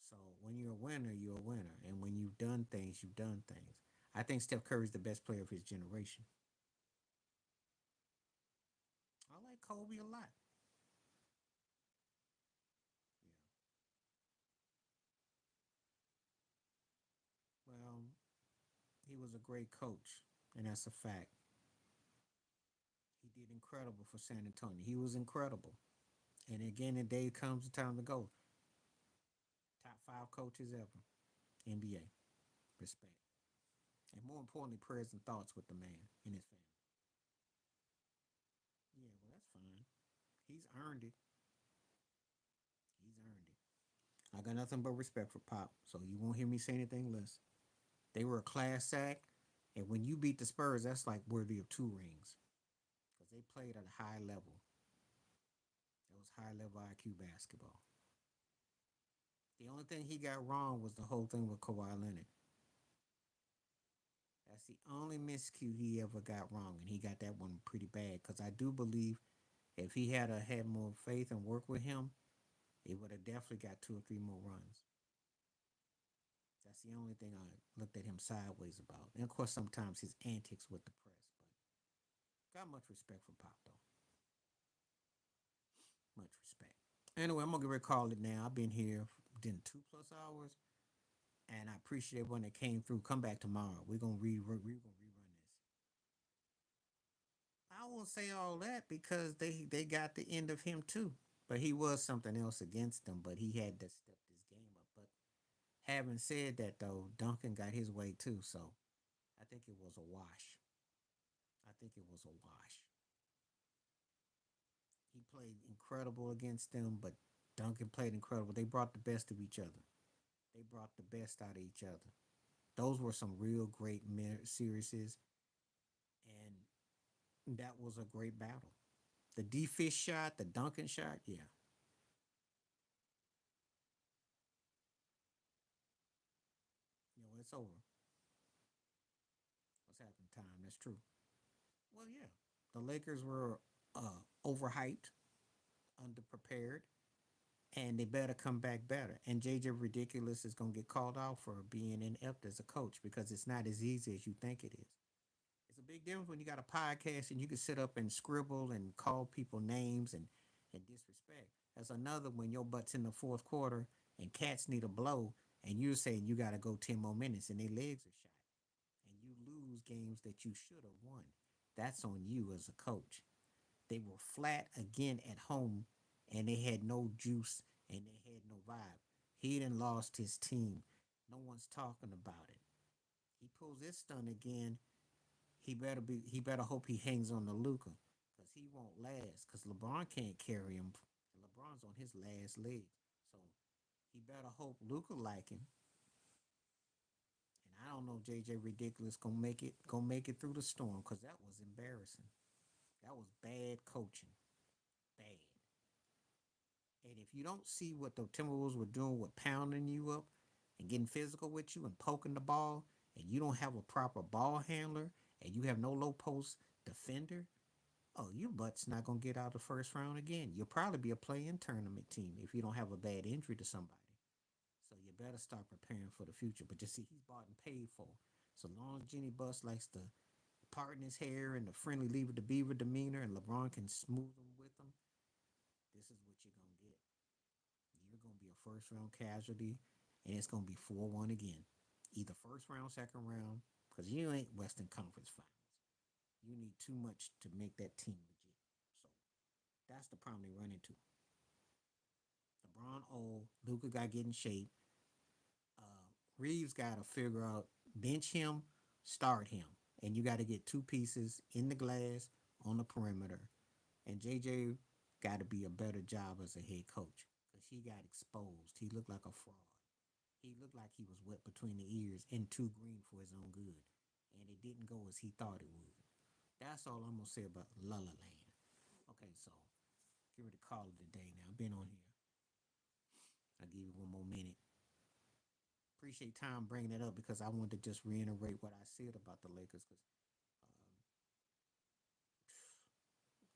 [SPEAKER 1] so when you're a winner, you're a winner, and when you've done things, you've done things. I think Steph Curry's the best player of his generation. I like Kobe a lot. Yeah. Well, he was a great coach, and that's a fact. He did incredible for San Antonio. He was incredible. And again, the day comes the time to go. Top five coaches ever, NBA. Respect. And more importantly, prayers and thoughts with the man and his family. Yeah, well, that's fine. He's earned it. He's earned it. I got nothing but respect for Pop, so you won't hear me say anything less. They were a class act, and when you beat the Spurs, that's like worthy of two rings because they played at a high level. It was high level IQ basketball. The only thing he got wrong was the whole thing with Kawhi Leonard. That's the only miscue he ever got wrong, and he got that one pretty bad. Because I do believe if he had more faith and work with him, it would have definitely got 2 or 3 more runs. That's the only thing I looked at him sideways about. And of course, sometimes his antics with the press, but got much respect for Pop though. Much respect. Anyway, I'm gonna get ready to call it now. I've been here in 2+ hours, and I appreciate everyone that came through. Come back tomorrow. We're gonna rerun this. I won't say all that because they got the end of him too. But he was something else against them. But he had to step this game up. But having said that, though, Duncan got his way too. So I think it was a wash. I think it was a wash. He played incredible against them, but Duncan played incredible. They brought the best of each other. They brought the best out of each other. Those were some real great series, and that was a great battle. The D Fish shot, the Duncan shot, yeah. It's over. What's happened? Time. That's true. Well, yeah. The Lakers were overhyped, underprepared, and they better come back better. And JJ Ridiculous is going to get called out for being inept as a coach because it's not as easy as you think it is. It's a big difference when you got a podcast and you can sit up and scribble and call people names and disrespect. That's another when your butt's in the fourth quarter and cats need a blow and you're saying you got to go 10 more minutes and their legs are shot and you lose games that you should have won. That's on you as a coach. They were flat again at home, and they had no juice and they had no vibe. He done lost his team. No one's talking about it. He pulls this stunt again. He better hope he hangs on to Luca, because he won't last. Because LeBron can't carry him. LeBron's on his last leg, so he better hope Luca like him. And I don't know, JJ Ridiculous gonna make it through the storm, because that was embarrassing. That was bad coaching, bad. And if you don't see what the Timberwolves were doing with pounding you up and getting physical with you and poking the ball, and you don't have a proper ball handler, and you have no low post defender, oh, your butt's not gonna get out of the first round again. You'll probably be a play-in tournament team if you don't have a bad injury to somebody. So you better start preparing for the future. But you see, he's bought and paid for. So long as Jenny Buss likes to part in his hair and the friendly leave it to beaver demeanor, and LeBron can smooth him with him, this is what you're gonna get. You're gonna be a first round casualty, and it's gonna be 4-1 again. Either first round, second round, because you ain't Western Conference Finals. You need too much to make that team legit. So that's the problem they run into. LeBron old, Luca got to get in shape. Reeves got to figure out bench him, start him, and you got to get two pieces in the glass on the perimeter. And JJ got to be a better job as a head coach, because he got exposed. He looked like a fraud. He looked like he was wet between the ears and too green for his own good, and it didn't go as he thought it would. That's all I'm gonna say about La La Land. Okay, so give it a call of the day now. I've been on here. I'll give you one more minute. Appreciate time bringing it up, because I wanted to just reiterate what I said about the Lakers, because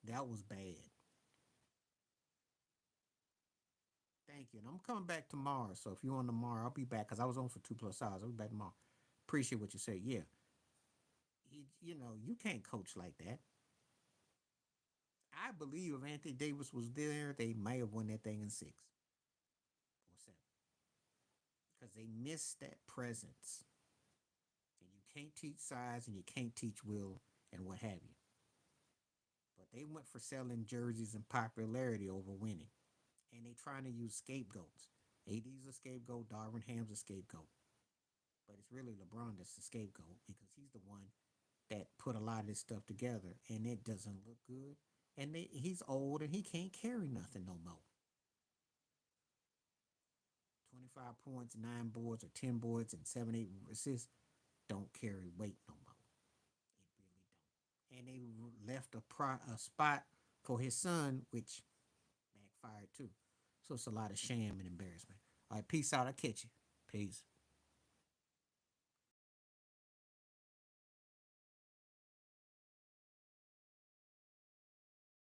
[SPEAKER 1] that was bad. Thank you. And I'm coming back tomorrow. So if you're on tomorrow, I'll be back, because I was on for 2 plus hours. I'll be back tomorrow. Appreciate what you said. Yeah. You can't coach like that. I believe if Anthony Davis was there, they might have won that thing in 6 or 7, because they missed that presence. And you can't teach size and you can't teach will and what have you. But they went for selling jerseys and popularity over winning. And they trying to use scapegoats. AD's a scapegoat, Darvin Ham's a scapegoat. But it's really LeBron that's the scapegoat, because he's the one that put a lot of this stuff together, and it doesn't look good. And he's old and he can't carry nothing no more. 25 points, 9 boards, or 10 boards, and 7, 8 assists don't carry weight no more. It really don't. And they left a spot for his son, which backfired too. So it's a lot of shame and embarrassment. All right, peace out. I'll catch you. Peace.